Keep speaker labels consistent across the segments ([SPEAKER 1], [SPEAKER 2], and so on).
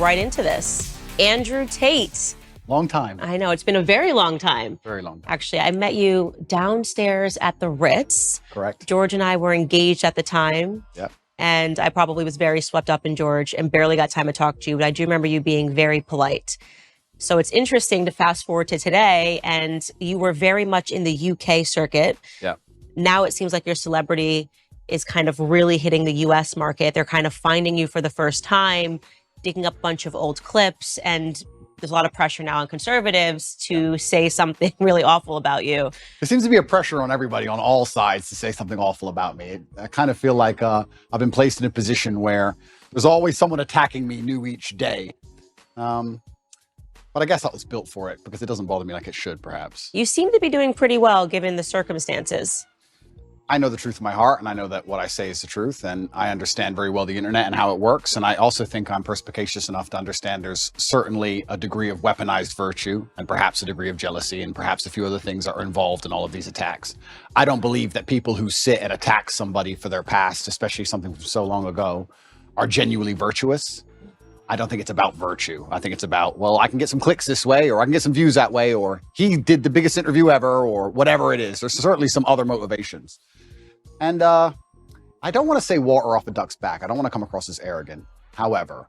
[SPEAKER 1] right into this. Adrew Tate.
[SPEAKER 2] Long time.
[SPEAKER 1] I know, it's been a very long time.
[SPEAKER 2] Very long time.
[SPEAKER 1] Actually, I met you downstairs at the Ritz.
[SPEAKER 2] Correct.
[SPEAKER 1] George and I were engaged at the time.
[SPEAKER 2] Yep.
[SPEAKER 1] And I probably was very swept up in George and barely got time to talk to you, but I do remember you being very polite. So it's interesting to fast forward to today, and you were very much in the UK circuit.
[SPEAKER 2] Yeah.
[SPEAKER 1] Now it seems like your celebrity is kind of really hitting the US market. They're kind of finding you for the first time, digging up a bunch of old clips, and there's a lot of pressure now on conservatives to say something really awful about you.
[SPEAKER 2] There seems to be a pressure on everybody on all sides to say something awful about me. I kind of feel like I've been placed in a position where there's always someone attacking me new each day. But I guess I was built for it because it doesn't bother me like it should, perhaps.
[SPEAKER 1] You seem to be doing pretty well given the circumstances.
[SPEAKER 2] I know the truth in my heart, and I know that what I say is the truth, and I understand very well the internet and how it works. And I also think I'm perspicacious enough to understand there's certainly a degree of weaponized virtue and perhaps a degree of jealousy and perhaps a few other things that are involved in all of these attacks. I don't believe that people who sit and attack somebody for their past, especially something from so long ago, are genuinely virtuous. I don't think it's about virtue. I think it's about, well, I can get some clicks this way, or I can get some views that way, or he did the biggest interview ever, or whatever it is. There's certainly some other motivations. And I don't want to say water off a duck's back. I don't want to come across as arrogant. However,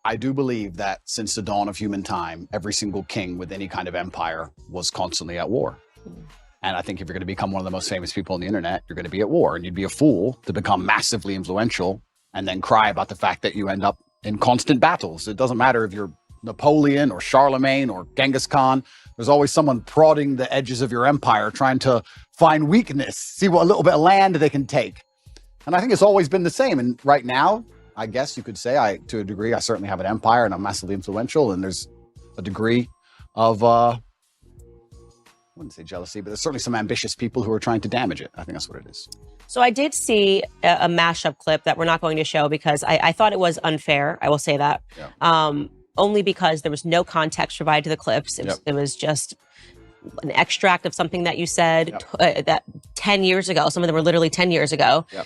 [SPEAKER 2] I do believe that since the dawn of human time, every single king with any kind of empire was constantly at war. And I think if you're going to become one of the most famous people on the internet, you're going to be at war. And you'd be a fool to become massively influential and then cry about the fact that you end up in constant battles. It doesn't matter if you're Napoleon or Charlemagne or Genghis Khan. There's always someone prodding the edges of your empire, trying to find weakness, see what a little bit of land they can take. And I think it's always been the same. And right now, I guess you could say, to a degree, I certainly have an empire and I'm massively influential. And there's a degree of, I wouldn't say jealousy, but there's certainly some ambitious people who are trying to damage it. I think that's what it is.
[SPEAKER 1] So I did see a mashup clip that we're not going to show because I thought it was unfair. I will say that. Yeah. Only because there was no context provided to the clips. It was just an extract of something that you said that 10 years ago. Some of them were literally 10 years ago. Yep.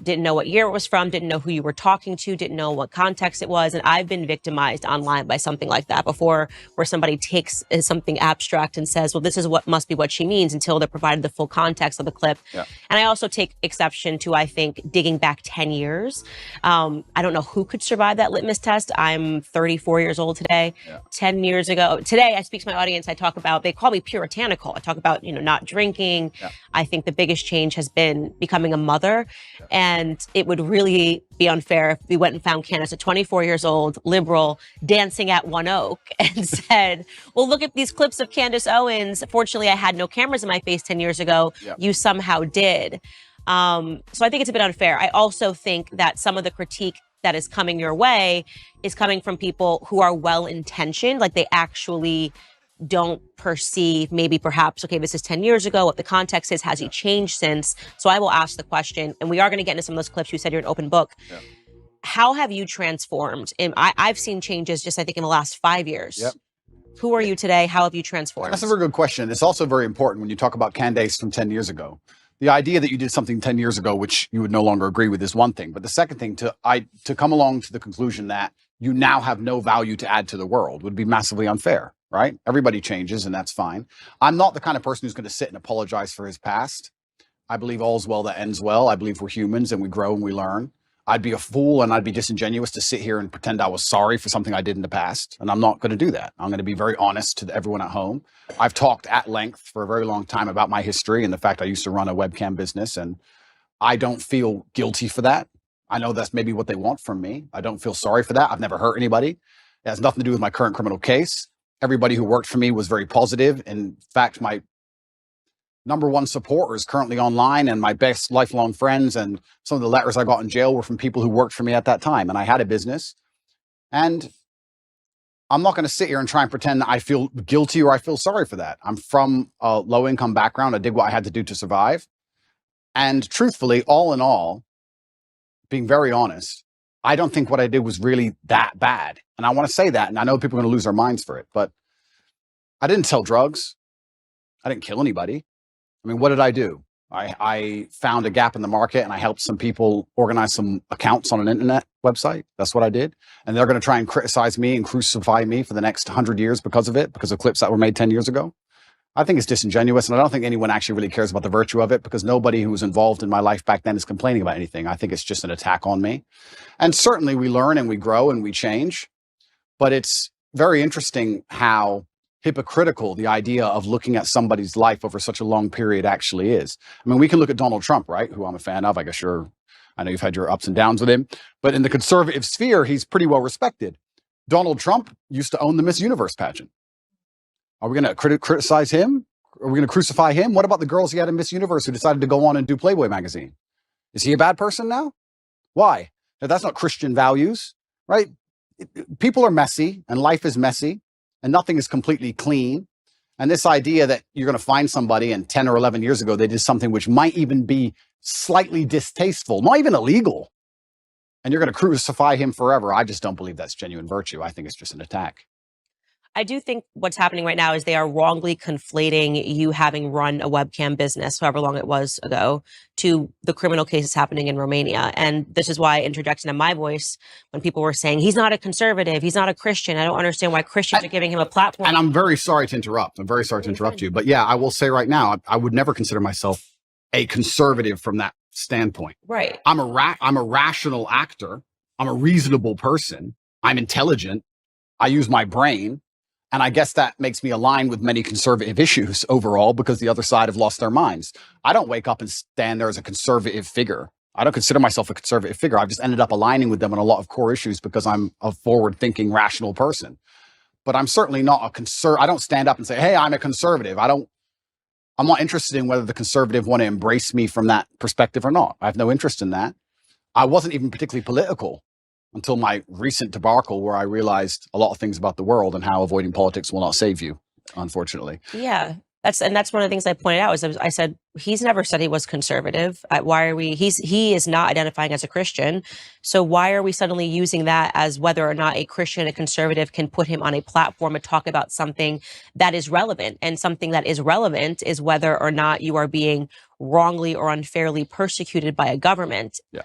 [SPEAKER 1] Didn't know what year it was from, didn't know who you were talking to, didn't know what context it was. And I've been victimized online by something like that before, where somebody takes something abstract and says, well, this is what must be what she means, until they're provided the full context of the clip. Yeah. And I also take exception to, I think, digging back 10 years. I don't know who could survive that litmus test. I'm 34 years old today. Yeah. 10 years ago, today I speak to my audience. I talk about, they call me puritanical. I talk about, not drinking. Yeah. I think the biggest change has been becoming a mother. Yeah. And it would really be unfair if we went and found Candace at 24 years old, liberal, dancing at One Oak, and said, well, look at these clips of Candace Owens. Fortunately, I had no cameras in my face 10 years ago. Yep. You somehow did. So I think it's a bit unfair. I also think that some of the critique that is coming your way is coming from people who are well-intentioned, like they actually don't perceive, maybe perhaps, okay, this is 10 years ago, what the context is, has he changed since? So I will ask the question, and we are going to get into some of those clips. You said you're an open book. Yeah. How have you transformed? And I've seen changes just, I think, in the last 5 years. Yep. Who are you today? How have you transformed?
[SPEAKER 2] That's a very good question. It's also very important when you talk about Candace from 10 years ago. The idea that you did something 10 years ago, which you would no longer agree with, is one thing. But the second thing, to come along to the conclusion that you now have no value to add to the world would be massively unfair. Right? Everybody changes, and that's fine. I'm not the kind of person who's going to sit and apologize for his past. I believe all's well that ends well. I believe we're humans and we grow and we learn. I'd be a fool and I'd be disingenuous to sit here and pretend I was sorry for something I did in the past. And I'm not going to do that. I'm going to be very honest to everyone at home. I've talked at length for a very long time about my history and the fact I used to run a webcam business, and I don't feel guilty for that. I know that's maybe what they want from me. I don't feel sorry for that. I've never hurt anybody. It has nothing to do with my current criminal case. Everybody who worked for me was very positive. In fact, my #1 supporter is currently online, and my best lifelong friends and some of the letters I got in jail were from people who worked for me at that time. And I had a business. And I'm not going to sit here and try and pretend that I feel guilty or I feel sorry for that. I'm from a low-income background. I did what I had to do to survive. And truthfully, all in all, being very honest, I don't think what I did was really that bad. And I want to say that, and I know people are going to lose their minds for it, but I didn't sell drugs. I didn't kill anybody. I mean, what did I do? I found a gap in the market and I helped some people organize some accounts on an internet website. That's what I did. And they're going to try and criticize me and crucify me for the next 100 years because of it, because of clips that were made 10 years ago. I think it's disingenuous, and I don't think anyone actually really cares about the virtue of it, because nobody who was involved in my life back then is complaining about anything. I think it's just an attack on me. And certainly we learn and we grow and we change, but it's very interesting how hypocritical the idea of looking at somebody's life over such a long period actually is. I mean, we can look at Donald Trump, right, who I'm a fan of. I guess I know you've had your ups and downs with him, but in the conservative sphere, he's pretty well respected. Donald Trump used to own the Miss Universe pageant. Are we going to criticize him? Are we going to crucify him? What about the girls he had in Miss Universe who decided to go on and do Playboy magazine? Is he a bad person now? Why? That's not Christian values, right? People are messy and life is messy and nothing is completely clean. And this idea that you're going to find somebody and 10 or 11 years ago, they did something which might even be slightly distasteful, not even illegal, and you're going to crucify him forever. I just don't believe that's genuine virtue. I think it's just an attack.
[SPEAKER 1] I do think what's happening right now is they are wrongly conflating you having run a webcam business, however long it was ago, to the criminal cases happening in Romania. And this is why I interjected in my voice when people were saying, he's not a conservative, he's not a Christian. I don't understand why Christians are giving him a platform.
[SPEAKER 2] And I'm very sorry to interrupt. I'm very sorry to interrupt you. But yeah, I will say right now, I would never consider myself a conservative from that standpoint.
[SPEAKER 1] Right.
[SPEAKER 2] I'm a rational actor. I'm a reasonable person. I'm intelligent. I use my brain. And I guess that makes me align with many conservative issues overall, because the other side have lost their minds. I don't wake up and stand there as a conservative figure. I don't consider myself a conservative figure. I've just ended up aligning with them on a lot of core issues because I'm a forward-thinking, rational person. But I'm certainly not I don't stand up and say, hey, I'm a conservative. I'm not interested in whether the conservative want to embrace me from that perspective or not. I have no interest in that. I wasn't even particularly political until my recent debacle, where I realized a lot of things about the world and how avoiding politics will not save you, unfortunately.
[SPEAKER 1] Yeah, that's one of the things I pointed out. I said, he's never said he was conservative. He is not identifying as a Christian. So why are we suddenly using that as whether or not a Christian, a conservative, can put him on a platform and talk about something that is relevant? And something that is relevant is whether or not you are being wrongly or unfairly persecuted by a government.
[SPEAKER 2] Yeah.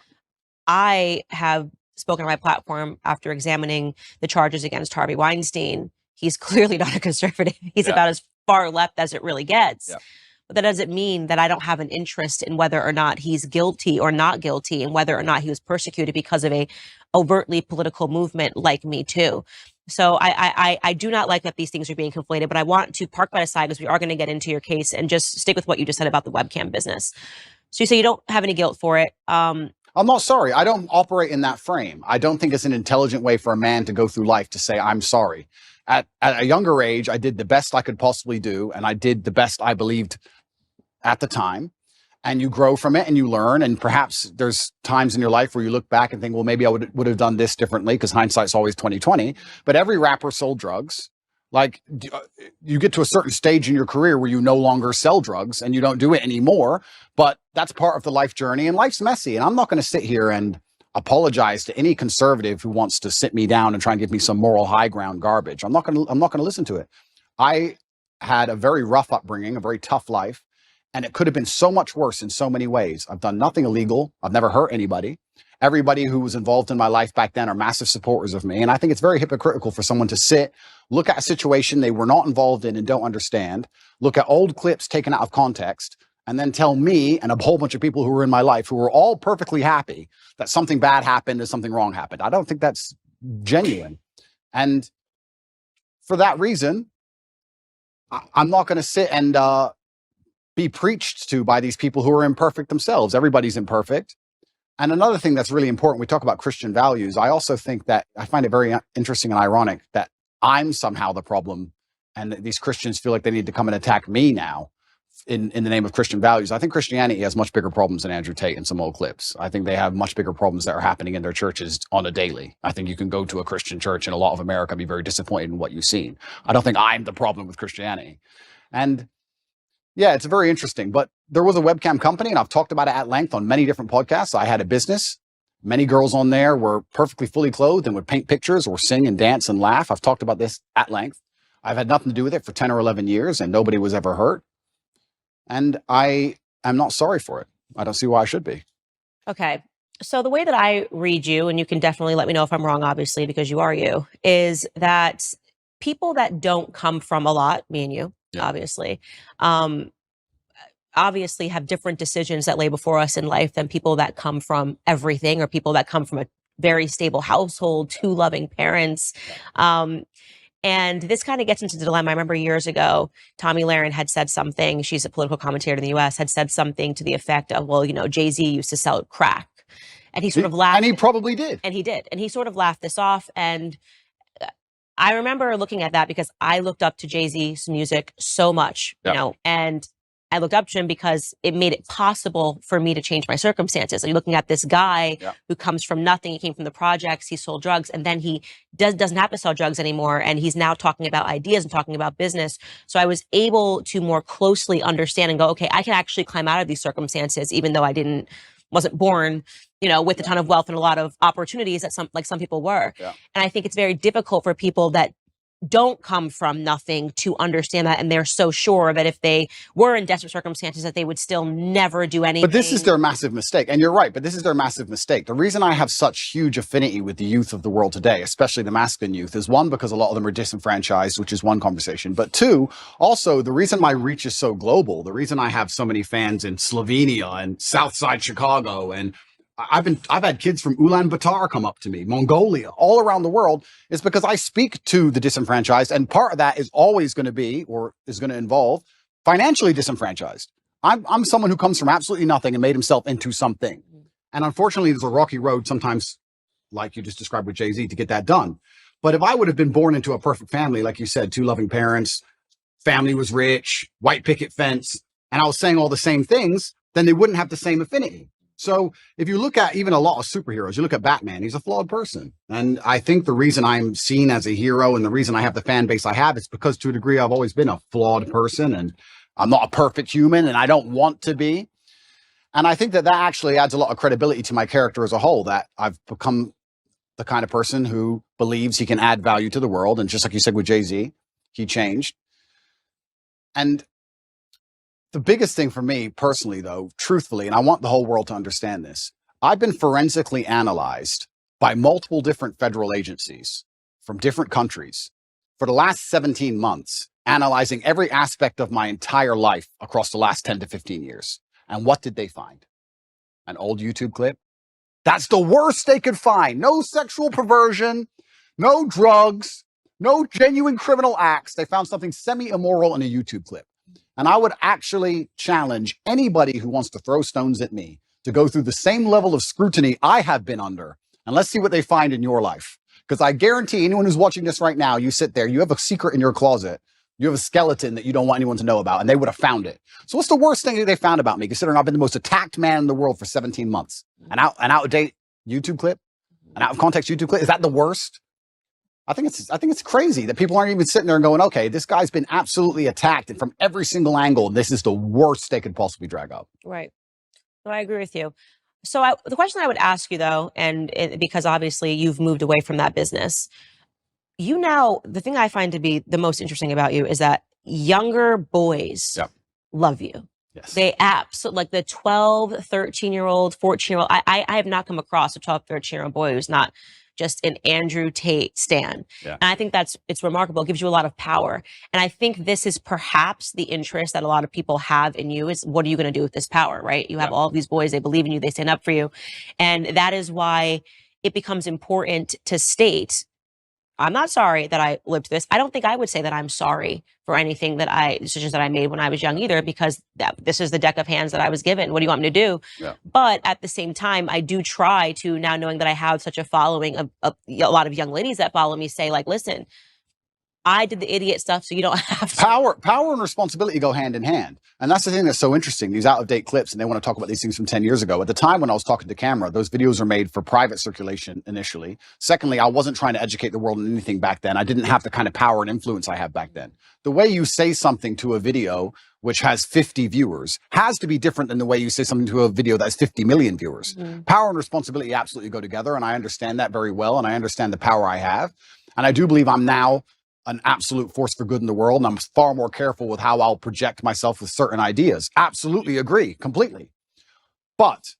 [SPEAKER 1] I have spoken on my platform after examining the charges against Harvey Weinstein. He's clearly not a conservative. He's about as far left as it really gets. Yeah. But that doesn't mean that I don't have an interest in whether or not he's guilty or not guilty, and whether or not he was persecuted because of a overtly political movement like Me Too. So I do not like that these things are being conflated, but I want to park that aside because we are going to get into your case and just stick with what you just said about the webcam business. So you say you don't have any guilt for it.
[SPEAKER 2] I'm not sorry. I don't operate in that frame. I don't think it's an intelligent way for a man to go through life to say, I'm sorry. At a younger age, I did the best I could possibly do, and I did the best I believed at the time. And you grow from it and you learn. And perhaps there's times in your life where you look back and think, well, maybe I would have done this differently, because hindsight's always 20/20. But every rapper sold drugs. Like, you get to a certain stage in your career where you no longer sell drugs and you don't do it anymore, but that's part of the life journey, and life's messy. And I'm not going to sit here and apologize to any conservative who wants to sit me down and try and give me some moral high ground garbage. I'm not going to listen to it. I had a very rough upbringing, a very tough life, and it could have been so much worse in so many ways. I've done nothing illegal. I've never hurt anybody. Everybody who was involved in my life back then are massive supporters of me. And I think it's very hypocritical for someone to sit, look at a situation they were not involved in and don't understand, look at old clips taken out of context, and then tell me and a whole bunch of people who were in my life who were all perfectly happy that something bad happened and something wrong happened. I don't think that's genuine. And for that reason, I'm not going to sit and be preached to by these people who are imperfect themselves. Everybody's imperfect. And another thing that's really important, we talk about Christian values. I also think that I find it very interesting and ironic that I'm somehow the problem, and that these Christians feel like they need to come and attack me now in the name of Christian values. I think Christianity has much bigger problems than Adrew Tate and some old clips. I think they have much bigger problems that are happening in their churches on a daily. I think you can go to a Christian church in a lot of America and be very disappointed in what you've seen. I don't think I'm the problem with Christianity. And yeah, it's very interesting. But there was a webcam company, and I've talked about it at length on many different podcasts. I had a business. Many girls on there were perfectly fully clothed and would paint pictures or sing and dance and laugh. I've talked about this at length. I've had nothing to do with it for 10 or 11 years, and nobody was ever hurt. And I am not sorry for it. I don't see why I should be.
[SPEAKER 1] Okay. So the way that I read you, and you can definitely let me know if I'm wrong, obviously, because you are you, is that people that don't come from a lot, me and you, obviously, obviously have different decisions that lay before us in life than people that come from everything, or people that come from a very stable household, two loving parents. And this kind of gets into the dilemma. I remember years ago, Tommy Lahren had said something. She's a political commentator in the US, had said something to the effect of, well, Jay-Z used to sell crack. And he sort of laughed.
[SPEAKER 2] And he probably did.
[SPEAKER 1] And he did. And he sort of laughed this off. And I remember looking at that because I looked up to Jay-Z's music so much, and I looked up to him because it made it possible for me to change my circumstances. You're looking at this guy who comes from nothing. He came from the projects. He sold drugs, and then he doesn't have to sell drugs anymore. And he's now talking about ideas and talking about business. So I was able to more closely understand and go, okay, I can actually climb out of these circumstances, even though I wasn't born, with a ton of wealth and a lot of opportunities that some people were. And I think it's very difficult for people that don't come from nothing to understand that. And they're so sure that if they were in desperate circumstances, that they would still never do anything.
[SPEAKER 2] But this is their massive mistake. And you're right, but this is their massive mistake. The reason I have such huge affinity with the youth of the world today, especially the masculine youth, is one, because a lot of them are disenfranchised, which is one conversation. But two, also the reason my reach is so global, the reason I have so many fans in Slovenia and Southside Chicago, and I've had kids from Ulaanbaatar come up to me, Mongolia, all around the world, is because I speak to the disenfranchised. And part of that is always going to be, or is going to involve, financially disenfranchised. I'm someone who comes from absolutely nothing and made himself into something. And unfortunately, there's a rocky road sometimes, like you just described with Jay-Z, to get that done. But if I would have been born into a perfect family, like you said, two loving parents, family was rich, white picket fence, and I was saying all the same things, then they wouldn't have the same affinity. So if you look at even a lot of superheroes, you look at Batman, he's a flawed person. And I think the reason I'm seen as a hero and the reason I have the fan base I have is because to a degree, I've always been a flawed person, and I'm not a perfect human, and I don't want to be. And I think that actually adds a lot of credibility to my character as a whole, that I've become the kind of person who believes he can add value to the world. And just like you said with Jay-Z, he changed. And the biggest thing for me personally, though, truthfully, and I want the whole world to understand this, I've been forensically analyzed by multiple different federal agencies from different countries for the last 17 months, analyzing every aspect of my entire life across the last 10 to 15 years. And what did they find? An old YouTube clip? That's the worst they could find. No sexual perversion, no drugs, no genuine criminal acts. They found something semi-immoral in a YouTube clip. And I would actually challenge anybody who wants to throw stones at me to go through the same level of scrutiny I have been under. And let's see what they find in your life. Because I guarantee anyone who's watching this right now, you sit there, you have a secret in your closet. You have a skeleton that you don't want anyone to know about, and they would have found it. So what's the worst thing that they found about me, considering I've been the most attacked man in the world for 17 months? An out-of-date YouTube clip? An out-of-context YouTube clip? Is that the worst? I think it's crazy that people aren't even sitting there and going, okay, this guy's been absolutely attacked and from every single angle, and this is the worst they could possibly drag up.
[SPEAKER 1] Right. So I agree with you. So the question I would ask you, though, because obviously you've moved away from that business, the thing I find to be the most interesting about you is that younger boys love you.
[SPEAKER 2] Yes.
[SPEAKER 1] They absolutely, like the 12, 13-year-old, 14-year-old. I have not come across a 12, 13-year-old boy who's not just an Adrew Tate stan. And I think it's remarkable. It gives you a lot of power. And I think this is perhaps the interest that a lot of people have in you is, what are you going to do with this power, right? You have all these boys, they believe in you, they stand up for you. And that is why it becomes important to state, I'm not sorry that I lived this. I don't think I would say that I'm sorry for anything decisions that I made when I was young either, because this is the deck of hands that I was given. What do you want me to do? But at the same time, I do try to, now knowing that I have such a following of a lot of young ladies that follow me, say like, listen, I did the idiot stuff, so you don't have to.
[SPEAKER 2] Power and responsibility go hand in hand. And that's the thing that's so interesting, these out-of-date clips, and they want to talk about these things from 10 years ago. At the time when I was talking to camera, those videos were made for private circulation initially. Secondly, I wasn't trying to educate the world on anything back then. I didn't have the kind of power and influence I have back then. The way you say something to a video which has 50 viewers has to be different than the way you say something to a video that has 50 million viewers. Power and responsibility absolutely go together, and I understand that very well, and I understand the power I have. And I do believe I'm now an absolute force for good in the world, and I'm far more careful with how I'll project myself with certain ideas. Absolutely agree, completely. But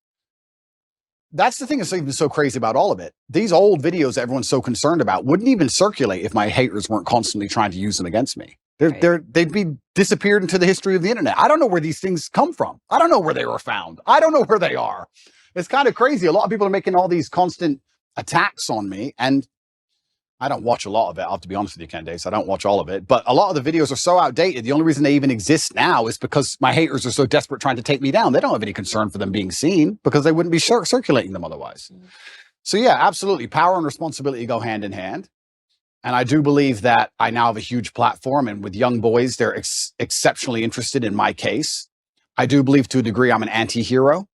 [SPEAKER 2] that's the thing that's even so crazy about all of it. These old videos that everyone's so concerned about wouldn't even circulate if my haters weren't constantly trying to use them against me. They'd be disappeared into the history of the internet. I don't know where these things come from. I don't know where they were found. I don't know where they are. It's kind of crazy. A lot of people are making all these constant attacks on me, and I don't watch a lot of it. I'll have to be honest with you, Candace. I don't watch all of it, but a lot of the videos are so outdated. The only reason they even exist now is because my haters are so desperate trying to take me down. They don't have any concern for them being seen because they wouldn't be circulating them otherwise. So yeah, absolutely. Power and responsibility go hand in hand. And I do believe that I now have a huge platform, and with young boys, they're exceptionally interested in my case. I do believe to a degree I'm an anti-hero.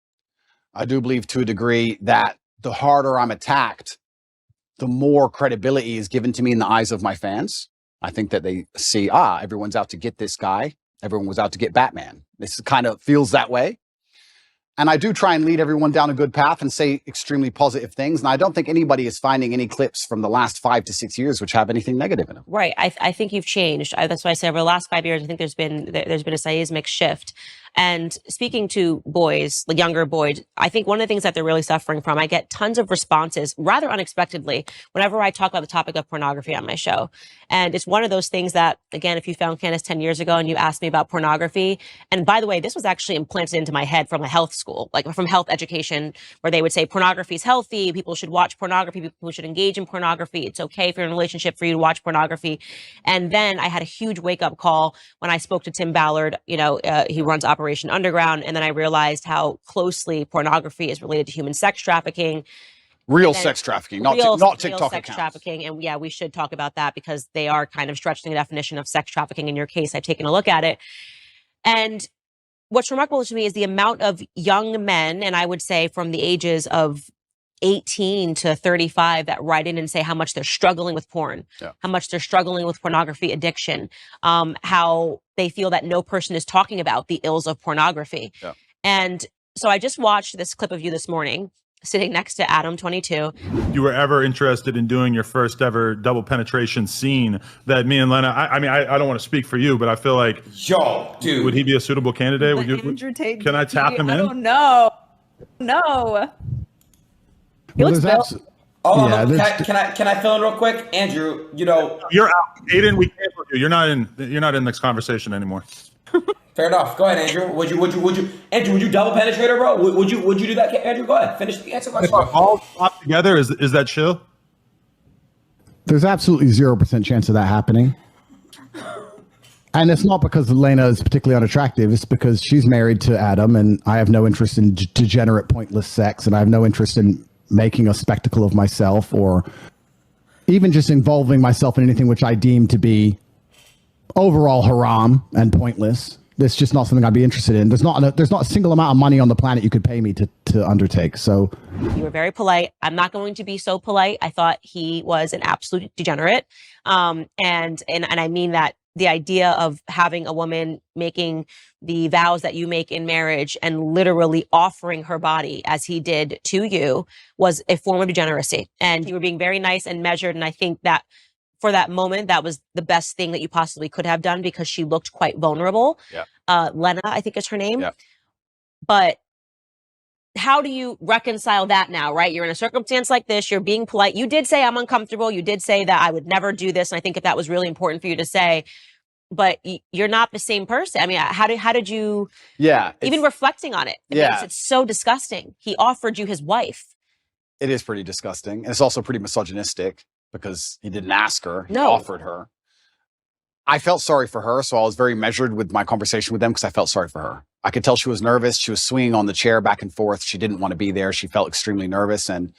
[SPEAKER 2] I do believe to a degree that the harder I'm attacked, the more credibility is given to me in the eyes of my fans. I think that they see, everyone's out to get this guy. Everyone was out to get Batman. This kind of feels that way. And I do try and lead everyone down a good path and say extremely positive things. And I don't think anybody is finding any clips from the last 5 to 6 years which have anything negative in them.
[SPEAKER 1] Right. I think you've changed. That's why I say over the last 5 years, I think there's been a seismic shift. And speaking to boys, like younger boys, I think one of the things that they're really suffering from, I get tons of responses rather unexpectedly whenever I talk about the topic of pornography on my show. And it's one of those things that, again, if you found Candace 10 years ago and you asked me about pornography, and by the way, this was actually implanted into my head from a health school, like from health education, where they would say pornography is healthy, people should watch pornography, people should engage in pornography, it's okay if you're in a relationship for you to watch pornography. And then I had a huge wake-up call when I spoke to Tim Ballard. He runs Operation Underground, and then I realized how closely pornography is related to human sex trafficking.
[SPEAKER 2] Real sex trafficking, not TikTok
[SPEAKER 1] sex
[SPEAKER 2] accounts.
[SPEAKER 1] Trafficking. And yeah, we should talk about that because they are kind of stretching the definition of sex trafficking. In your case, I've taken a look at it. And what's remarkable to me is the amount of young men, and I would say from the ages of 18 to 35, that write in and say how much they're struggling with porn, how much they're struggling with pornography addiction, how they feel that no person is talking about the ills of pornography. And so I just watched this clip of you this morning, sitting next to Adam, 22.
[SPEAKER 3] You were ever interested in doing your first ever double penetration scene that me and Lena, I mean, I don't want to speak for you, but I feel like,
[SPEAKER 4] yo, dude,
[SPEAKER 3] would he be a suitable candidate? Would you,
[SPEAKER 5] Adrew Tate,
[SPEAKER 3] can I tap him in?
[SPEAKER 5] I don't know. No. He looks built.
[SPEAKER 4] Oh, yeah, no, can I fill in real quick? Andrew,
[SPEAKER 3] you're out. Aiden, we canceled you. You're not in this conversation anymore.
[SPEAKER 4] Fair enough. Go ahead, Andrew. Would you double penetrate her, bro? Would you do that, Andrew? Go ahead. Finish the answer.
[SPEAKER 3] If all pop together, is that chill?
[SPEAKER 6] There's absolutely 0% chance of that happening. And it's not because Elena is particularly unattractive. It's because she's married to Adam, and I have no interest in degenerate, pointless sex, and I have no interest in making a spectacle of myself or even just involving myself in anything which I deem to be overall haram and pointless. It's just not something I'd be interested in. There's not a single amount of money on the planet you could pay me to undertake. So
[SPEAKER 1] you were very polite. I'm not going to be so polite. I thought he was an absolute degenerate. And I mean that the idea of having a woman making the vows that you make in marriage and literally offering her body as he did to you was a form of degeneracy. And you were being very nice and measured. And I think that for that moment, that was the best thing that you possibly could have done because she looked quite vulnerable. Lena, I think is her name. But how do you reconcile that now, right? You're in a circumstance like this. You're being polite. You did say I'm uncomfortable. You did say that I would never do this. And I think that was really important for you to say. But you're not the same person. I mean, how did you? Even reflecting on it, it's so disgusting. He offered you his wife.
[SPEAKER 2] It is pretty disgusting, and it's also pretty misogynistic because he didn't ask her. He offered her. I felt sorry for her, so I was very measured with my conversation with them because I felt sorry for her. I could tell she was nervous. She was swinging on the chair back and forth. She didn't want to be there. She felt extremely nervous, and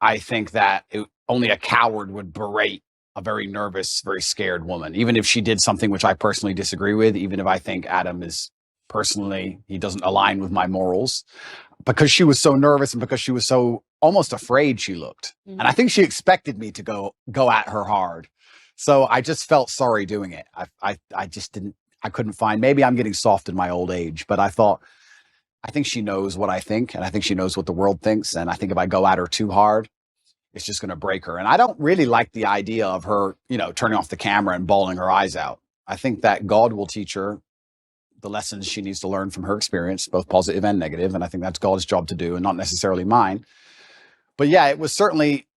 [SPEAKER 2] I think that only a coward would berate a very nervous, very scared woman, even if she did something which I personally disagree with, even if I think Adam is personally, he doesn't align with my morals, because she was so nervous and because she was so almost afraid she looked. And I think she expected me to go at her hard. So I just felt sorry doing it. I couldn't find, maybe I'm getting soft in my old age, but I think she knows what I think, and I think she knows what the world thinks. And I think if I go at her too hard, it's just going to break her. And I don't really like the idea of her, you know, turning off the camera and bawling her eyes out. I think that God will teach her the lessons she needs to learn from her experience, both positive and negative. And I think that's God's job to do and not necessarily mine. But yeah, it was certainly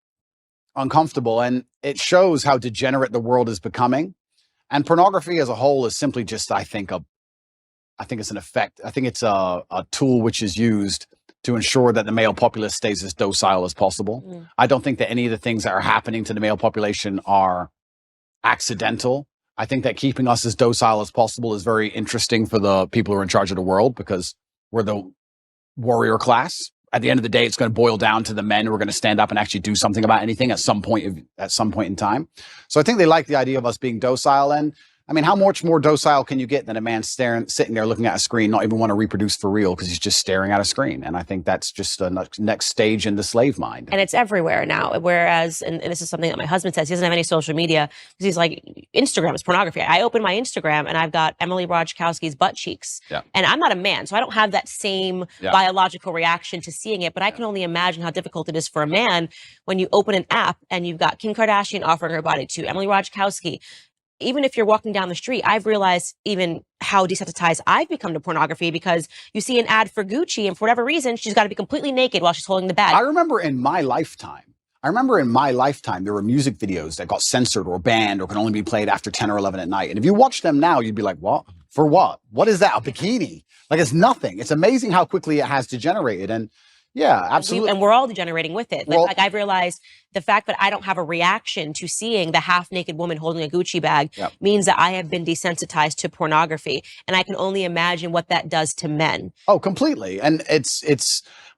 [SPEAKER 2] uncomfortable, and it shows how degenerate the world is becoming. And pornography as a whole is simply just, I think it's an effect. I think it's a tool which is used to ensure that the male populace stays as docile as possible. I don't think that any of the things that are happening to the male population are accidental. I think that keeping us as docile as possible is very interesting for the people who are in charge of the world, because we're the warrior class. At the end of the day, it's going to boil down to the men who are going to stand up and actually do something about anything at some point in time. So I think they like the idea of us being docile. And I mean, how much more docile can you get than a man sitting there looking at a screen, not even want to reproduce for real because he's just staring at a screen? And I think that's just a next stage in the slave mind.
[SPEAKER 1] And it's everywhere now. Whereas, and this is something that my husband says, he doesn't have any social media because he's like, Instagram is pornography. I open my Instagram and I've got Emily Ratajkowski's butt cheeks.
[SPEAKER 2] Yeah.
[SPEAKER 1] And I'm not a man, so I don't have that same biological reaction to seeing it. But I can only imagine how difficult it is for a man when you open an app and you've got Kim Kardashian offering her body to Emily Ratajkowski. Even if you're walking down the street, I've realized even how desensitized I've become to pornography, because you see an ad for Gucci and for whatever reason, she's got to be completely naked while she's holding the bag.
[SPEAKER 2] I remember in my lifetime, there were music videos that got censored or banned or can only be played after 10 or 11 at night. And if you watch them now, you'd be like, what? For what? What is that? A bikini? Like, it's nothing. It's amazing how quickly it has degenerated. And yeah, absolutely.
[SPEAKER 1] And we're all degenerating with it. Like I've realized the fact that I don't have a reaction to seeing the half-naked woman holding a Gucci bag means that I have been desensitized to pornography. And I can only imagine what that does to men.
[SPEAKER 2] Oh, completely. And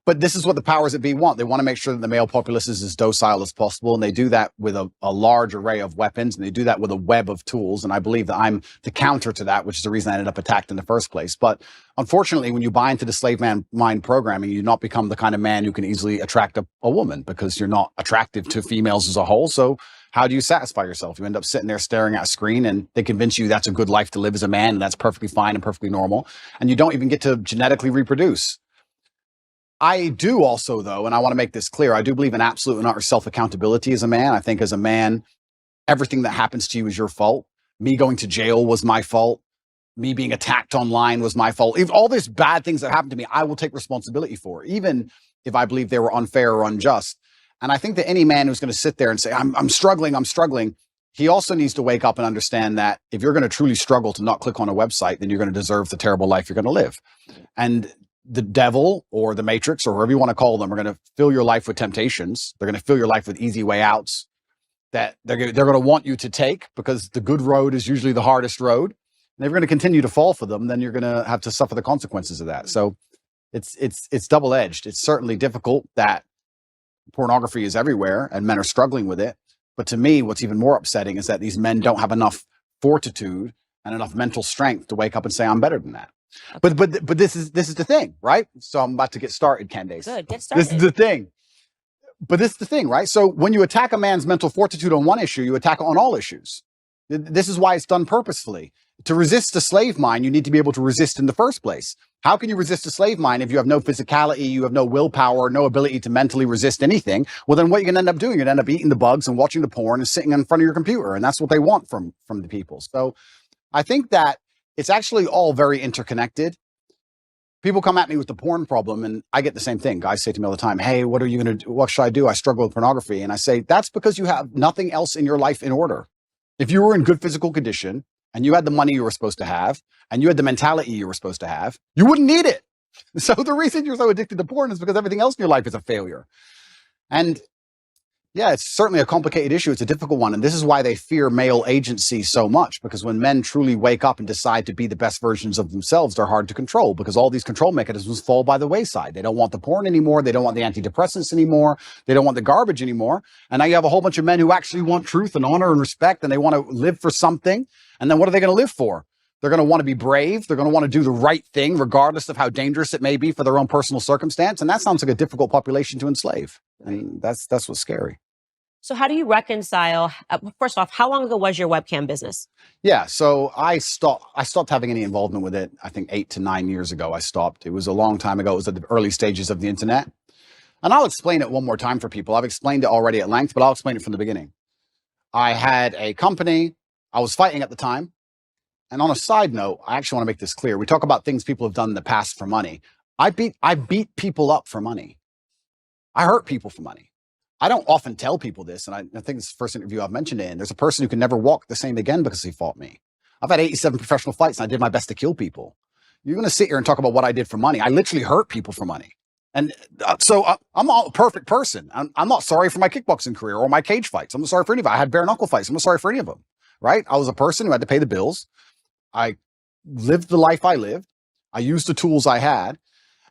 [SPEAKER 2] but this is what the powers that be want. They want to make sure that the male populace is as docile as possible. And they do that with a large array of weapons. And they do that with a web of tools. And I believe that I'm the counter to that, which is the reason I ended up attacked in the first place. But unfortunately, when you buy into the slave mind programming, you not become the kind of man who can easily attract a woman, because you're not attractive to females as a whole. So how do you satisfy yourself? You end up sitting there staring at a screen, and they convince you that's a good life to live as a man, and that's perfectly fine and perfectly normal. And you don't even get to genetically reproduce. I do also, though, and I want to make this clear, I do believe in absolute and utter self-accountability as a man. I think as a man, everything that happens to you is your fault. Me going to jail was my fault. Me being attacked online was my fault. If all these bad things that happened to me, I will take responsibility for, even if I believe they were unfair or unjust. And I think that any man who's going to sit there and say, I'm struggling, he also needs to wake up and understand that if you're going to truly struggle to not click on a website, then you're going to deserve the terrible life you're going to live. And the devil or the matrix or whatever you want to call them are going to fill your life with temptations. They're going to fill your life with easy way outs that they're going to want you to take, because the good road is usually the hardest road. And if you're going to continue to fall for them, then you're going to have to suffer the consequences of that. So it's double-edged. It's certainly difficult that pornography is everywhere and men are struggling with it. But to me, what's even more upsetting is that these men don't have enough fortitude and enough mental strength to wake up and say, I'm better than that. Okay. But this is the thing, right? So I'm about to get started, Candace.
[SPEAKER 1] Good, get started.
[SPEAKER 2] This is the thing. But this is the thing, right? So when you attack a man's mental fortitude on one issue, you attack it on all issues. This is why it's done purposefully. To resist a slave mind, you need to be able to resist in the first place. How can you resist a slave mind if you have no physicality, you have no willpower, no ability to mentally resist anything? Well, then what you're going to end up doing, you're going to end up eating the bugs and watching the porn and sitting in front of your computer. And that's what they want from the people. So I think that it's actually all very interconnected. People come at me with the porn problem, and I get the same thing. Guys say to me all the time, hey, what are you going to do? What should I do? I struggle with pornography. And I say, that's because you have nothing else in your life in order. If you were in good physical condition and you had the money you were supposed to have and you had the mentality you were supposed to have, you wouldn't need it. So the reason you're so addicted to porn is because everything else in your life is a failure. And yeah, it's certainly a complicated issue. It's a difficult one. And this is why they fear male agency so much, because when men truly wake up and decide to be the best versions of themselves, they're hard to control, because all these control mechanisms fall by the wayside. They don't want the porn anymore. They don't want the antidepressants anymore. They don't want the garbage anymore. And now you have a whole bunch of men who actually want truth and honor and respect, and they want to live for something. And then what are they going to live for? They're going to want to be brave. They're going to want to do the right thing, regardless of how dangerous it may be for their own personal circumstance. And that sounds like a difficult population to enslave. And that's what's scary.
[SPEAKER 1] So how do you reconcile, first off, how long ago was your webcam business?
[SPEAKER 2] Yeah, so I stopped having any involvement with it. I think 8 to 9 years ago, I stopped. It was a long time ago. It was at the early stages of the internet. And I'll explain it one more time for people. I've explained it already at length, but I'll explain it from the beginning. I had a company. I was fighting at the time. And on a side note, I actually want to make this clear. We talk about things people have done in the past for money. I beat people up for money. I hurt people for money. I don't often tell people this, and I think it's the first interview I've mentioned it in. There's a person who can never walk the same again because he fought me. I've had 87 professional fights, and I did my best to kill people. You're going to sit here and talk about what I did for money. I literally hurt people for money. And so I'm a perfect person. I'm not sorry for my kickboxing career or my cage fights. I'm not sorry for any of it. I had bare knuckle fights. I'm not sorry for any of them, right? I was a person who had to pay the bills. I lived the life I lived. I used the tools I had.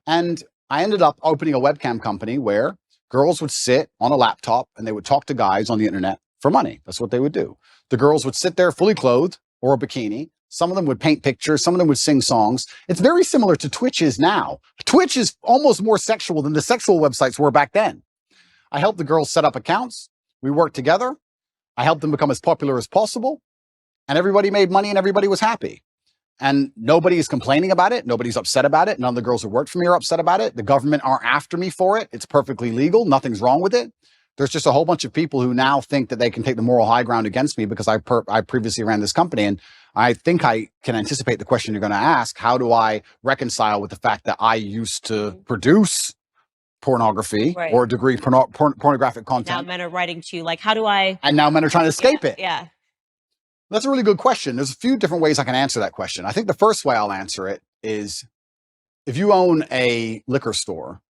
[SPEAKER 2] And I ended up opening a webcam company where girls would sit on a laptop and they would talk to guys on the internet for money. That's what they would do. The girls would sit there fully clothed or a bikini. Some of them would paint pictures. Some of them would sing songs. It's very similar to Twitch is now. Twitch is almost more sexual than the sexual websites were back then. I helped the girls set up accounts. We worked together. I helped them become as popular as possible. And everybody made money and everybody was happy. And nobody is complaining about it. Nobody's upset about it. None of the girls who worked for me are upset about it. The government aren't after me for it. It's perfectly legal. Nothing's wrong with it. There's just a whole bunch of people who now think that they can take the moral high ground against me because I previously ran this company. And I think I can anticipate the question you're going to ask. How do I reconcile with the fact that I used to produce pornography or a degree pornographic content?
[SPEAKER 1] Now men are writing to you like, how do I?
[SPEAKER 2] And now men are trying to escape it.
[SPEAKER 1] Yeah.
[SPEAKER 2] That's a really good question. There's a few different ways I can answer that question. I think the first way I'll answer it is if you own a liquor store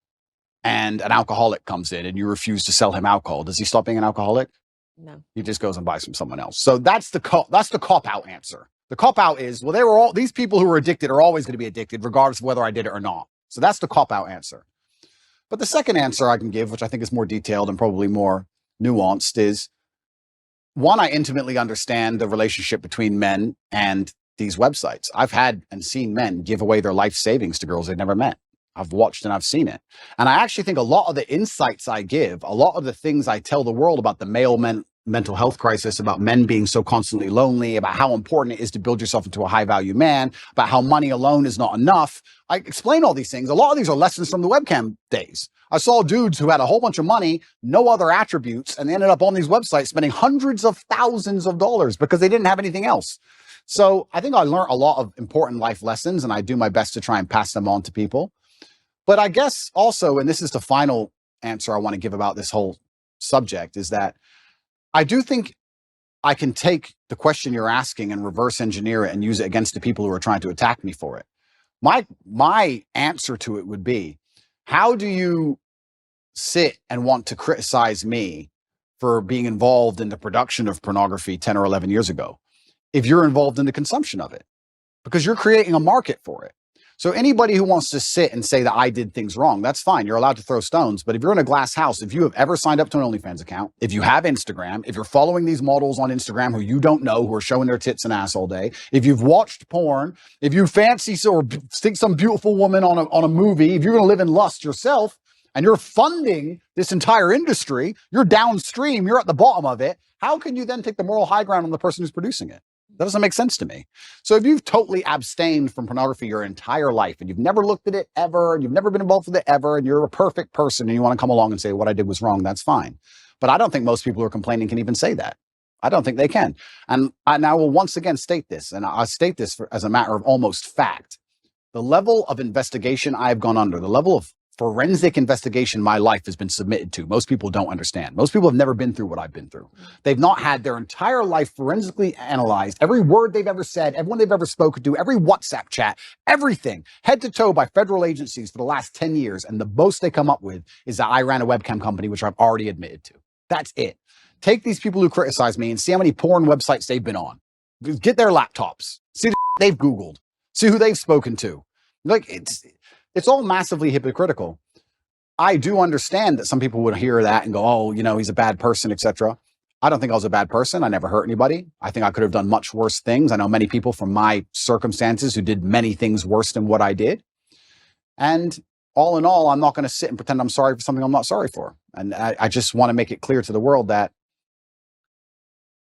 [SPEAKER 2] and an alcoholic comes in and you refuse to sell him alcohol, does he stop being an alcoholic?
[SPEAKER 1] No.
[SPEAKER 2] He just goes and buys from someone else. So that's the cop-out answer. The cop-out is, well, these people who are addicted are always going to be addicted regardless of whether I did it or not. So that's the cop-out answer. But the second answer I can give, which I think is more detailed and probably more nuanced, is one, I intimately understand the relationship between men and these websites. I've had and seen men give away their life savings to girls they've never met. I've watched and I've seen it. And I actually think a lot of the insights I give, a lot of the things I tell the world about the male mental health crisis, about men being so constantly lonely, about how important it is to build yourself into a high value man, about how money alone is not enough. I explain all these things. A lot of these are lessons from the webcam days. I saw dudes who had a whole bunch of money, no other attributes, and they ended up on these websites spending hundreds of thousands of dollars because they didn't have anything else. So I think I learned a lot of important life lessons, and I do my best to try and pass them on to people. But I guess also, and this is the final answer I want to give about this whole subject, is that I do think I can take the question you're asking and reverse engineer it and use it against the people who are trying to attack me for it. My answer to it would be, how do you sit and want to criticize me for being involved in the production of pornography 10 or 11 years ago if you're involved in the consumption of it? Because you're creating a market for it. So anybody who wants to sit and say that I did things wrong, that's fine. You're allowed to throw stones. But if you're in a glass house, if you have ever signed up to an OnlyFans account, if you have Instagram, if you're following these models on Instagram who you don't know, who are showing their tits and ass all day, if you've watched porn, if you fancy or think some beautiful woman on a movie, if you're going to live in lust yourself and you're funding this entire industry, you're downstream, you're at the bottom of it, how can you then take the moral high ground on the person who's producing it? That doesn't make sense to me. So if you've totally abstained from pornography your entire life and you've never looked at it ever, and you've never been involved with it ever, and you're a perfect person and you want to come along and say what I did was wrong, that's fine. But I don't think most people who are complaining can even say that. I don't think they can. And I will once again state this, and I state this as a matter of almost fact. The level of investigation I've gone under, the level of forensic investigation my life has been submitted to, most people don't understand. Most people have never been through what I've been through. They've not had their entire life forensically analyzed, every word they've ever said, everyone they've ever spoken to, every WhatsApp chat, everything, head to toe by federal agencies for the last 10 years. And the most they come up with is that I ran a webcam company, which I've already admitted to. That's it. Take these people who criticize me and see how many porn websites they've been on. Get their laptops, see the they've Googled, see who they've spoken to. Like, it's all massively hypocritical. I do understand that some people would hear that and go, oh, you know, he's a bad person, etc. I don't think I was a bad person. I never hurt anybody. I think I could have done much worse things. I know many people from my circumstances who did many things worse than what I did. And all in all, I'm not going to sit and pretend I'm sorry for something I'm not sorry for. And I just want to make it clear to the world that,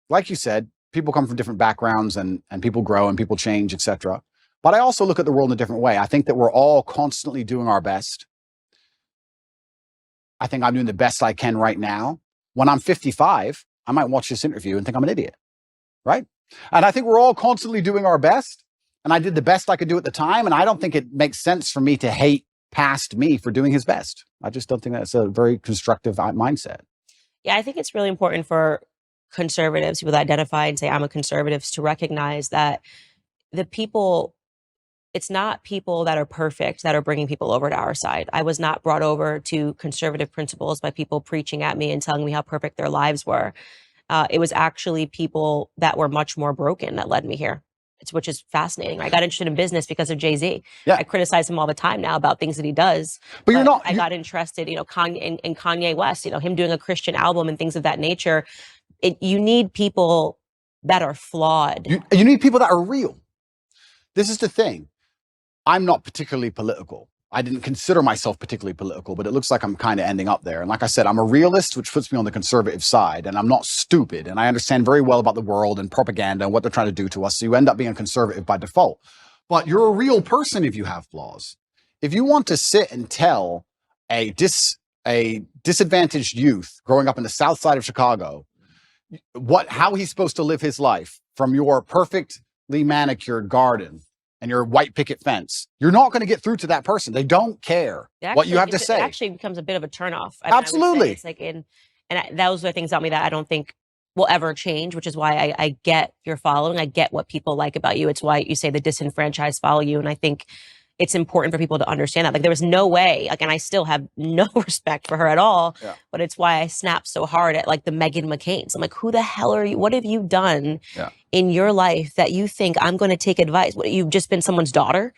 [SPEAKER 2] like you said, people come from different backgrounds and people grow and people change, etc. But I also look at the world in a different way. I think that we're all constantly doing our best. I think I'm doing the best I can right now. When I'm 55, I might watch this interview and think I'm an idiot, right? And I think we're all constantly doing our best. And I did the best I could do at the time. And I don't think it makes sense for me to hate past me for doing his best. I just don't think that's a very constructive mindset.
[SPEAKER 1] Yeah, I think it's really important for conservatives, people that identify and say, I'm a conservative, to recognize that the people, it's not people that are perfect that are bringing people over to our side. I was not brought over to conservative principles by people preaching at me and telling me how perfect their lives were. It was actually people that were much more broken that led me here. Which is fascinating. I got interested in business because of Jay-Z.
[SPEAKER 2] Yeah.
[SPEAKER 1] I criticize him all the time now about things that he does.
[SPEAKER 2] But you're not.
[SPEAKER 1] I got interested, in Kanye West, him doing a Christian album and things of that nature. You need people that are flawed.
[SPEAKER 2] You need people that are real. This is the thing. I'm not particularly political. I didn't consider myself particularly political, but it looks like I'm kind of ending up there. And like I said, I'm a realist, which puts me on the conservative side, and I'm not stupid. And I understand very well about the world and propaganda and what they're trying to do to us. So you end up being a conservative by default. But you're a real person if you have flaws. If you want to sit and tell a disadvantaged youth growing up in the south side of Chicago how he's supposed to live his life from your perfectly manicured garden and your white picket fence, you're not going to get through to that person. They don't care what you have to say.
[SPEAKER 1] It actually becomes a bit of a turnoff.
[SPEAKER 2] Absolutely.
[SPEAKER 1] It's like those are things about me that I don't think will ever change, which is why I get your following. I get what people like about you. It's why you say the disenfranchised follow you. And I think it's important for people to understand that. Like, there was no way, and I still have no respect for her at all, but it's why I snapped so hard at the Meghan McCains. I'm like, who the hell are you? What have you done in your life that you think I'm going to take advice? What, you've just been someone's daughter,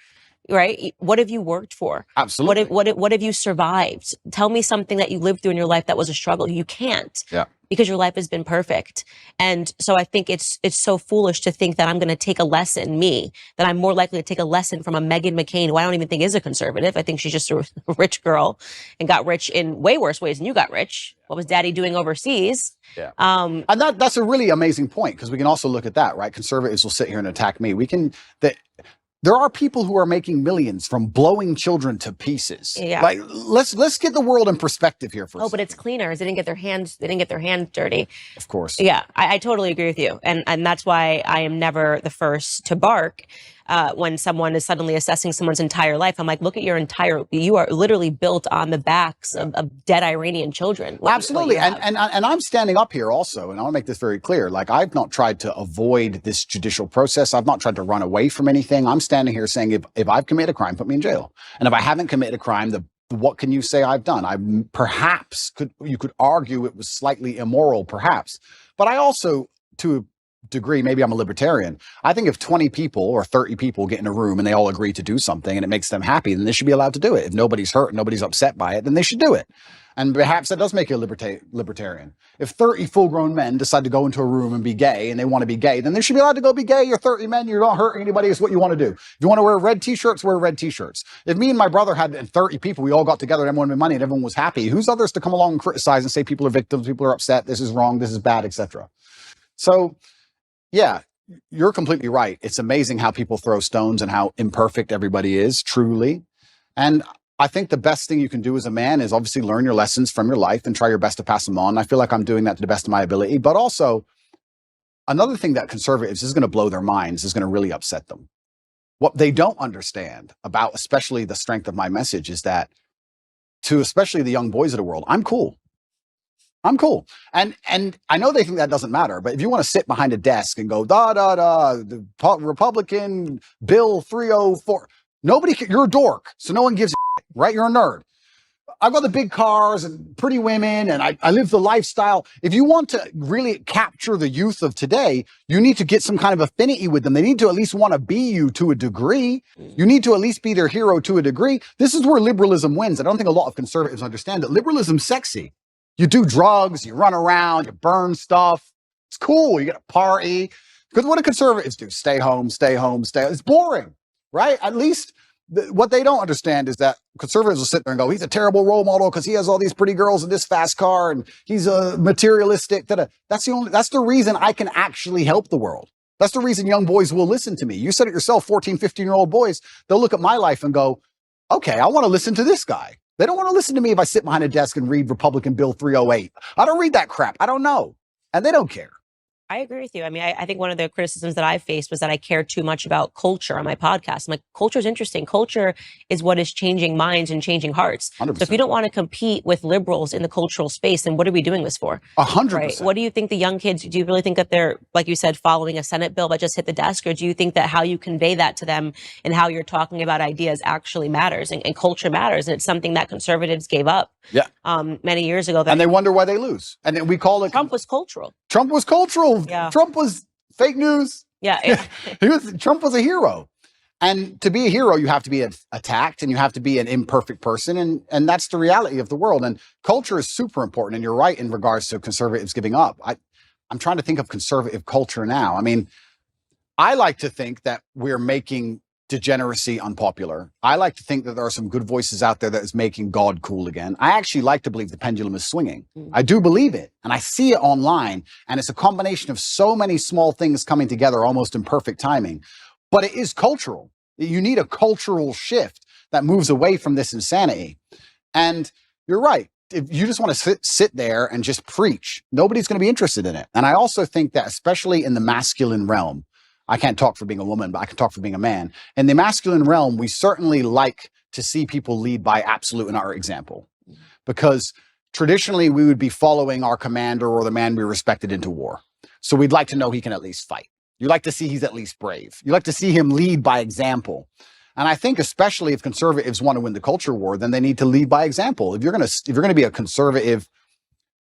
[SPEAKER 1] right? What have you worked for?
[SPEAKER 2] Absolutely.
[SPEAKER 1] What have you survived? Tell me something that you lived through in your life that was a struggle. You can't.
[SPEAKER 2] Yeah.
[SPEAKER 1] Because your life has been perfect. And so I think it's so foolish to think that I'm going to take a lesson, that I'm more likely to take a lesson from a Meghan McCain, who I don't even think is a conservative. I think she's just a rich girl and got rich in way worse ways than you got rich. What was daddy doing overseas?
[SPEAKER 2] Yeah. And that's a really amazing point, because we can also look at that, right? Conservatives will sit here and attack me. There are people who are making millions from blowing children to pieces.
[SPEAKER 1] Yeah.
[SPEAKER 2] Like, let's get the world in perspective here for a second.
[SPEAKER 1] But it's cleaners. They didn't get their hands dirty.
[SPEAKER 2] Of course.
[SPEAKER 1] Yeah, I totally agree with you. And that's why I am never the first to bark when someone is suddenly assessing someone's entire life. I'm like, look at you are literally built on the backs of dead Iranian children.
[SPEAKER 2] Absolutely. And I'm standing up here also, and I want to make this very clear. Like, I've not tried to avoid this judicial process. I've not tried to run away from anything. I'm standing here saying, if I've committed a crime, put me in jail. And if I haven't committed a crime, what can you say I've done? You could argue it was slightly immoral, perhaps. But I also, to a degree, maybe I'm a libertarian, I think if 20 people or 30 people get in a room and they all agree to do something and it makes them happy, then they should be allowed to do it. If nobody's hurt and nobody's upset by it, then they should do it. And perhaps that does make you a libertarian. If 30 full-grown men decide to go into a room and be gay, and they want to be gay, then they should be allowed to go be gay. You're 30 men. You're not hurting anybody. It's what you want to do. If you want to wear red T-shirts, wear red T-shirts. If me and my brother had 30 people, we all got together and everyone made money and everyone was happy, who's others to come along and criticize and say people are victims, people are upset, this is wrong, this is bad, etc. So, yeah, you're completely right. It's amazing how people throw stones and how imperfect everybody is, truly. And I think the best thing you can do as a man is obviously learn your lessons from your life and try your best to pass them on. I feel like I'm doing that to the best of my ability. But also, another thing that conservatives is going to blow their minds, is going to really upset them. What they don't understand about, especially the strength of my message, is that to especially the young boys of the world, I'm cool. I'm cool. And I know they think that doesn't matter, but if you want to sit behind a desk and go, the Republican Bill 304, you're a dork. So no one gives a shit, right? You're a nerd. I've got the big cars and pretty women, and I live the lifestyle. If you want to really capture the youth of today, you need to get some kind of affinity with them. They need to at least want to be you to a degree. You need to at least be their hero to a degree. This is where liberalism wins. I don't think a lot of conservatives understand that liberalism's sexy. You do drugs, you run around, you burn stuff. It's cool. You get a party. Because what do conservatives do? Stay home, stay home, stay home. It's boring, right? At least what they don't understand is that conservatives will sit there and go, he's a terrible role model because he has all these pretty girls in this fast car and he's a materialistic. That's the reason I can actually help the world. That's the reason young boys will listen to me. You said it yourself, 14, 15-year-old boys, they'll look at my life and go, okay, I want to listen to this guy. They don't want to listen to me if I sit behind a desk and read Republican Bill 308. I don't read that crap. I don't know. And they don't care.
[SPEAKER 1] I agree with you. I mean, I think one of the criticisms that I faced was that I care too much about culture on my podcast. I'm like, culture is interesting. Culture is what is changing minds and changing hearts.
[SPEAKER 2] 100%.
[SPEAKER 1] So if you don't want to compete with liberals in the cultural space, then what are we doing this for?
[SPEAKER 2] 100%.
[SPEAKER 1] Right? What do you think the young kids, do you really think that they're, like you said, following a Senate bill that just hit the desk? Or do you think that how you convey that to them and how you're talking about ideas actually matters and culture matters? And it's something that conservatives gave up many years ago.
[SPEAKER 2] And they wonder why they lose. And then we call it...
[SPEAKER 1] Trump was cultural.
[SPEAKER 2] Trump was cultural.
[SPEAKER 1] Yeah.
[SPEAKER 2] Trump was fake news.
[SPEAKER 1] Yeah.
[SPEAKER 2] Trump was a hero. And to be a hero, you have to be attacked and you have to be an imperfect person. And that's the reality of the world. And culture is super important. And you're right in regards to conservatives giving up. I'm trying to think of conservative culture now. I mean, I like to think that we're making degeneracy unpopular. I like to think that there are some good voices out there that is making God cool again. I actually like to believe the pendulum is swinging. I do believe it. And I see it online. And it's a combination of so many small things coming together, almost in perfect timing. But it is cultural. You need a cultural shift that moves away from this insanity. And you're right. If you just want to sit there and just preach, nobody's going to be interested in it. And I also think that especially in the masculine realm, I can't talk for being a woman, but I can talk for being a man. In the masculine realm, we certainly like to see people lead by absolute and utter example, because traditionally we would be following our commander or the man we respected into war. So we'd like to know he can at least fight. You like to see he's at least brave. You like to see him lead by example. And I think especially if conservatives want to win the culture war, then they need to lead by example. If you're going to be a conservative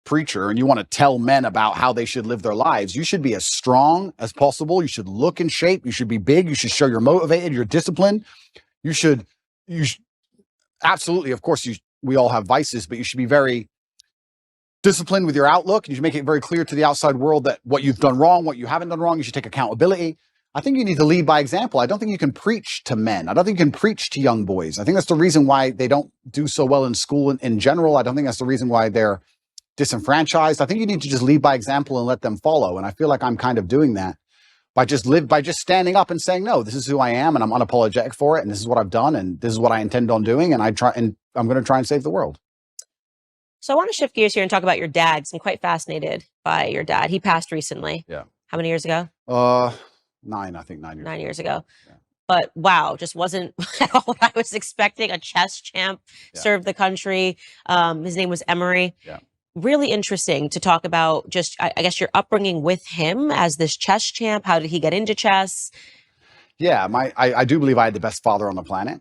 [SPEAKER 2] preacher and you want to tell men about how they should live their lives, you should be as strong as possible. You should look in shape. You should be big. You should show you're motivated, you're disciplined. You should absolutely, of course, we all have vices, but you should be very disciplined with your outlook. You should make it very clear to the outside world that what you've done wrong, what you haven't done wrong, you should take accountability. I think you need to lead by example. I don't think you can preach to men. I don't think you can preach to young boys. I think that's the reason why they don't do so well in school in general. I don't think that's the reason why they're disenfranchised. I think you need to just lead by example and let them follow. And I feel like I'm kind of doing that by just standing up and saying, no, this is who I am and I'm unapologetic for it. And this is what I've done. And this is what I intend on doing. And I'm going to try and save the world.
[SPEAKER 1] So I want to shift gears here and talk about your dad, because I'm quite fascinated by your dad. He passed recently.
[SPEAKER 2] Yeah.
[SPEAKER 1] How many years ago?
[SPEAKER 2] 9 years.
[SPEAKER 1] 9 years ago.
[SPEAKER 2] Yeah.
[SPEAKER 1] But wow, just wasn't at all what I was expecting. A chess champ, served the country. His name was Emery.
[SPEAKER 2] Yeah.
[SPEAKER 1] Really interesting to talk about just, I guess, your upbringing with him as this chess champ. How did he get into chess?
[SPEAKER 2] Yeah, I do believe I had the best father on the planet.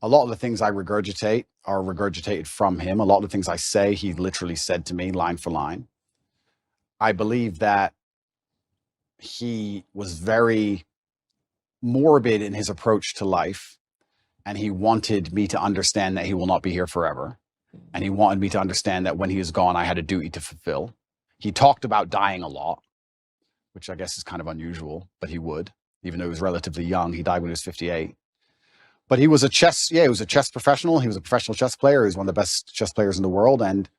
[SPEAKER 2] A lot of the things I regurgitate are regurgitated from him. A lot of the things I say, he literally said to me line for line. I believe that he was very morbid in his approach to life, and he wanted me to understand that he will not be here forever. And he wanted me to understand that when he is gone, I had a duty to fulfill. He talked about dying a lot, which I guess is kind of unusual, but he would, even though he was relatively young. He died when he was 58. But he was a chess professional. He was a professional chess player. He was one of the best chess players in the world. And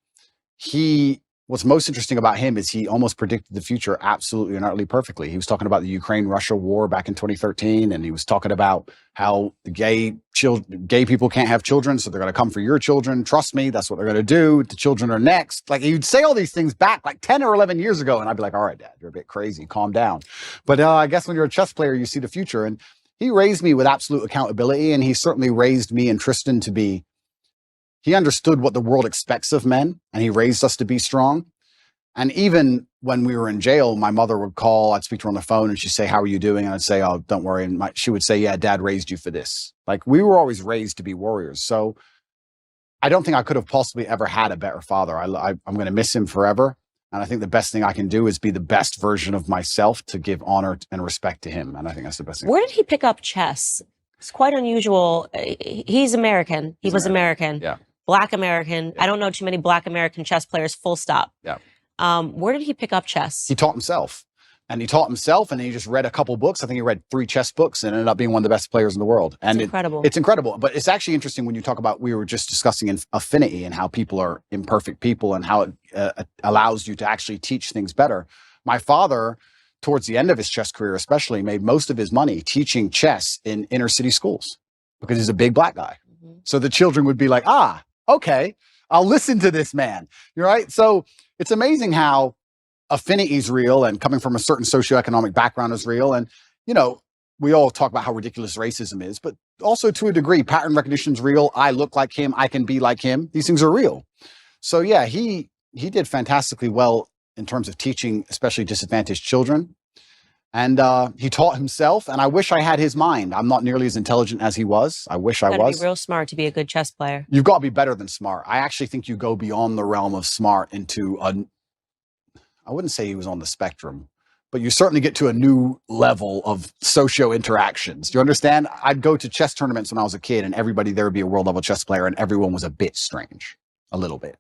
[SPEAKER 2] what's most interesting about him is he almost predicted the future absolutely and utterly perfectly. He was talking about the Ukraine-Russia war back in 2013, and he was talking about how the gay people can't have children, so they're going to come for your children. Trust me, that's what they're going to do. The children are next. Like, he'd say all these things back like 10 or 11 years ago, and I'd be like, all right, Dad, you're a bit crazy. Calm down. But I guess when you're a chess player, you see the future. And he raised me with absolute accountability, and he certainly raised me and Tristan to be, he understood what the world expects of men, and he raised us to be strong. And even when we were in jail, my mother would call, I'd speak to her on the phone, and she'd say, how are you doing? And I'd say, oh, don't worry. And she would say, yeah, Dad raised you for this. Like, we were always raised to be warriors. So I don't think I could have possibly ever had a better father. I'm going to miss him forever. And I think the best thing I can do is be the best version of myself to give honor and respect to him. And I think that's the best thing.
[SPEAKER 1] Where did he pick up chess? It's quite unusual. He's American. He was American.
[SPEAKER 2] Yeah.
[SPEAKER 1] Black American. Yeah. I don't know too many Black American chess players, full stop.
[SPEAKER 2] Yeah.
[SPEAKER 1] Where did he pick up chess?
[SPEAKER 2] He taught himself. And he taught himself, and he just read a couple books. I think he read 3 chess books and ended up being one of the best players in the world. And
[SPEAKER 1] it's incredible.
[SPEAKER 2] It's incredible. But it's actually interesting when you talk about, we were just discussing affinity and how people are imperfect people and how it allows you to actually teach things better. My father, towards the end of his chess career especially, made most of his money teaching chess in inner city schools because he's a big Black guy. Mm-hmm. So the children would be like, okay, I'll listen to this man. You're right. So it's amazing how affinity is real and coming from a certain socioeconomic background is real. And, you know, we all talk about how ridiculous racism is, but also to a degree, pattern recognition is real. I look like him. I can be like him. These things are real. So yeah, he did fantastically well in terms of teaching, especially disadvantaged children. And he taught himself, and I wish I had his mind. I'm not nearly as intelligent as he was. I wish I was.
[SPEAKER 1] Be real smart to be a good chess player.
[SPEAKER 2] You've got to be better than smart. I actually think you go beyond the realm of smart into I wouldn't say he was on the spectrum, but you certainly get to a new level of socio interactions. Do you understand? I'd go to chess tournaments when I was a kid, and everybody there would be a world level chess player, and everyone was a bit strange, a little bit.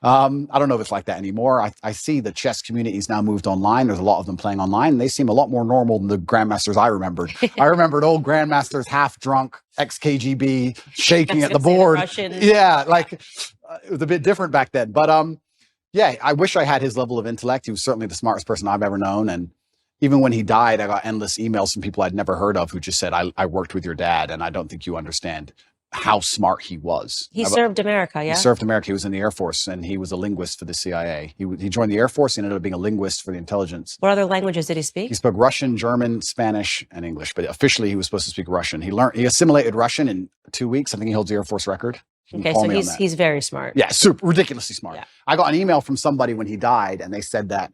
[SPEAKER 2] I don't know if it's like that anymore. I see the chess communities now moved online. There's a lot of them playing online, and they seem a lot more normal than the grandmasters I remembered. I remembered old grandmasters, half drunk, ex-KGB, shaking at the board. Yeah, like it was a bit different back then. But yeah, I wish I had his level of intellect. He was certainly the smartest person I've ever known. And even when he died, I got endless emails from people I'd never heard of who just said, I worked with your dad, and I don't think you understand how smart he was.
[SPEAKER 1] He served America, yeah?
[SPEAKER 2] He served America. He was in the Air Force, and he was a linguist for the CIA. He joined the Air Force and ended up being a linguist for the intelligence.
[SPEAKER 1] What other languages did he speak?
[SPEAKER 2] He spoke Russian, German, Spanish, and English, but officially he was supposed to speak Russian. He assimilated Russian in 2 weeks. I think he holds the Air Force record.
[SPEAKER 1] Okay, so he's very smart.
[SPEAKER 2] Yeah, super ridiculously smart. Yeah. I got an email from somebody when he died, and they said that,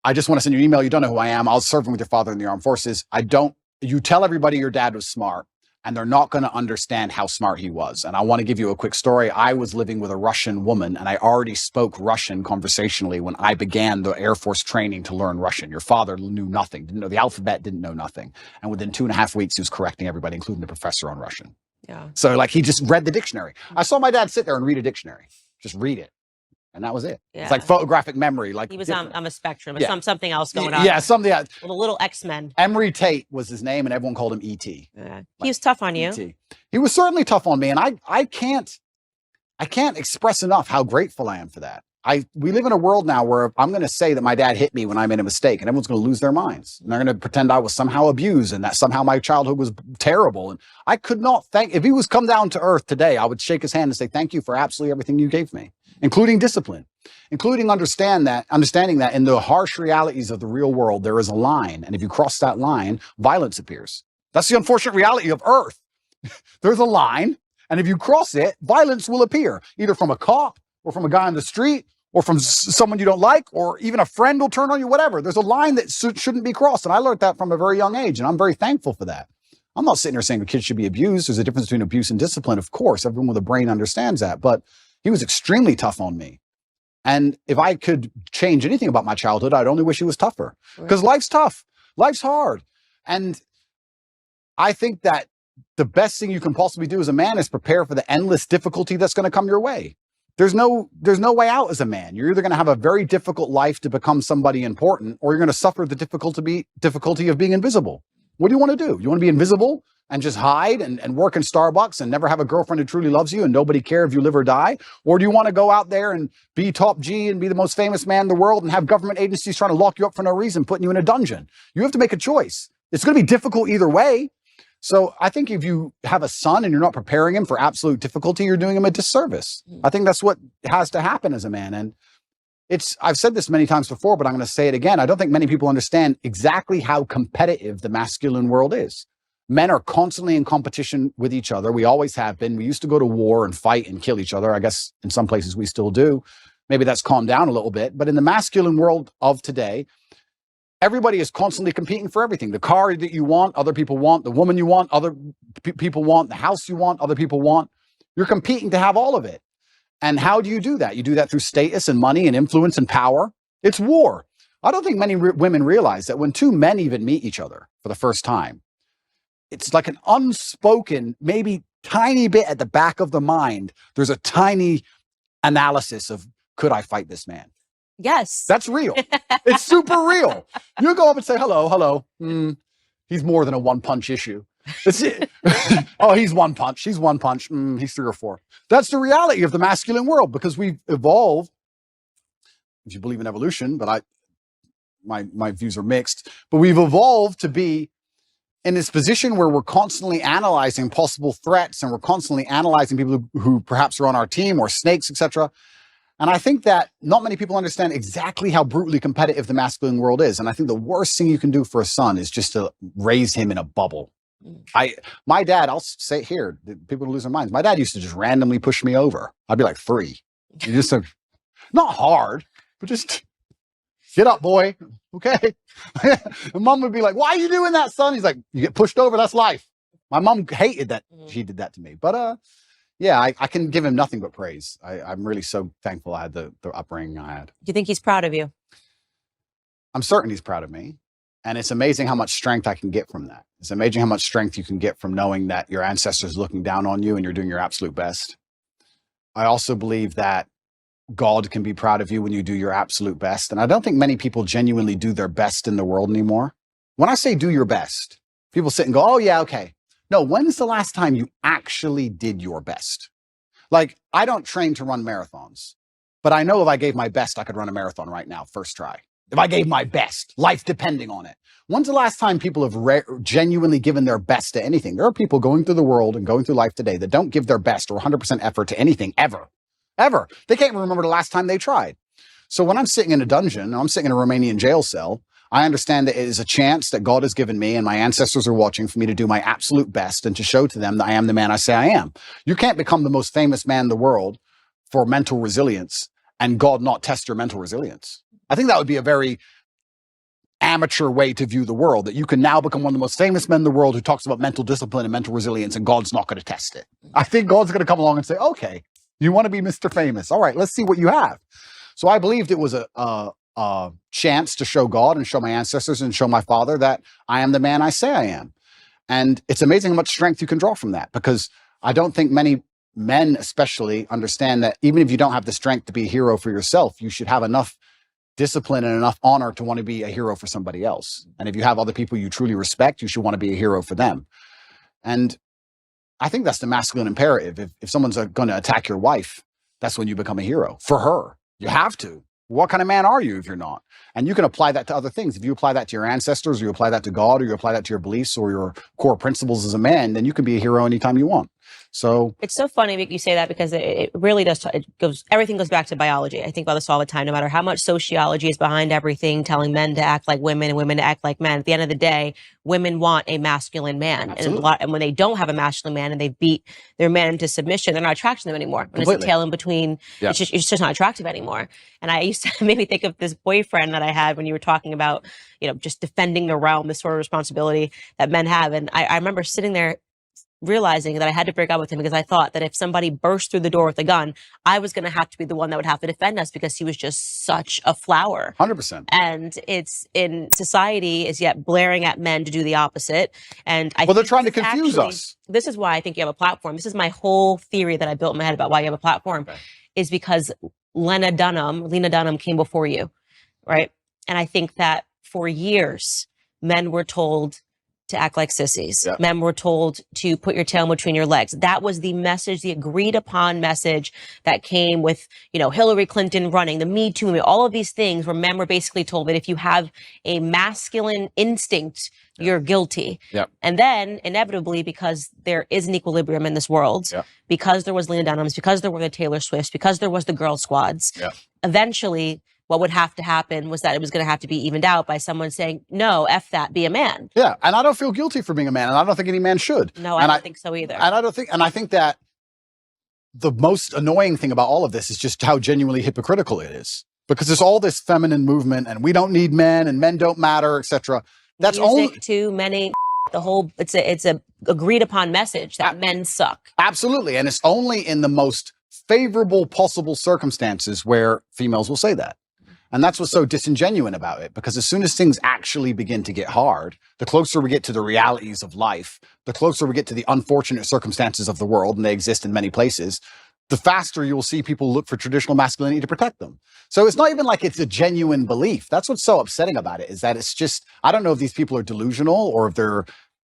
[SPEAKER 2] I just want to send you an email. You don't know who I am. I was serving with your father in the armed forces. You tell everybody your dad was smart, and they're not going to understand how smart he was. And I want to give you a quick story. I was living with a Russian woman, and I already spoke Russian conversationally when I began the Air Force training to learn Russian. Your father knew nothing, didn't know the alphabet, didn't know nothing. And within 2.5 weeks, he was correcting everybody, including the professor on Russian.
[SPEAKER 1] Yeah.
[SPEAKER 2] So like he just read the dictionary. I saw my dad sit there and read a dictionary, just read it. And that was it. Yeah. It's like photographic memory. Like
[SPEAKER 1] he was on a spectrum. Yeah. Something else going on.
[SPEAKER 2] Yeah, something else.
[SPEAKER 1] With a little X-Men.
[SPEAKER 2] Adrew Tate was his name, and everyone called him E.T.
[SPEAKER 1] Yeah. He was tough on you.
[SPEAKER 2] E.T. He was certainly tough on me, and I can't express enough how grateful I am for that. We live in a world now where I'm going to say that my dad hit me when I made a mistake, and everyone's going to lose their minds. And they're going to pretend I was somehow abused and that somehow my childhood was terrible. And I could not if he was come down to earth today, I would shake his hand and say, thank you for absolutely everything you gave me, including discipline, including understanding that in the harsh realities of the real world, there is a line. And if you cross that line, violence appears. That's the unfortunate reality of earth. There's a line. And if you cross it, violence will appear, either from a cop or from a guy on the street, or from someone you don't like, or even a friend will turn on you, whatever. There's a line that shouldn't be crossed. And I learned that from a very young age, and I'm very thankful for that. I'm not sitting here saying a kid should be abused. There's a difference between abuse and discipline, of course. Everyone with a brain understands that. But he was extremely tough on me. And if I could change anything about my childhood, I'd only wish he was tougher. Because life's tough. Life's hard. And I think that the best thing you can possibly do as a man is prepare for the endless difficulty that's going to come your way. There's no way out as a man. You're either going to have a very difficult life to become somebody important, or you're going to suffer the difficulty of being invisible. What do you want to do? You want to be invisible and just hide and work in Starbucks and never have a girlfriend who truly loves you and nobody care if you live or die? Or do you want to go out there and be top G and be the most famous man in the world and have government agencies trying to lock you up for no reason, putting you in a dungeon? You have to make a choice. It's going to be difficult either way. So I think if you have a son and you're not preparing him for absolute difficulty, you're doing him a disservice. I think that's what has to happen as a man. And I've said this many times before, but I'm going to say it again. I don't think many people understand exactly how competitive the masculine world is. Men are constantly in competition with each other. We always have been. We used to go to war and fight and kill each other. I guess in some places we still do. Maybe that's calmed down a little bit. But in the masculine world of today, everybody is constantly competing for everything. The car that you want, other people want. The woman you want, other people want. The house you want, other people want. You're competing to have all of it. And how do you do that? You do that through status and money and influence and power. It's war. I don't think many women realize that when two men even meet each other for the first time, it's like an unspoken, maybe tiny bit at the back of the mind. There's a tiny analysis of, could I fight this man?
[SPEAKER 1] Yes.
[SPEAKER 2] That's real. It's super real. You go up and say, hello. He's more than a one-punch issue. That's it. Oh, he's one punch. He's one punch. He's 3 or 4. That's the reality of the masculine world, because we've evolved, if you believe in evolution, but my views are mixed, but we've evolved to be in this position where we're constantly analyzing possible threats and we're constantly analyzing people who perhaps are on our team or snakes, etc. And I think that not many people understand exactly how brutally competitive the masculine world is. And I think the worst thing you can do for a son is just to raise him in a bubble. My dad, I'll say it here, people lose their minds. My dad used to just randomly push me over. I'd be like 3. You just not hard, but just get up, boy. Okay. And mom would be like, why are you doing that, son? He's like, you get pushed over. That's life. My mom hated that she did that to me. But yeah, I can give him nothing but praise. I'm really so thankful I had the upbringing I had.
[SPEAKER 1] Do you think he's proud of you?
[SPEAKER 2] I'm certain he's proud of me. And it's amazing how much strength I can get from that. It's amazing how much strength you can get from knowing that your ancestors are looking down on you and you're doing your absolute best. I also believe that God can be proud of you when you do your absolute best. And I don't think many people genuinely do their best in the world anymore. When I say do your best, people sit and go, oh yeah, okay. No, when's the last time you actually did your best? Like, I don't train to run marathons, but I know if I gave my best, I could run a marathon right now, first try. If I gave my best, life depending on it. When's the last time people have genuinely given their best to anything? There are people going through the world and going through life today that don't give their best or 100% effort to anything ever. Ever. They can't even remember the last time they tried. So when I'm sitting in a dungeon, I'm sitting in a Romanian jail cell, I understand that it is a chance that God has given me and my ancestors are watching for me to do my absolute best and to show to them that I am the man I say I am. You can't become the most famous man in the world for mental resilience and God not test your mental resilience. I think that would be a very amateur way to view the world, that you can now become one of the most famous men in the world who talks about mental discipline and mental resilience and God's not going to test it. I think God's going to come along and say, okay, you want to be Mr. Famous. All right, let's see what you have. So I believed it was a chance to show God and show my ancestors and show my father that I am the man I say I am. And it's amazing how much strength you can draw from that, because I don't think many men especially understand that even if you don't have the strength to be a hero for yourself, you should have enough discipline and enough honor to want to be a hero for somebody else. And if you have other people you truly respect, you should want to be a hero for them. And I think that's the masculine imperative. If someone's going to attack your wife, that's when you become a hero for her. You have to. What kind of man are you if you're not? And you can apply that to other things. If you apply that to your ancestors, or you apply that to God, or you apply that to your beliefs or your core principles as a man, then you can be a hero anytime you want. So
[SPEAKER 1] it's so funny that you say that, because it really does. Everything goes back to biology. I think about this all the time, no matter how much sociology is behind everything, telling men to act like women and women to act like men. At the end of the day, women want a masculine man. And when they don't have a masculine man and they beat their man into submission, they're not attracted to them anymore. When it's a tail in between, it's just not attractive anymore. And I used to maybe think of this boyfriend that I had when you were talking about, just defending the realm, this sort of responsibility that men have. And I remember sitting there realizing that I had to break up with him, because I thought that if somebody burst through the door with a gun, I was going to have to be the one that would have to defend us, because he was just such a flower.
[SPEAKER 2] 100%.
[SPEAKER 1] And it's in society is yet blaring at men to do the opposite. And
[SPEAKER 2] they're trying to confuse us.
[SPEAKER 1] This is why I think you have a platform. This is my whole theory that I built in my head about why you have a platform, is because Lena Dunham came before you, right? And I think that for years, men were told to act like sissies. Yep. Men were told to put your tail between your legs. That was the message, the agreed upon message that came with, Hillary Clinton running, the Me Too, all of these things where men were basically told that if you have a masculine instinct, you're guilty.
[SPEAKER 2] Yep.
[SPEAKER 1] And then inevitably, because there is an equilibrium in this world, because there was Lena Dunhams, because there were the Taylor Swifts, because there was the girl squads, eventually what would have to happen was that it was going to have to be evened out by someone saying, no, F that, be a man.
[SPEAKER 2] Yeah. And I don't feel guilty for being a man. And I don't think any man should.
[SPEAKER 1] No, I don't think so either.
[SPEAKER 2] And I think that the most annoying thing about all of this is just how genuinely hypocritical it is. Because there's all this feminine movement and we don't need men and men don't matter, etc. That's only
[SPEAKER 1] too many. The whole it's a agreed upon message that men suck.
[SPEAKER 2] Absolutely. And it's only in the most favorable possible circumstances where females will say that. And that's what's so disingenuous about it, because as soon as things actually begin to get hard, the closer we get to the realities of life, the closer we get to the unfortunate circumstances of the world, and they exist in many places, the faster you'll see people look for traditional masculinity to protect them. So it's not even like it's a genuine belief. That's what's so upsetting about it, is that it's just, I don't know if these people are delusional or if they're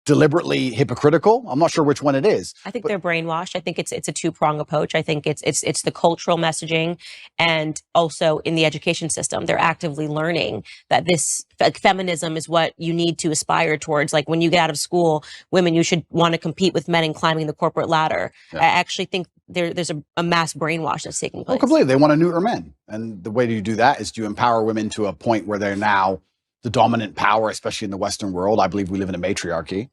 [SPEAKER 2] deliberately hypocritical. I'm not sure which one it is.
[SPEAKER 1] I think they're brainwashed. I think it's a two-prong approach. I think it's the cultural messaging, and also in the education system, they're actively learning that this feminism is what you need to aspire towards. Like when you get out of school, women, you should want to compete with men in climbing the corporate ladder. Yeah. I actually think there's a mass brainwash that's taking place.
[SPEAKER 2] Oh, completely. They want to neuter men, and the way you do that is to empower women to a point where they're now the dominant power, especially in the Western world. I believe we live in a matriarchy.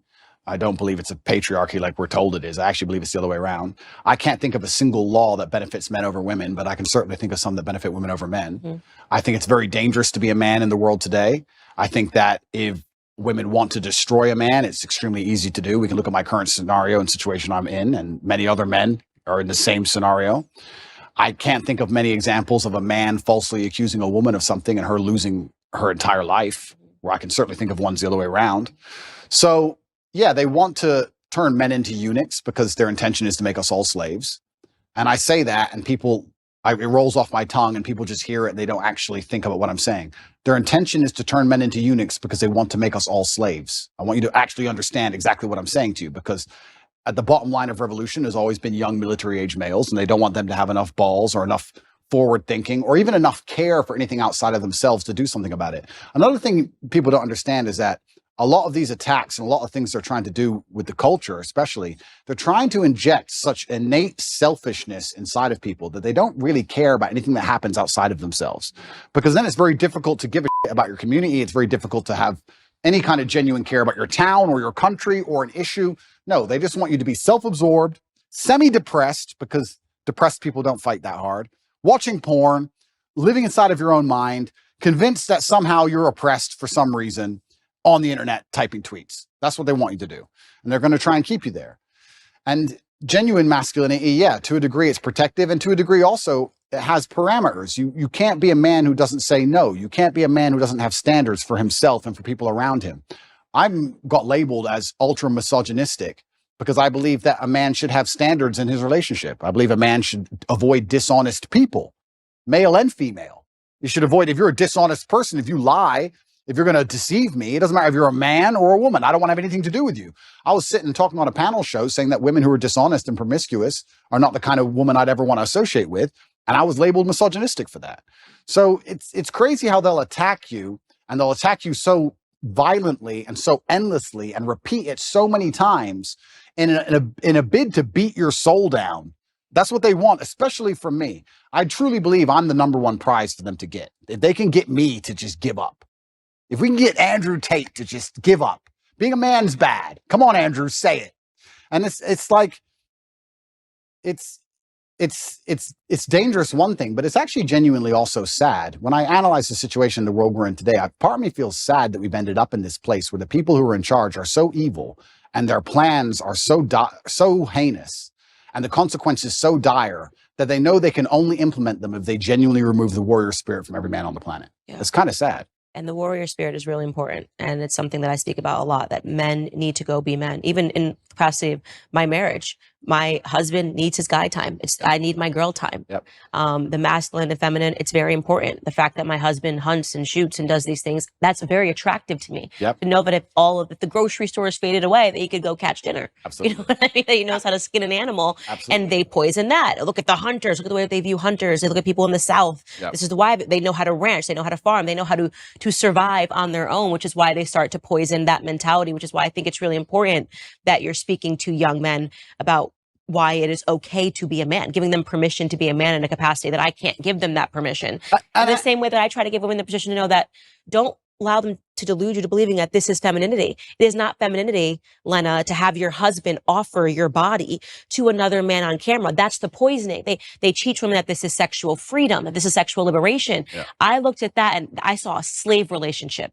[SPEAKER 2] I don't believe it's a patriarchy like we're told it is. I actually believe it's the other way around. I can't think of a single law that benefits men over women, but I can certainly think of some that benefit women over men. Mm-hmm. I think it's very dangerous to be a man in the world today. I think that if women want to destroy a man, it's extremely easy to do. We can look at my current scenario and situation I'm in, and many other men are in the same scenario. I can't think of many examples of a man falsely accusing a woman of something and her losing her entire life, where I can certainly think of ones the other way around. So yeah, they want to turn men into eunuchs because their intention is to make us all slaves. And I say that and it rolls off my tongue and people just hear it and they don't actually think about what I'm saying. Their intention is to turn men into eunuchs because they want to make us all slaves. I want you to actually understand exactly what I'm saying to you, because at the bottom line of revolution has always been young military age males, and they don't want them to have enough balls or enough forward thinking or even enough care for anything outside of themselves to do something about it. Another thing people don't understand is that a lot of these attacks and a lot of things they're trying to do with the culture, especially, they're trying to inject such innate selfishness inside of people that they don't really care about anything that happens outside of themselves. Because then it's very difficult to give a shit about your community. It's very difficult to have any kind of genuine care about your town or your country or an issue. No, they just want you to be self-absorbed, semi-depressed, because depressed people don't fight that hard, watching porn, living inside of your own mind, convinced that somehow you're oppressed for some reason, on the internet typing tweets. That's what they want you to do. And they're going to try and keep you there. And genuine masculinity, yeah, to a degree it's protective, and to a degree also it has parameters. You can't be a man who doesn't say no. You can't be a man who doesn't have standards for himself and for people around him. I'm got labeled as ultra misogynistic because I believe that a man should have standards in his relationship. I believe a man should avoid dishonest people, male and female. You should avoid, if you're a dishonest person, if you lie, if you're going to deceive me, it doesn't matter if you're a man or a woman. I don't want to have anything to do with you. I was sitting talking on a panel show saying that women who are dishonest and promiscuous are not the kind of woman I'd ever want to associate with. And I was labeled misogynistic for that. So it's crazy how they'll attack you, and they'll attack you so violently and so endlessly and repeat it so many times in a bid to beat your soul down. That's what they want, especially from me. I truly believe I'm the number one prize for them to get. If they can get me to just give up. If we can get Adrew Tate to just give up, being a man's bad. Come on, Andrew, say it. And it's like, it's dangerous, one thing, but it's actually genuinely also sad. When I analyze the situation in the world we're in today, part of me feels sad that we've ended up in this place where the people who are in charge are so evil and their plans are so heinous and the consequences so dire that they know they can only implement them if they genuinely remove the warrior spirit from every man on the planet. Yeah. It's kind of sad.
[SPEAKER 1] And the warrior spirit is really important. And it's something that I speak about a lot, that men need to go be men. Even in the capacity of my marriage, my husband needs his guy time. I need my girl time.
[SPEAKER 2] Yep.
[SPEAKER 1] The masculine and feminine, it's very important. The fact that my husband hunts and shoots and does these things, that's very attractive to me.
[SPEAKER 2] Yep.
[SPEAKER 1] To know that if the grocery store is faded away, that he could go catch dinner.
[SPEAKER 2] Absolutely.
[SPEAKER 1] You know what I mean? That he knows how to skin an animal.
[SPEAKER 2] Absolutely.
[SPEAKER 1] And they poison that. Look at the hunters. Look at the way they view hunters. They look at people in the South.
[SPEAKER 2] Yep.
[SPEAKER 1] This is why they know how to ranch. They know how to farm. They know how to survive on their own, which is why they start to poison that mentality, which is why I think it's really important that you're speaking to young men about why it is okay to be a man, giving them permission to be a man in a capacity that I can't give them that permission. In the same way that I try to give women the position to know that don't allow them to delude you to believing that this is femininity. It is not femininity, Lena, to have your husband offer your body to another man on camera. That's the poisoning. They teach women that this is sexual freedom, that this is sexual liberation.
[SPEAKER 2] Yeah.
[SPEAKER 1] I looked at that and I saw a slave relationship.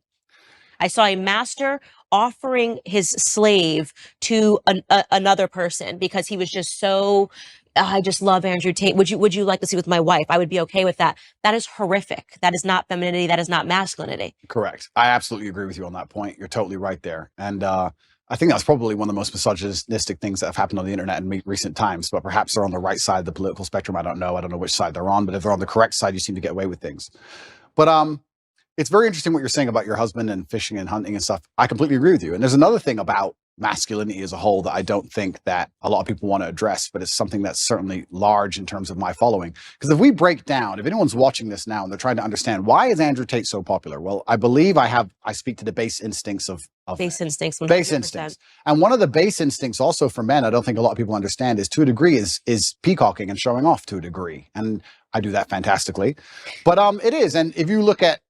[SPEAKER 1] I saw a master offering his slave to another person because he was just so, I just love Adrew Tate. Would you like to see with my wife? I would be okay with that. That is horrific. That is not femininity. That is not masculinity.
[SPEAKER 2] Correct. I absolutely agree with you on that point. You're totally right there. And I think that's probably one of the most misogynistic things that have happened on the internet in recent times, but perhaps they're on the right side of the political spectrum. I don't know which side they're on, but if they're on the correct side, you seem to get away with things. But it's very interesting what you're saying about your husband and fishing and hunting and stuff. I completely agree with you. And there's another thing about masculinity as a whole that I don't think that a lot of people want to address, but it's something that's certainly large in terms of my following. Because if we break down, if anyone's watching this now and they're trying to understand why is Andrew Tate so popular? Well, I believe I speak to the base instincts of
[SPEAKER 1] base instincts. 100%.
[SPEAKER 2] Base instincts. And one of the base instincts also for men, I don't think a lot of people understand, is to a degree is peacocking and showing off to a degree. And I do that fantastically. But it is. And if you look at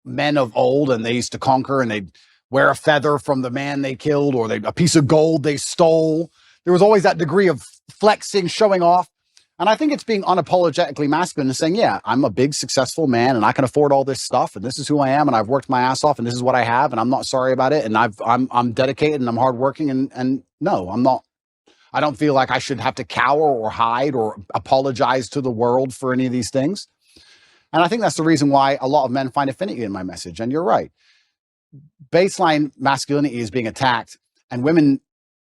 [SPEAKER 2] men of old, and they used to conquer, and they'd wear a feather from the man they killed, or a piece of gold they stole. There was always that degree of flexing, showing off. And I think it's being unapologetically masculine and saying, yeah, I'm a big, successful man, and I can afford all this stuff, and this is who I am, and I've worked my ass off, and this is what I have, and I'm not sorry about it, and I'm dedicated, and I'm hardworking, and no, I'm not. I don't feel like I should have to cower or hide or apologize to the world for any of these things. And I think that's the reason why a lot of men find affinity in my message. And you're right. Baseline masculinity is being attacked, and women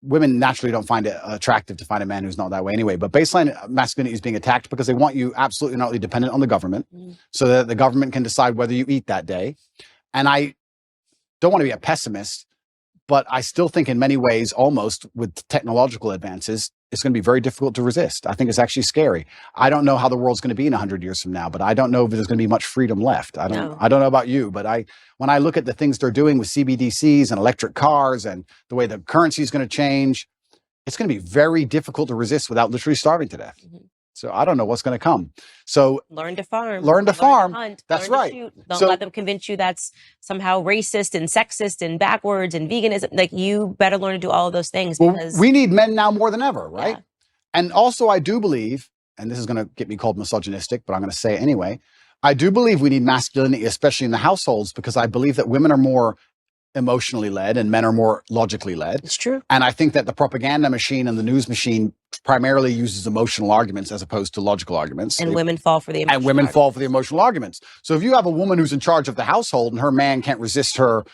[SPEAKER 2] naturally don't find it attractive to find a man who's not that way anyway. But baseline masculinity is being attacked because they want you absolutely not dependent on the government, so that the government can decide whether you eat that day. And I don't want to be a pessimist, but I still think in many ways, almost with technological advances, it's going to be very difficult to resist. I think it's actually scary. I don't know how the world's going to be in 100 years from now, but I don't know if there's going to be much freedom left. I don't know about you, but when I look at the things they're doing with CBDCs and electric cars and the way the currency is going to change, it's going to be very difficult to resist without literally starving to death. So I don't know what's going to come. So
[SPEAKER 1] learn to farm.
[SPEAKER 2] Learn to farm.
[SPEAKER 1] Hunt,
[SPEAKER 2] That's
[SPEAKER 1] learn
[SPEAKER 2] right.
[SPEAKER 1] To shoot. Don't let them convince you that's somehow racist and sexist and backwards and veganism. Like, you better learn to do all of those things.
[SPEAKER 2] Well,
[SPEAKER 1] because
[SPEAKER 2] we need men now more than ever, right?
[SPEAKER 1] Yeah.
[SPEAKER 2] And also I do believe, and this is going to get me called misogynistic, but I'm going to say it anyway, I do believe we need masculinity, especially in the households, because I believe that women are more emotionally led and men are more logically led.
[SPEAKER 1] It's true.
[SPEAKER 2] And I think that the propaganda machine and the news machine primarily uses emotional arguments as opposed to logical arguments.
[SPEAKER 1] And women fall for the emotional
[SPEAKER 2] And women fall for the emotional arguments. So if you have a woman who's in charge of the household and her man can't resist her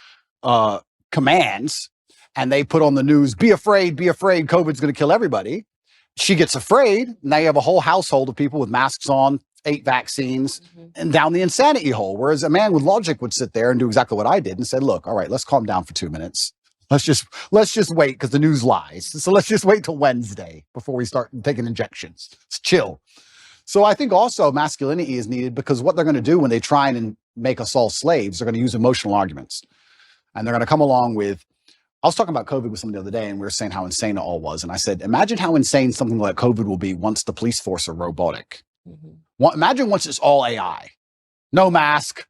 [SPEAKER 2] commands, and they put on the news, be afraid, COVID's going to kill everybody. She gets afraid. Now you have a whole household of people with masks on, 8 vaccines, and down the insanity hole. Whereas a man with logic would sit there and do exactly what I did and say, look, all right, let's calm down for 2 minutes. Let's just wait, because the news lies. So let's just wait till Wednesday before we start taking injections. Let's chill. So I think also masculinity is needed, because what they're going to do when they try and make us all slaves, they're going to use emotional arguments. And they're going to come along with, I was talking about COVID with someone the other day, and we were saying how insane it all was. And I said, imagine how insane something like COVID will be once the police force are robotic. Imagine once it's all AI, no mask,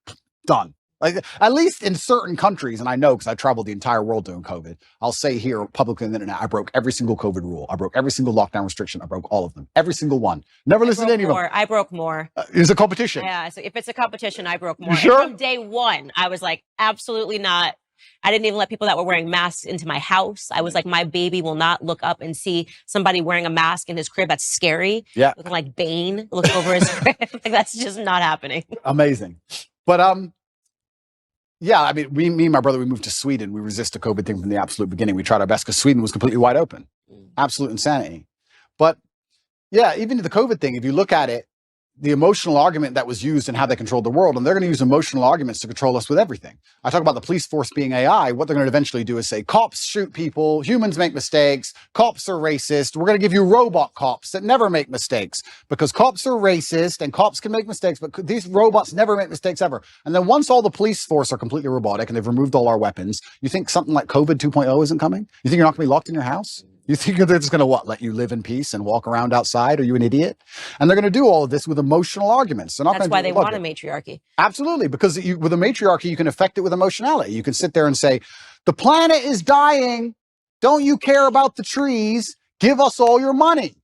[SPEAKER 2] done. Like, at least in certain countries, and I know because I traveled the entire world doing COVID, I'll say here publicly on the internet, I broke every single COVID rule. I broke every single lockdown restriction. I broke all of them. Every single one. Never listened to any of them.
[SPEAKER 1] I broke more.
[SPEAKER 2] It's a competition.
[SPEAKER 1] Yeah, so if it's a competition, I broke more.
[SPEAKER 2] Sure?
[SPEAKER 1] And from day one, I was like, absolutely not. I didn't even let people that were wearing masks into my house. I was like, my baby will not look up and see somebody wearing a mask in his crib. That's scary.
[SPEAKER 2] Yeah.
[SPEAKER 1] Looking like Bane, look over his crib. Like, that's just not happening.
[SPEAKER 2] Amazing. But yeah, I mean, me and my brother, we moved to Sweden. We resist the COVID thing from the absolute beginning. We tried our best because Sweden was completely wide open. Absolute insanity. But yeah, even the COVID thing, if you look at it, the emotional argument that was used and how they controlled the world, and they're going to use emotional arguments to control us with everything. I talk about the police force being AI. What they're going to eventually do is say, cops shoot people, humans make mistakes, cops are racist. We're going to give you robot cops that never make mistakes, because cops are racist and cops can make mistakes, but these robots never make mistakes ever. And then once all the police force are completely robotic and they've removed all our weapons, you think something like COVID 2.0 isn't coming? You think you're not going to be locked in your house? You think they're just going to let you live in peace and walk around outside? Are you an idiot? And they're going to do all of this with emotional arguments.
[SPEAKER 1] That's why they want a matriarchy.
[SPEAKER 2] Absolutely, because with a matriarchy, you can affect it with emotionality. You can sit there and say, the planet is dying. Don't you care about the trees? Give us all your money.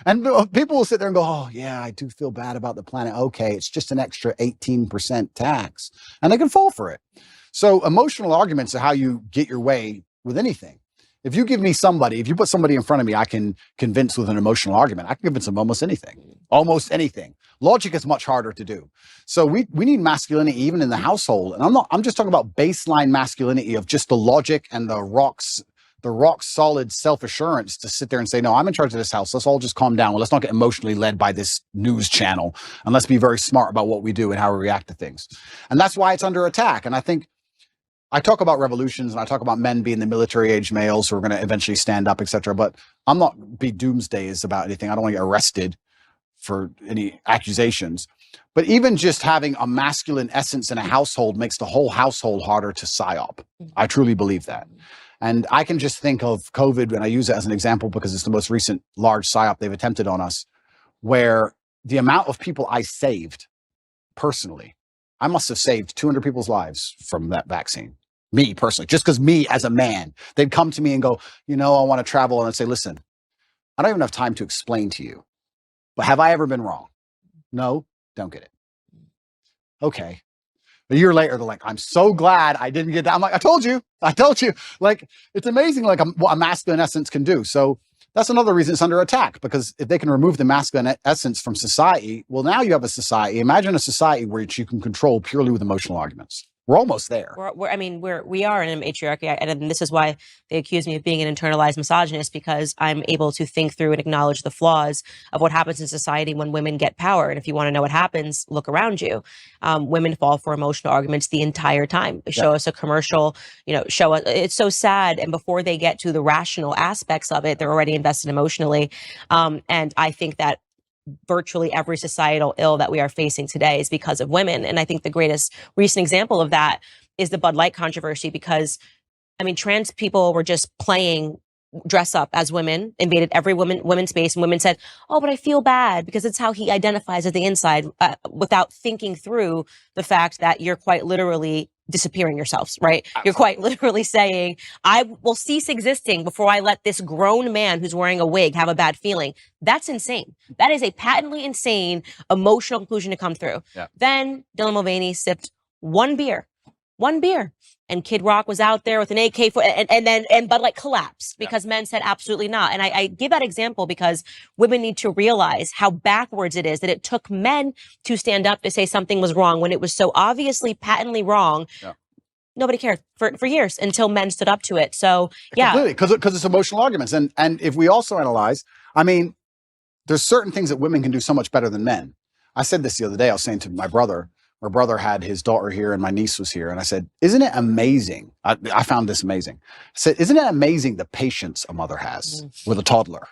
[SPEAKER 2] And people will sit there and go, oh, yeah, I do feel bad about the planet. Okay, it's just an extra 18% tax. And they can fall for it. So emotional arguments are how you get your way with anything. If you give me somebody, if you put somebody in front of me, I can convince with an emotional argument. I can convince them almost anything. Almost anything. Logic is much harder to do. So we need masculinity even in the household. And I'm just talking about baseline masculinity of just the logic and the rock solid self-assurance to sit there and say, no, I'm in charge of this house. Let's all just calm down. Let's not get emotionally led by this news channel. And let's be very smart about what we do and how we react to things. And that's why it's under attack. And I think I talk about revolutions and I talk about men being the military age males who are going to eventually stand up, etc. But I'm not be doomsdayers about anything. I don't want to get arrested for any accusations. But even just having a masculine essence in a household makes the whole household harder to psyop. I truly believe that. And I can just think of COVID, and I use it as an example because it's the most recent large psyop they've attempted on us, where the amount of people I saved personally, I must have saved 200 people's lives from that vaccine. Me personally, just because me as a man, they'd come to me and go, I want to travel. And I'd say, listen, I don't even have time to explain to you, but have I ever been wrong? No, don't get it. Okay. A year later, they're like, I'm so glad I didn't get that. I'm like, I told you. Like, it's amazing, like what a masculine essence can do. So that's another reason it's under attack, because if they can remove the masculine essence from society, well, now you have a society. Imagine a society where you can control purely with emotional arguments. We're almost there.
[SPEAKER 1] We are in a matriarchy, and this is why they accuse me of being an internalized misogynist, because I'm able to think through and acknowledge the flaws of what happens in society when women get power. And if you want to know what happens, look around you. Women fall for emotional arguments the entire time. Show us a commercial, show us. It's so sad. And before they get to the rational aspects of it, they're already invested emotionally. And I think that virtually every societal ill that we are facing today is because of women. And I think the greatest recent example of that is the Bud Light controversy, because trans people were just playing dress up as women, invaded every women's space, and women said, oh, but I feel bad because it's how he identifies at the inside, without thinking through the fact that you're quite literally disappearing yourselves, right? Absolutely. You're quite literally saying, I will cease existing before I let this grown man who's wearing a wig have a bad feeling. That's insane. That is a patently insane emotional conclusion to come through. Yeah. Then Dylan Mulvaney sipped one beer, and Kid Rock was out there with an AK and Bud Light collapsed because men said absolutely not. And I give that example because women need to realize how backwards it is that it took men to stand up to say something was wrong when it was so obviously patently wrong. Yeah. Nobody cared for years until men stood up to it. So yeah,
[SPEAKER 2] completely, because it's emotional arguments. And if we also analyze, there's certain things that women can do so much better than men. I said this the other day. I was saying to my brother had his daughter here and my niece was here. And I said, isn't it amazing? I found this amazing. I said, isn't it amazing the patience a mother has with a toddler?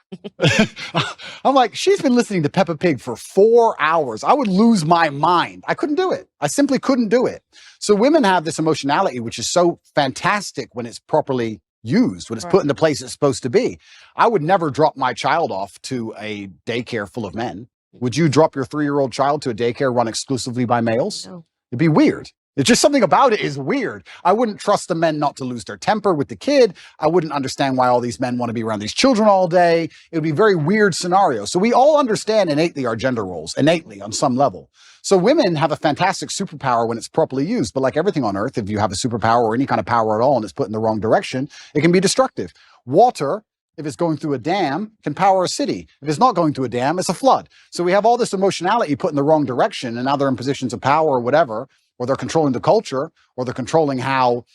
[SPEAKER 2] I'm like, she's been listening to Peppa Pig for 4 hours. I would lose my mind. I couldn't do it. I simply couldn't do it. So women have this emotionality, which is so fantastic when it's properly used, when it's put in the place it's supposed to be. I would never drop my child off to a daycare full of men. Would you drop your 3-year-old child to a daycare run exclusively by males? No. It'd be weird. It's just something about it is weird. I wouldn't trust the men not to lose their temper with the kid. I wouldn't understand why all these men want to be around these children all day. It would be a very weird scenario. So we all understand innately our gender roles, innately on some level. So women have a fantastic superpower when it's properly used. But like everything on earth, if you have a superpower or any kind of power at all and it's put in the wrong direction, it can be destructive. Water, if it's going through a dam, can power a city. If it's not going through a dam, it's a flood. So we have all this emotionality put in the wrong direction, and now they're in positions of power or whatever, or they're controlling the culture, or they're controlling how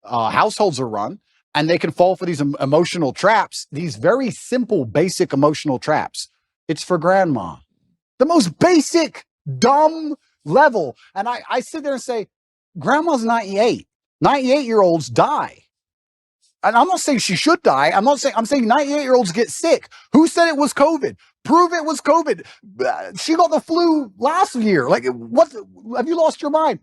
[SPEAKER 2] households are run, and they can fall for these emotional traps, these very simple, basic emotional traps. It's for grandma. The most basic, dumb level. And I sit there and say, grandma's 98. 98-year-olds die. And I'm not saying she should die. I'm saying 98-year-olds get sick. Who said it was COVID? Prove it was COVID. She got the flu last year. Like, what? Have you lost your mind?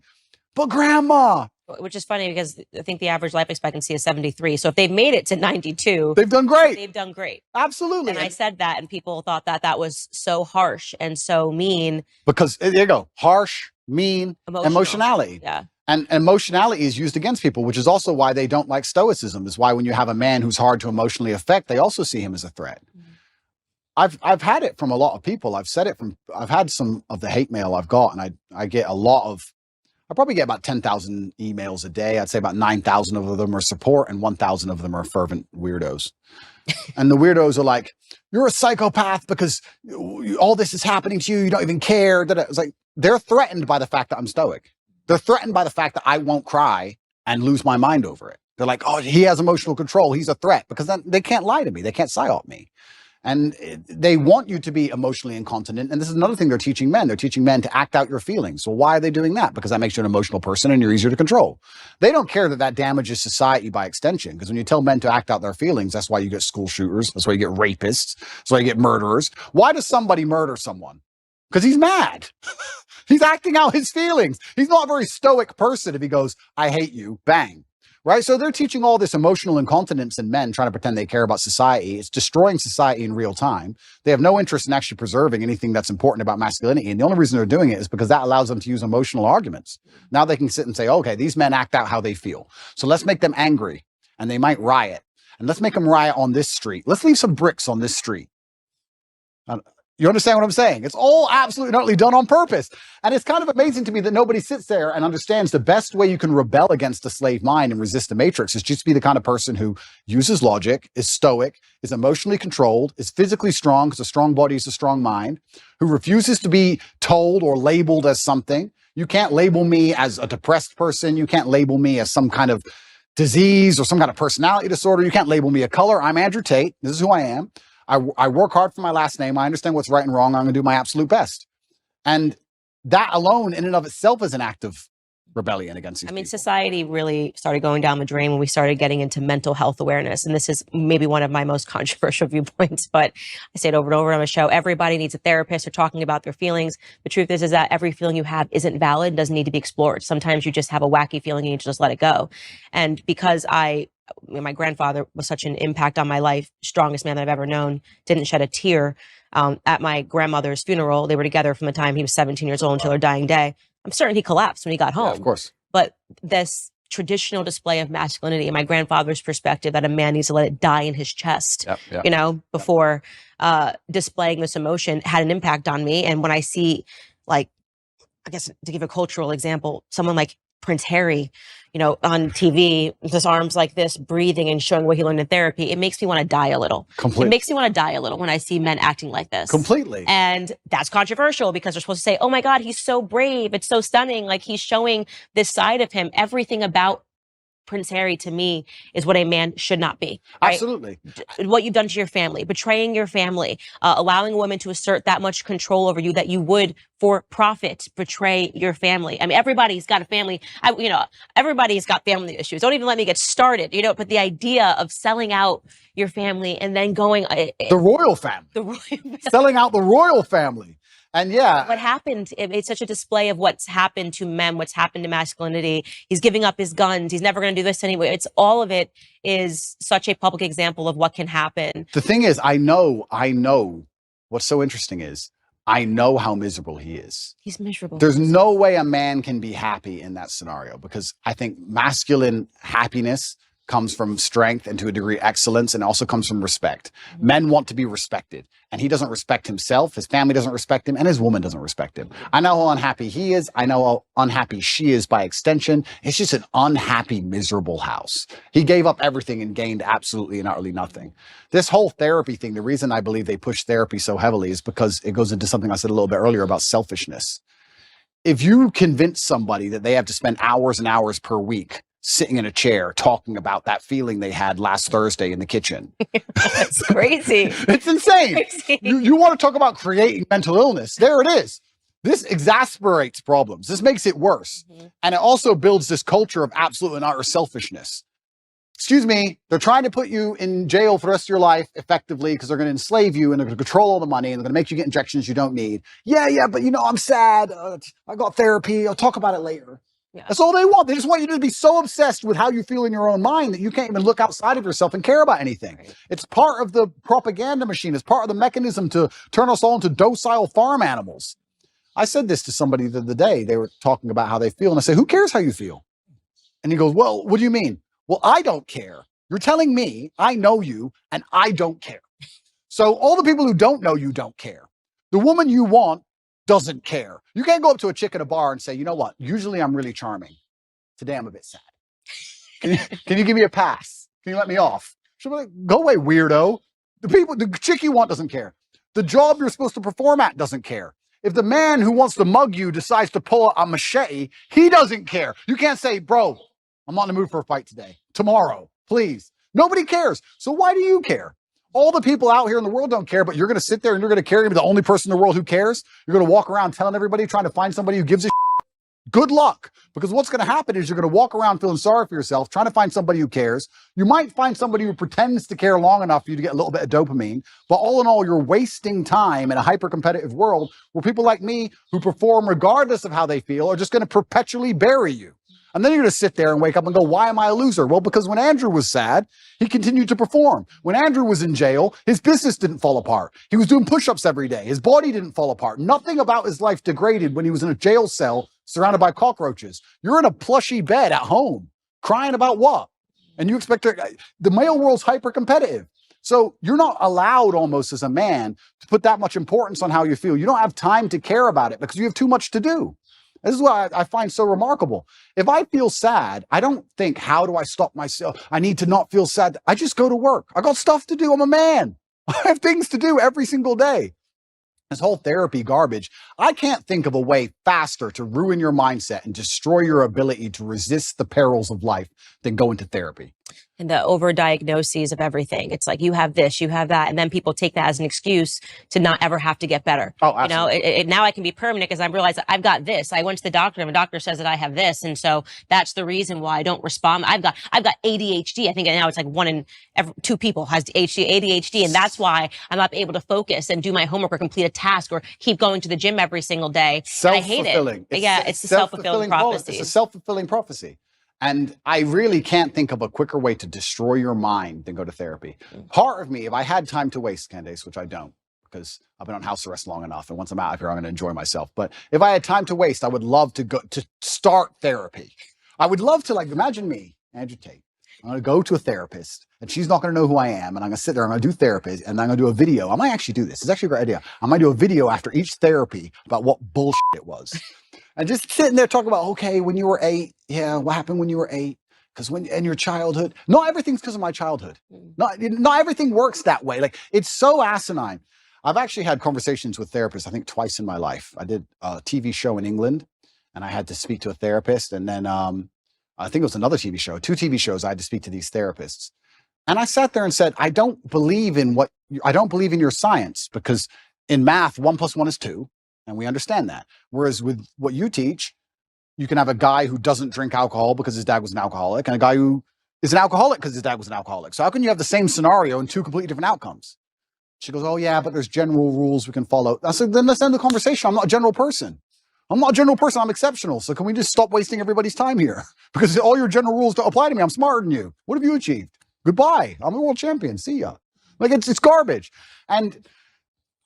[SPEAKER 2] But grandma.
[SPEAKER 1] Which is funny because I think the average life expectancy is 73. So if they've made it to 92,
[SPEAKER 2] they've done great.
[SPEAKER 1] They've done great.
[SPEAKER 2] Absolutely.
[SPEAKER 1] And I said that, and people thought that was so harsh and so mean.
[SPEAKER 2] Because there you go. Harsh, mean, emotionality. Yeah. And emotionality is used against people, which is also why they don't like stoicism, is why when you have a man who's hard to emotionally affect, they also see him as a threat. Mm-hmm. I've had it from a lot of people. I've had some of the hate mail I've got, and I get I probably get about 10,000 emails a day. I'd say about 9,000 of them are support and 1,000 of them are fervent weirdos. And the weirdos are like, you're a psychopath because all this is happening to you. You don't even care. It's like, they're threatened by the fact that I'm stoic. They're threatened by the fact that I won't cry and lose my mind over it. They're like, oh, he has emotional control. He's a threat, because then they can't lie to me. They can't psyop me. And they want you to be emotionally incontinent. And this is another thing they're teaching men. They're teaching men to act out your feelings. Well, why are they doing that? Because that makes you an emotional person and you're easier to control. They don't care that that damages society by extension. Because when you tell men to act out their feelings, that's why you get school shooters. That's why you get rapists. That's why you get murderers. Why does somebody murder someone? Because he's mad. He's acting out his feelings. He's not a very stoic person if he goes, I hate you, bang. Right? So they're teaching all this emotional incontinence in men, trying to pretend they care about society. It's destroying society in real time. They have no interest in actually preserving anything that's important about masculinity. And the only reason they're doing it is because that allows them to use emotional arguments. Now they can sit and say, okay, these men act out how they feel. So let's make them angry and they might riot. And let's make them riot on this street. Let's leave some bricks on this street. You understand what I'm saying? It's all absolutely utterly done on purpose. And it's kind of amazing to me that nobody sits there and understands the best way you can rebel against the slave mind and resist the matrix is just to be the kind of person who uses logic, is stoic, is emotionally controlled, is physically strong because a strong body is a strong mind, who refuses to be told or labeled as something. You can't label me as a depressed person. You can't label me as some kind of disease or some kind of personality disorder. You can't label me a color. I'm Adrew Tate. This is who I am. I work hard for my last name. I understand what's right and wrong. I'm going to do my absolute best. And that alone in and of itself is an act of rebellion against these people.
[SPEAKER 1] Society really started going down the drain when we started getting into mental health awareness. And this is maybe one of my most controversial viewpoints, but I say it over and over on the show. Everybody needs a therapist. They're talking about their feelings. The truth is that every feeling you have isn't valid, doesn't need to be explored. Sometimes you just have a wacky feeling and you need to just let it go. And because my grandfather was such an impact on my life, strongest man that I've ever known, didn't shed a tear at my grandmother's funeral. They were together from the time he was 17 years old until her dying day. I'm certain he collapsed when he got home.
[SPEAKER 2] Yeah, of course.
[SPEAKER 1] But this traditional display of masculinity, in my grandfather's perspective, that a man needs to let it die in his chest, before displaying this emotion, had an impact on me. And when I see, I guess to give a cultural example, someone like Prince Harry, on TV, with his arms like this, breathing and showing what he learned in therapy, it makes me want to die a little. Completely. It makes me want to die a little when I see men acting like this.
[SPEAKER 2] Completely.
[SPEAKER 1] And that's controversial because they're supposed to say, oh my God, he's so brave. It's so stunning. Like he's showing this side of him. Everything about Prince Harry, to me, is what a man should not be. Right?
[SPEAKER 2] Absolutely.
[SPEAKER 1] What you've done to your family, betraying your family, allowing a woman to assert that much control over you that you would, for profit, betray your family. I mean, everybody's got a family. Everybody's got family issues. Don't even let me get started. But the idea of selling out your family and then going
[SPEAKER 2] the royal family, selling out the royal family. And
[SPEAKER 1] what happened, it's such a display of what's happened to men, what's happened to masculinity. He's giving up his guns. He's never going to do this anyway. It's all of it is such a public example of what can happen.
[SPEAKER 2] The thing is, I know what's so interesting is I know how miserable he is.
[SPEAKER 1] He's miserable.
[SPEAKER 2] There's no way a man can be happy in that scenario because I think masculine happiness comes from strength and to a degree excellence and also comes from respect. Mm-hmm. Men want to be respected and he doesn't respect himself. His family doesn't respect him and his woman doesn't respect him. I know how unhappy he is. I know how unhappy she is by extension. It's just an unhappy, miserable house. He gave up everything and gained absolutely and utterly nothing. This whole therapy thing, the reason I believe they push therapy so heavily is because it goes into something I said a little bit earlier about selfishness. If you convince somebody that they have to spend hours and hours per week sitting in a chair talking about that feeling they had last Thursday in the kitchen.
[SPEAKER 1] That's crazy.
[SPEAKER 2] It's insane.
[SPEAKER 1] Crazy.
[SPEAKER 2] You want to talk about creating mental illness. There it is. This exasperates problems. This makes it worse. Mm-hmm. And it also builds this culture of absolute and utter selfishness. Excuse me, they're trying to put you in jail for the rest of your life effectively because they're going to enslave you and they're going to control all the money and they're going to make you get injections you don't need. Yeah, but I'm sad. I got therapy. I'll talk about it later. Yeah. That's all they want. They just want you to be so obsessed with how you feel in your own mind that you can't even look outside of yourself and care about anything. Right. It's part of the propaganda machine. It's part of the mechanism to turn us all into docile farm animals. I said this to somebody the other day. They were talking about how they feel. And I said, who cares how you feel? And he goes, well, what do you mean? Well, I don't care. You're telling me I know you and I don't care. So all the people who don't know you don't care. The woman you want doesn't care. You can't go up to a chick at a bar and say, you know what? Usually I'm really charming. Today I'm a bit sad. Can you give me a pass? Can you let me off? She'll be like, go away, weirdo. The chick you want doesn't care. The job you're supposed to perform at doesn't care. If the man who wants to mug you decides to pull a machete, he doesn't care. You can't say, bro, I'm not in the mood for a fight today. Tomorrow, please. Nobody cares. So why do you care? All the people out here in the world don't care, but you're going to sit there and you're going to carry me the only person in the world who cares. You're going to walk around telling everybody, trying to find somebody who gives a good luck. Because what's going to happen is you're going to walk around feeling sorry for yourself, trying to find somebody who cares. You might find somebody who pretends to care long enough for you to get a little bit of dopamine. But all in all, you're wasting time in a hyper-competitive world where people like me who perform regardless of how they feel are just going to perpetually bury you. And then you're going to sit there and wake up and go, why am I a loser? Well, because when Andrew was sad, he continued to perform. When Andrew was in jail, his business didn't fall apart. He was doing push-ups every day. His body didn't fall apart. Nothing about his life degraded when he was in a jail cell surrounded by cockroaches. You're in a plushy bed at home, crying about what? And you expect the male world's hyper-competitive. So you're not allowed almost as a man to put that much importance on how you feel. You don't have time to care about it because you have too much to do. This is what I find so remarkable. If I feel sad, I don't think, how do I stop myself? I need to not feel sad. I just go to work. I got stuff to do. I'm a man. I have things to do every single day. This whole therapy garbage. I can't think of a way faster to ruin your mindset and destroy your ability to resist the perils of life than go into therapy.
[SPEAKER 1] And the overdiagnoses of everything. It's like, you have this, you have that. And then people take that as an excuse to not ever have to get better.
[SPEAKER 2] Oh, absolutely.
[SPEAKER 1] You know, now I can be permanent because I realize that I've got this. I went to the doctor and the doctor says that I have this. And so that's the reason why I don't respond. I've got ADHD. I think now it's like 1 in every 2 people has ADHD. And that's why I'm not able to focus and do my homework or complete a task or keep going to the gym every single day. I hate it. It's a self-fulfilling prophecy.
[SPEAKER 2] It's a self-fulfilling prophecy. And I really can't think of a quicker way to destroy your mind than go to therapy. Part of me, if I had time to waste, Candace, which I don't, because I've been on house arrest long enough, and once I'm out of here, I'm going to enjoy myself. But if I had time to waste, I would love to go to start therapy. I would love to, like, imagine me, Adrew Tate. I'm going to go to a therapist, and she's not going to know who I am, and I'm going to sit there, I'm going to do therapy, and I'm going to do a video. I might actually do this. It's actually a great idea. I might do a video after each therapy about what bullshit it was. And just sitting there talking about, okay, when you were 8, yeah, what happened when you were 8? Because in your childhood, not everything's because of my childhood. Not everything works that way. Like, it's so asinine. I've actually had conversations with therapists, I think twice in my life. I did a TV show in England, and I had to speak to a therapist. And then I think it was another TV show, 2 TV shows, I had to speak to these therapists. And I sat there and said, I don't believe in your science, because in math, 1 + 1 is 2. And we understand that. Whereas with what you teach, you can have a guy who doesn't drink alcohol because his dad was an alcoholic, and a guy who is an alcoholic because his dad was an alcoholic. So how can you have the same scenario and 2 completely different outcomes? She goes, oh yeah, but there's general rules we can follow. I said, then let's end the conversation. I'm not a general person. I'm exceptional. So can we just stop wasting everybody's time here? Because all your general rules don't apply to me. I'm smarter than you. What have you achieved? Goodbye. I'm a world champion. See ya. Like, it's garbage. And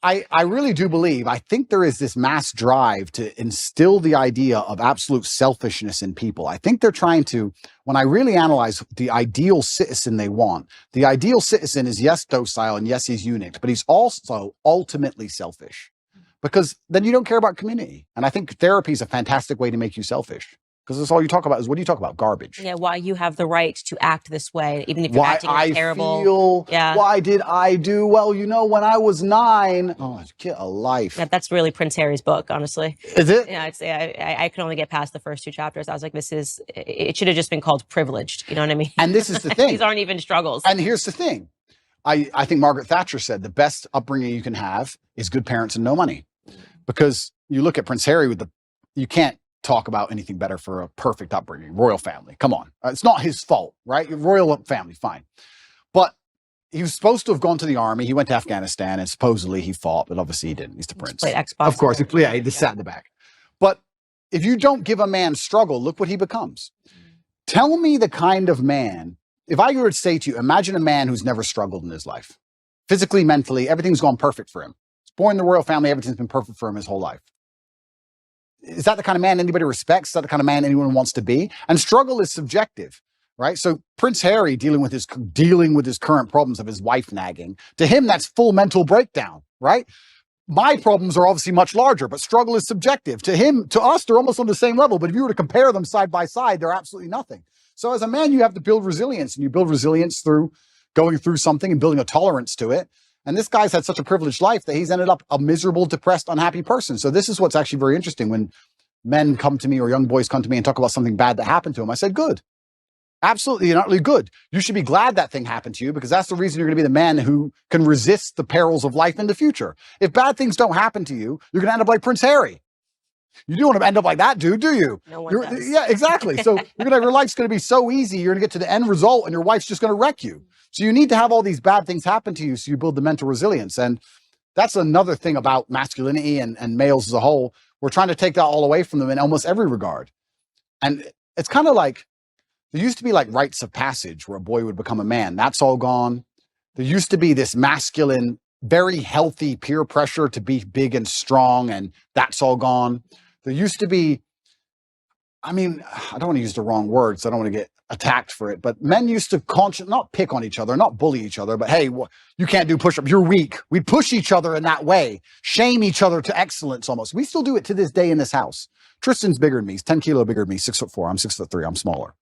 [SPEAKER 2] I really do believe, I think there is this mass drive to instill the idea of absolute selfishness in people. I think they're trying to, when I really analyze the ideal citizen they want, the ideal citizen is, yes, docile, and yes, he's eunuch, but he's also ultimately selfish, because then you don't care about community. And I think therapy is a fantastic way to make you selfish. Because that's all you talk about is, what do you talk about? Garbage.
[SPEAKER 1] Yeah, why you have the right to act this way, even if you're acting terrible.
[SPEAKER 2] Why did I do? Well, you know, when I was 9, get a life.
[SPEAKER 1] Yeah, that's really Prince Harry's book, honestly.
[SPEAKER 2] Is it?
[SPEAKER 1] Yeah, I could only get past the first 2 chapters. I was like, it should have just been called Privileged. You know what I mean?
[SPEAKER 2] And this is the thing.
[SPEAKER 1] These aren't even struggles.
[SPEAKER 2] And here's the thing. I think Margaret Thatcher said the best upbringing you can have is good parents and no money. Because you look at Prince Harry you can't talk about anything better for a perfect upbringing. Royal family, come on. It's not his fault, right? Royal family, fine. But he was supposed to have gone to the army. He went to Afghanistan, and supposedly he fought, but obviously he didn't. He's the prince.
[SPEAKER 1] Played Xbox.
[SPEAKER 2] Of course, he just sat in the back. But if you don't give a man struggle, look what he becomes. Tell me the kind of man, if I were to say to you, imagine a man who's never struggled in his life. Physically, mentally, everything's gone perfect for him. He's born in the royal family, everything's been perfect for him his whole life. Is that the kind of man anybody respects? Is that the kind of man anyone wants to be? And struggle is subjective, right? So Prince Harry dealing with his current problems of his wife nagging, to him, that's full mental breakdown, right? My problems are obviously much larger, but struggle is subjective. To us, they're almost on the same level. But if you were to compare them side by side, they're absolutely nothing. So as a man, you have to build resilience, and you build resilience through going through something and building a tolerance to it. And this guy's had such a privileged life that he's ended up a miserable, depressed, unhappy person. So this is what's actually very interesting. When men come to me or young boys come to me and talk about something bad that happened to them, I said, good. Absolutely, you're not really good. You should be glad that thing happened to you, because that's the reason you're going to be the man who can resist the perils of life in the future. If bad things don't happen to you, you're going to end up like Prince Harry. You don't want to end up like that dude, do you?
[SPEAKER 1] No one does.
[SPEAKER 2] Yeah, exactly. So your life's going to be so easy. You're going to get to the end result and your wife's just going to wreck you. So you need to have all these bad things happen to you so you build the mental resilience. And that's another thing about masculinity and males as a whole. We're trying to take that all away from them in almost every regard. And it's kind of like, there used to be like rites of passage where a boy would become a man. That's all gone. There used to be this masculine, very healthy peer pressure to be big and strong, and that's all gone. There used to be, I mean, I don't want to use the wrong words. I don't want to get attacked for it, but men used to not pick on each other, not bully each other, but hey, you can't do push-ups, you're weak. We'd push each other in that way, shame each other to excellence almost. We still do it to this day in this house. Tristan's bigger than me. He's 10 kilo bigger than me, 6'4". I'm 6'3". I'm smaller.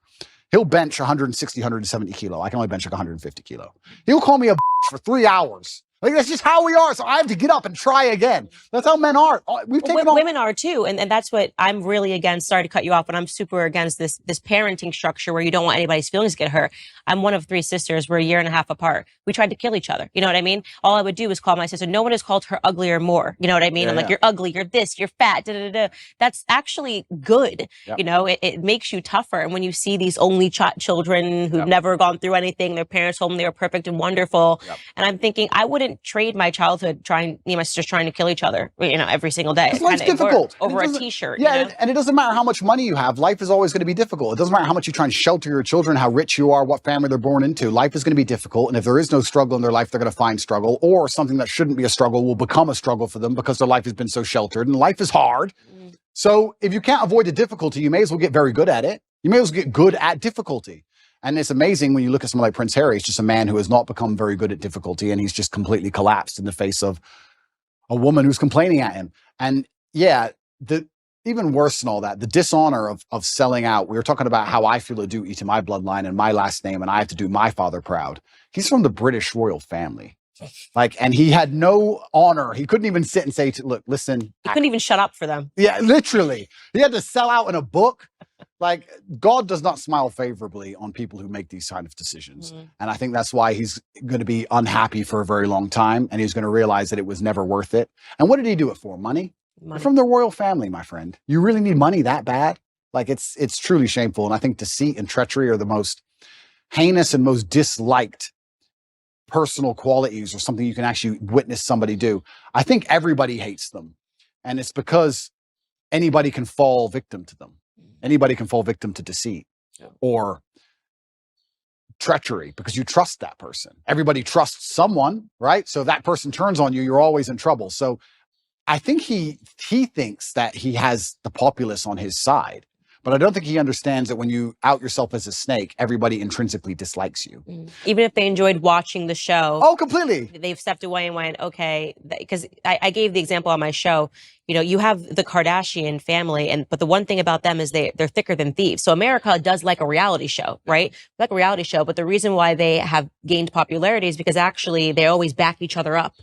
[SPEAKER 2] He'll bench 160, 170 kilo. I can only bench like 150 kilo. He'll call me a for 3 hours. Like, that's just how we are. So I have to get up and try again. That's how men are.
[SPEAKER 1] Women are too. And that's what I'm really against. Sorry to cut you off, but I'm super against this parenting structure where you don't want anybody's feelings to get hurt. I'm one of 3 sisters. We're a year and a half apart. We tried to kill each other. You know what I mean? All I would do is call my sister. No one has called her ugly or more. You know what I mean? I'm like, you're ugly, you're this, you're fat, da, da, da. That's actually good. Yep. You know, it makes you tougher. And when you see these only children who've never gone through anything, their parents told them they were perfect and wonderful. Yep. And I'm thinking, I wouldn't trade my childhood me and my sisters trying to kill each other, you know, every single day.
[SPEAKER 2] Life's difficult.
[SPEAKER 1] Over a t-shirt.
[SPEAKER 2] Yeah,
[SPEAKER 1] you know?
[SPEAKER 2] and it doesn't matter how much money you have. Life is always going to be difficult. It doesn't matter how much you try and shelter your children, how rich you are, what family they're born into. Life is going to be difficult. And if there is no struggle in their life, they're going to find struggle, or something that shouldn't be a struggle will become a struggle for them because their life has been so sheltered, and life is hard. So if you can't avoid the difficulty, you may as well get very good at it. You may as well get good at difficulty. And it's amazing when you look at someone like Prince Harry. He's just a man who has not become very good at difficulty, and he's just completely collapsed in the face of a woman who's complaining at him. And yeah, even worse than all that, the dishonor of selling out. We were talking about how I feel a duty to my bloodline and my last name, and I have to do my father proud. He's from the British royal family. Like, and he had no honor. He couldn't even sit and say, look, listen.
[SPEAKER 1] He couldn't even shut up for them.
[SPEAKER 2] Yeah, literally. He had to sell out in a book. Like, God does not smile favorably on people who make these kind of decisions. And I think that's why he's going to be unhappy for a very long time. And he's going to realize that it was never worth it. And what did he do it for? Money? You're from the royal family, my friend. You really need money that bad? Like, it's truly shameful. And I think deceit and treachery are the most heinous and most disliked personal qualities, or something you can actually witness somebody do. I think everybody hates them. And it's because anybody can fall victim to them. Anybody can fall victim to deceit or treachery because you trust that person. Everybody trusts someone, right? So if that person turns on you, you're always in trouble. So I think he thinks that he has the populace on his side. But I don't think he understands that when you out yourself as a snake, everybody intrinsically dislikes you.
[SPEAKER 1] Even if they enjoyed watching the show.
[SPEAKER 2] Oh, completely.
[SPEAKER 1] They've stepped away and went, okay, because I gave the example on my show. You know, you have the Kardashian family, but the one thing about them is they're thicker than thieves. So America does like a reality show, right? Like a reality show. But the reason why they have gained popularity is because actually they always back each other up.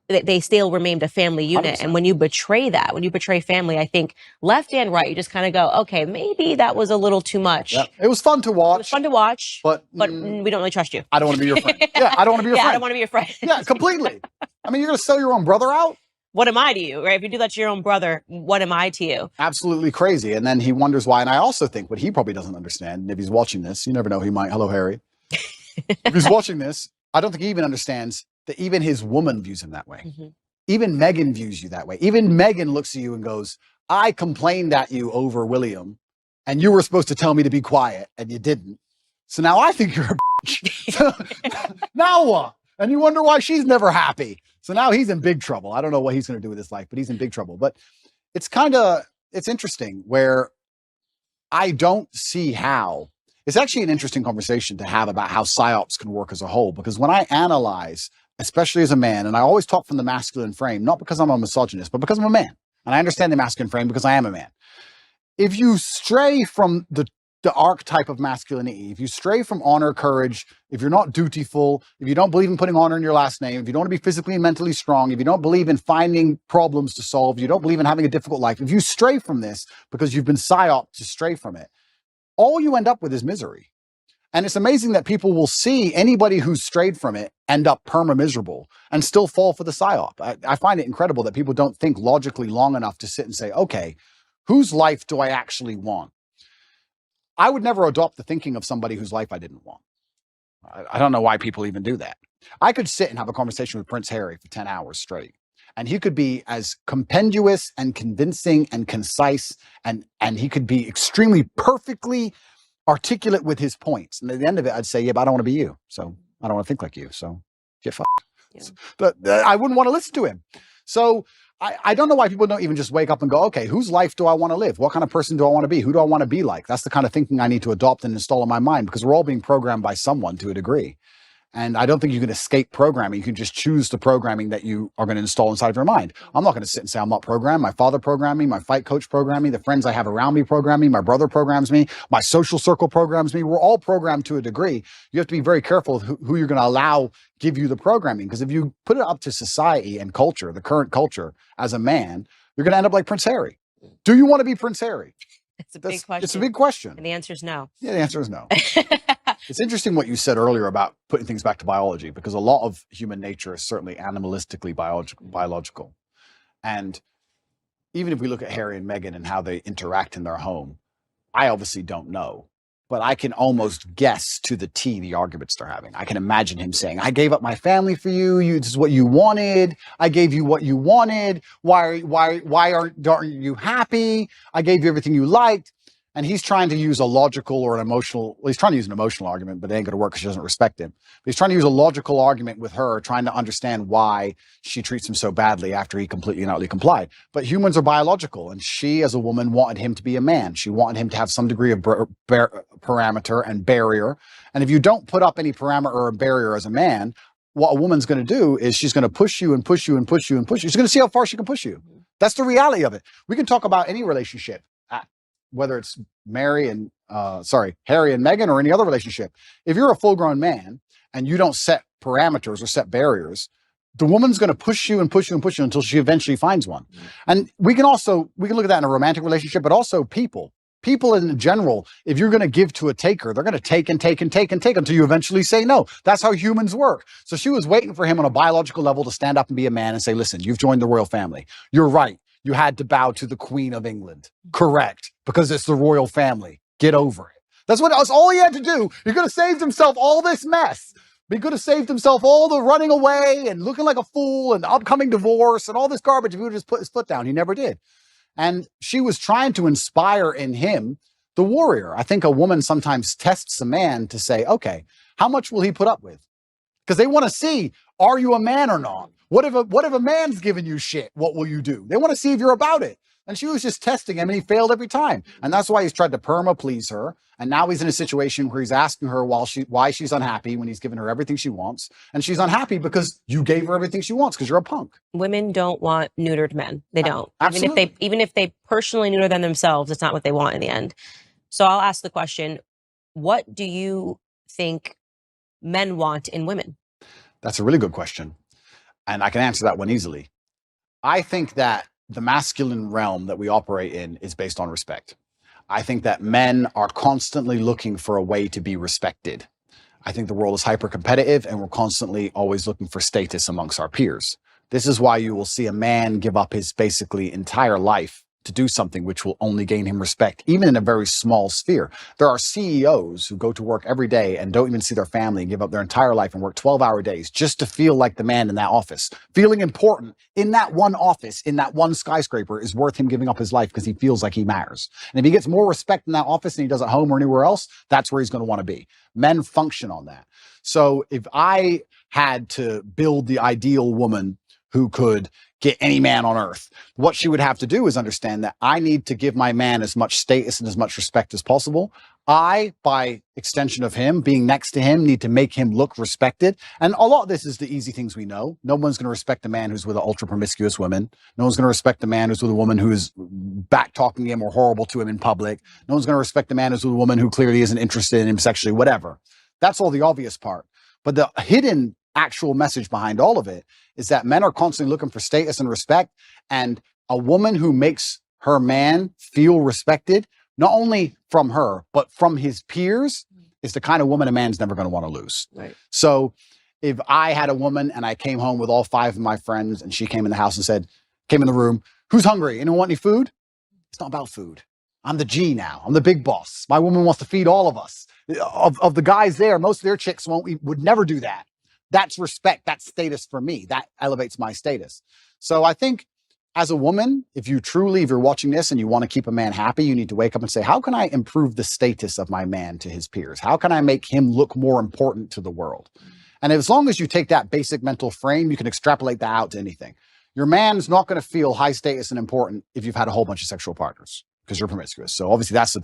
[SPEAKER 1] They still remained a family unit. 100%. And when you betray that, when you betray family, I think left and right, you just kind of go, okay, maybe that was a little too much.
[SPEAKER 2] It was fun to watch.
[SPEAKER 1] It was fun to watch, but we don't really trust you.
[SPEAKER 2] I don't want to be your friend. I don't want to be your friend.
[SPEAKER 1] I don't want to be your friend.
[SPEAKER 2] Yeah, completely. I mean, you're going to sell your own brother out?
[SPEAKER 1] What am I to you, right? If you do that to your own brother, what am I to you?
[SPEAKER 2] Absolutely crazy. And then he wonders why. And I also think what he probably doesn't understand, and if he's watching this, you never know, he might. Hello, Harry. If he's watching this, I don't think he even understands that even his woman views him that way. Even Meghan views you that way. Even Meghan looks at you and goes, I complained at you over William, and you were supposed to tell me to be quiet, and you didn't. So now I think you're a bitch. Now what? And you wonder why she's never happy. So now he's in big trouble. I don't know what he's going to do with his life, but he's in big trouble. But it's interesting where I don't see how. It's actually an interesting conversation to have about how psyops can work as a whole, because when I analyze, especially as a man, and I always talk from the masculine frame, not because I'm a misogynist, but because I'm a man. And I understand the masculine frame because I am a man. If you stray from the archetype of masculinity, if you stray from honor, courage, if you're not dutiful, if you don't believe in putting honor in your last name, if you don't want to be physically and mentally strong, if you don't believe in finding problems to solve, you don't believe in having a difficult life, if you stray from this because you've been psyoped to stray from it, all you end up with is misery. And it's amazing that people will see anybody who's strayed from it end up perma-miserable and still fall for the psyop. I find it incredible that people don't think logically long enough to sit and say, okay, whose life do I actually want? I would never adopt the thinking of somebody whose life I didn't want. I don't know why people even do that. I could sit and have a conversation with Prince Harry for 10 hours straight, and he could be as compendious and convincing and concise, and he could be extremely perfectly articulate with his points. And at the end of it, I'd say, yeah, but I don't want to be you. So I don't want to think like you. So get fucked. Yeah. But I wouldn't want to listen to him. So I don't know why people don't even just wake up and go, okay, whose life do I want to live? What kind of person do I want to be? Who do I want to be like? That's the kind of thinking I need to adopt and install in my mind, because we're all being programmed by someone to a degree. And I don't think you can escape programming. You can just choose the programming that you are going to install inside of your mind. I'm not going to sit and say I'm not programmed. My father programmed me. My fight coach programmed me. The friends I have around me program me. My brother programs me. My social circle programs me. We're all programmed to a degree. You have to be very careful with who you're going to allow give you the programming. Because if you put it up to society and culture, the current culture, as a man, you're going to end up like Prince Harry. Do you want to be Prince Harry?
[SPEAKER 1] It's a big question.
[SPEAKER 2] It's a big question.
[SPEAKER 1] And the answer is no.
[SPEAKER 2] Yeah, the answer is no. It's interesting what you said earlier about putting things back to biology, because a lot of human nature is certainly animalistically biological. And even if we look at Harry and Meghan and how they interact in their home, I obviously don't know, but I can almost guess to the T the arguments they're having. I can imagine him saying, I gave up my family for you. This is what you wanted. I gave you what you wanted. Why aren't you happy? I gave you everything you liked. And he's trying to use a logical or an emotional, well, he's trying to use an emotional argument, but it ain't going to work because she doesn't respect him. But he's trying to use a logical argument with her, trying to understand why she treats him so badly after he completely and utterly complied. But humans are biological, and she, as a woman, wanted him to be a man. She wanted him to have some degree of parameter and barrier. And if you don't put up any parameter or barrier as a man, what a woman's going to do is she's going to push you and push you and push you and push you. She's going to see how far she can push you. That's the reality of it. We can talk about any relationship, whether it's Harry and Meghan or any other relationship. If you're a full-grown man and you don't set parameters or set barriers, the woman's going to push you and push you and push you until she eventually finds one. And we can look at that in a romantic relationship, but also people in general. If you're going to give to a taker, they're going to take and take and take and take until you eventually say no. That's how humans work. So she was waiting for him on a biological level to stand up and be a man and say, listen, you've joined the royal family. You're right. You had to bow to the Queen of England. Correct. Because it's the royal family. Get over it. That's all he had to do. He could have saved himself all this mess. He could have saved himself all the running away and looking like a fool and the upcoming divorce and all this garbage if he would just put his foot down. He never did. And she was trying to inspire in him the warrior. I think a woman sometimes tests a man to say, okay, how much will he put up with? Because they want to see, are you a man or not? What if a man's giving you shit? What will you do? They want to see if you're about it. And she was just testing him, and he failed every time. And that's why he's tried to please her. And now he's in a situation where he's asking her why she's unhappy when he's given her everything she wants. And she's unhappy because you gave her everything she wants because you're a punk.
[SPEAKER 1] Women don't want neutered men. They don't.
[SPEAKER 2] Absolutely.
[SPEAKER 1] Even if they personally neuter them themselves, it's not what they want in the end. So I'll ask the question, what do you think men want in women?
[SPEAKER 2] That's a really good question. And I can answer that one easily. I think that the masculine realm that we operate in is based on respect. I think that men are constantly looking for a way to be respected. I think the world is hyper competitive and we're constantly always looking for status amongst our peers. This is why you will see a man give up his basically entire life to do something which will only gain him respect, even in a very small sphere. There are CEOs who go to work every day and don't even see their family and give up their entire life and work 12-hour days just to feel like the man in that office. Feeling important in that one office, in that one skyscraper, is worth him giving up his life because he feels like he matters. And if he gets more respect in that office than he does at home or anywhere else, that's where he's going to want to be. Men function on that. So if I had to build the ideal woman who could get any man on earth, what she would have to do is understand that I need to give my man as much status and as much respect as possible. I, by extension of him, being next to him, need to make him look respected. And a lot of this is the easy things we know. No one's going to respect a man who's with an ultra promiscuous woman. No one's going to respect a man who's with a woman who's back talking him or horrible to him in public. No one's going to respect a man who's with a woman who clearly isn't interested in him sexually, whatever. That's all the obvious part. But the hidden actual message behind all of it is that men are constantly looking for status and respect, and a woman who makes her man feel respected, not only from her, but from his peers, is the kind of woman a man's never going to want to lose.
[SPEAKER 1] Right.
[SPEAKER 2] So if I had a woman and I came home with all 5 of my friends and she came in the house and said, came in the room, who's hungry? Anyone want any food? It's not about food. I'm the G now. I'm the big boss. My woman wants to feed all of us. Of the guys there, most of their chicks would never do that. That's respect. That's status for me. That elevates my status. So I think as a woman, if you're watching this and you want to keep a man happy, you need to wake up and say, how can I improve the status of my man to his peers? How can I make him look more important to the world? And as long as you take that basic mental frame, you can extrapolate that out to anything. Your man's not going to feel high status and important if you've had a whole bunch of sexual partners because you're promiscuous. So obviously that's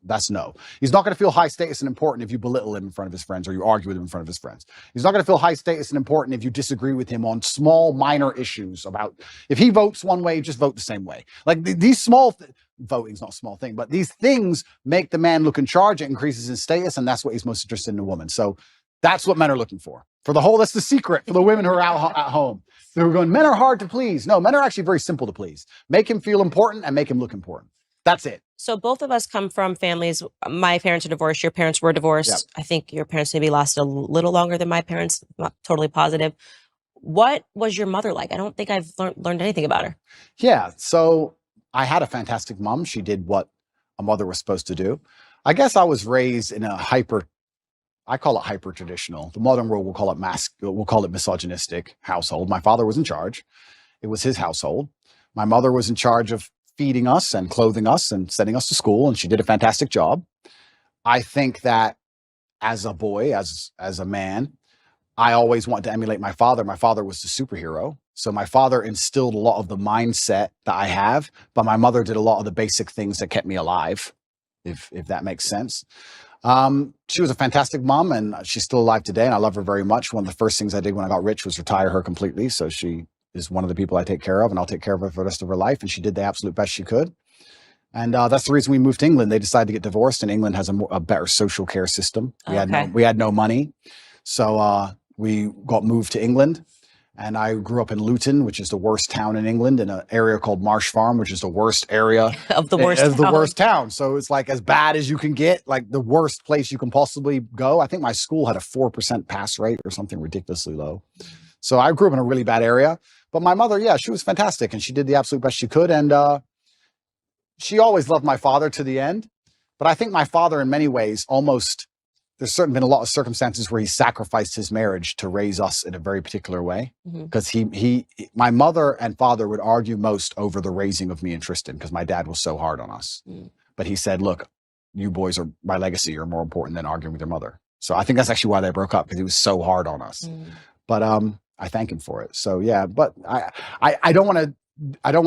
[SPEAKER 2] that's no. He's not going to feel high status and important if you belittle him in front of his friends or you argue with him in front of his friends. He's not going to feel high status and important if you disagree with him on small, minor issues about if he votes one way, just vote the same way. Like these small voting's not a small thing, but these things make the man look in charge. It increases his status, and that's what he's most interested in a woman. So that's what men are looking for. That's the secret for the women who are out at home. They're going, men are hard to please. No, men are actually very simple to please. Make him feel important and make him look important. That's it.
[SPEAKER 1] So both of us come from families. My parents are divorced. Your parents were divorced. Yep. I think your parents maybe lasted a little longer than my parents. Not totally positive. What was your mother like? I don't think I've learned anything about her.
[SPEAKER 2] Yeah. So I had a fantastic mom. She did what a mother was supposed to do. I guess I was raised in a I call it hyper traditional. The modern world will call it misogynistic household. My father was in charge. It was his household. My mother was in charge of feeding us and clothing us and sending us to school, and she did a fantastic job. I think that as a boy, as a man, I always wanted to emulate my father. My father was the superhero. So my father instilled a lot of the mindset that I have, but my mother did a lot of the basic things that kept me alive, if that makes sense. She was a fantastic mom, and she's still alive today, and I love her very much. One of the first things I did when I got rich was retire her completely. So she is one of the people I take care of, and I'll take care of her for the rest of her life. And she did the absolute best she could. And that's the reason we moved to England. They decided to get divorced, and England has a better social care system. We had no money. So we got moved to England. And I grew up in Luton, which is the worst town in England, in an area called Marsh Farm, which is the worst area
[SPEAKER 1] of the worst
[SPEAKER 2] town. So it's like as bad as you can get, like the worst place you can possibly go. I think my school had a 4% pass rate or something ridiculously low. So I grew up in a really bad area. But my mother, yeah, she was fantastic, and she did the absolute best she could. And she always loved my father to the end. But I think my father, in many ways, there's certainly been a lot of circumstances where he sacrificed his marriage to raise us in a very particular way. Because my mother and father would argue most over the raising of me and Tristan, because my dad was so hard on us. But he said, look, you boys are my legacy are more important than arguing with your mother. So I think that's actually why they broke up, because he was so hard on us. But I thank him for it. So yeah, but I don't want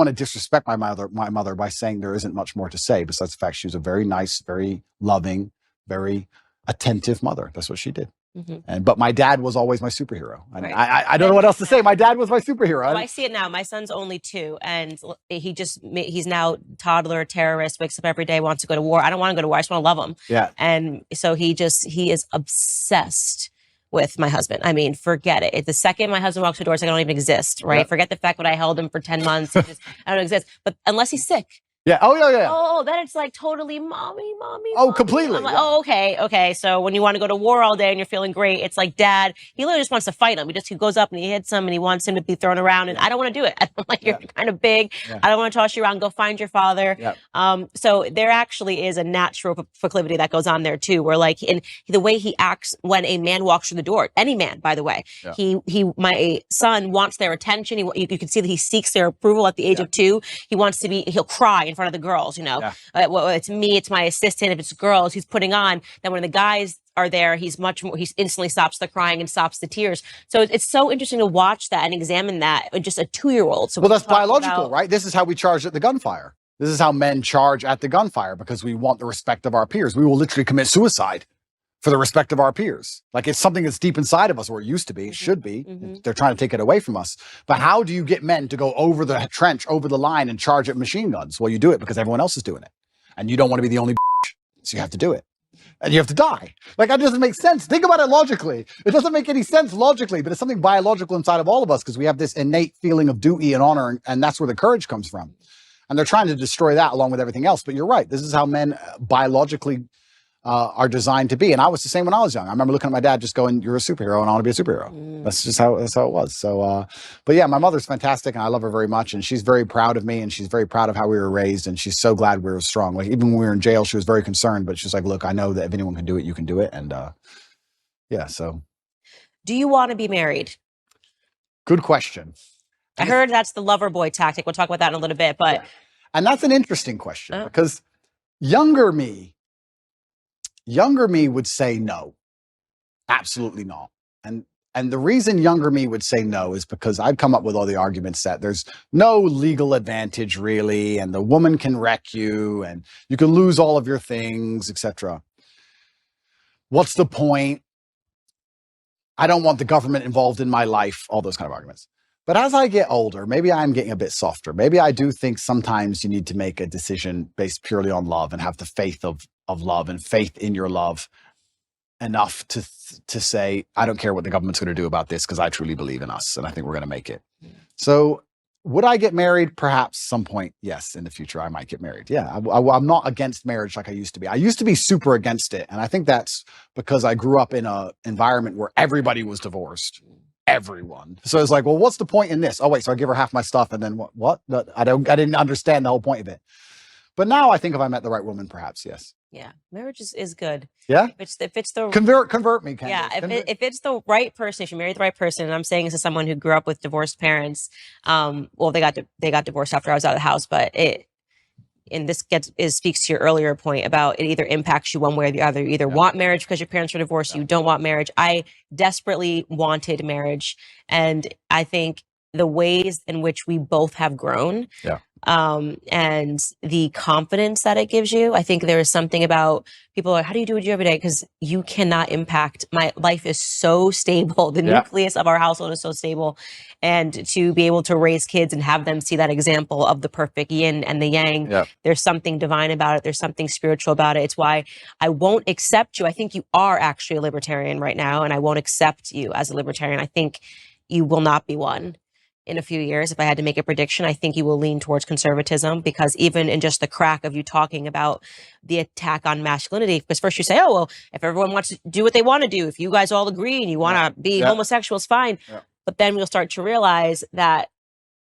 [SPEAKER 2] to disrespect my mother by saying there isn't much more to say, besides the fact she was a very nice, very loving, very attentive mother. That's what she did. But my dad was always my superhero. And I don't know what else to say. My dad was my superhero.
[SPEAKER 1] Well, I see it now. My son's only 2, and he's now toddler, terrorist, wakes up every day, wants to go to war. I don't want to go to war. I just want to love him.
[SPEAKER 2] Yeah.
[SPEAKER 1] And so he is obsessed with my husband. I mean, forget it. The second my husband walks through the door, it's like I don't even exist, right? Yep. Forget the fact that I held him for 10 months. I don't exist. But unless he's sick.
[SPEAKER 2] Yeah. Oh, yeah.
[SPEAKER 1] Oh, then it's like totally mommy.
[SPEAKER 2] Oh, completely.
[SPEAKER 1] I'm like, oh, okay. So when you want to go to war all day and you're feeling great, it's like dad, he literally just wants to fight him. He goes up and he hits him and he wants him to be thrown around. And I don't want to do it. I'm like, you're kind of big. Yeah. I don't want to toss you around. Go find your father. Yeah. So there actually is a natural proclivity that goes on there too, where like in the way he acts when a man walks through the door, any man, by the way, my son wants their attention. You can see that he seeks their approval at the age of 2. He'll cry in front of the girls, well, it's me, it's my assistant. If it's girls he's putting on, then when the guys are there, he instantly stops the crying and stops the tears. So it's so interesting to watch that and examine that in just a 2-year-old. So
[SPEAKER 2] well, that's biological, right? This is how we charge at the gunfire. This is how men charge at the gunfire, because we want the respect of our peers. We will literally commit suicide for the respect of our peers. Like it's something that's deep inside of us, or it used to be, it should be. They're trying to take it away from us. But how do you get men to go over the trench, over the line and charge at machine guns? Well, you do it because everyone else is doing it. And you don't want to be the only so you have to do it. And you have to die. Like that doesn't make sense. Think about it logically. It doesn't make any sense logically, but it's something biological inside of all of us, because we have this innate feeling of duty and honor, and that's where the courage comes from. And they're trying to destroy that along with everything else. But you're right. This is how men biologically are designed to be. And I was the same when I was young. I remember looking at my dad just going, you're a superhero and I want to be a superhero. That's just how it was. So, but yeah, my mother's fantastic and I love her very much. And she's very proud of me and she's very proud of how we were raised. And she's so glad we were strong. Like even when we were in jail, she was very concerned, but she's like, look, I know that if anyone can do it, you can do it. And yeah, so.
[SPEAKER 1] Do you want to be married?
[SPEAKER 2] Good question.
[SPEAKER 1] I heard that's the lover boy tactic. We'll talk about that in a little bit, but.
[SPEAKER 2] Yeah. And that's an interesting question because younger me would say no, absolutely not. And the reason younger me would say no is because I'd come up with all the arguments that there's no legal advantage really, and the woman can wreck you and you can lose all of your things, etc. What's the point? I don't want the government involved in my life, all those kind of arguments. But as I get older, maybe I'm getting a bit softer. Maybe I do think sometimes you need to make a decision based purely on love and have the faith of love and faith in your love enough to say, I don't care what the government's going to do about this because I truly believe in us and I think we're going to make it. So would I get married? Perhaps some point, yes, in the future I might get married. Yeah, I'm not against marriage like I used to be. I used to be super against it. And I think that's because I grew up in an environment where everybody was divorced. Everyone. So it's like, well, what's the point in this? Oh, wait, so I give her half my stuff and then what? I didn't understand the whole point of it. But now I think if I met the right woman, perhaps, yes.
[SPEAKER 1] Yeah, marriage is good.
[SPEAKER 2] Yeah?
[SPEAKER 1] If it's the
[SPEAKER 2] convert me, Candace.
[SPEAKER 1] Yeah, if it's the right person, if you marry the right person, and I'm saying this as someone who grew up with divorced parents, well, they got divorced after I was out of the house, but this speaks to your earlier point about it either impacts you one way or the other. You either want marriage because your parents were divorced, you don't want marriage. I desperately wanted marriage, and I think the ways in which we both have grown, and the confidence that it gives you. I think there is something about people are, how do you do what you do every day? Because you cannot impact. My life is so stable. The nucleus of our household is so stable. And to be able to raise kids and have them see that example of the perfect yin and the yang, there's something divine about it. There's something spiritual about it. It's why I won't accept you. I think you are actually a libertarian right now, and I won't accept you as a libertarian. I think you will not be one. In a few years, if I had to make a prediction, I think you will lean towards conservatism, because even in just the crack of you talking about the attack on masculinity, because first you say, oh, well, if everyone wants to do what they want to do, if you guys all agree and you want to be homosexuals, fine. But then we'll start to realize that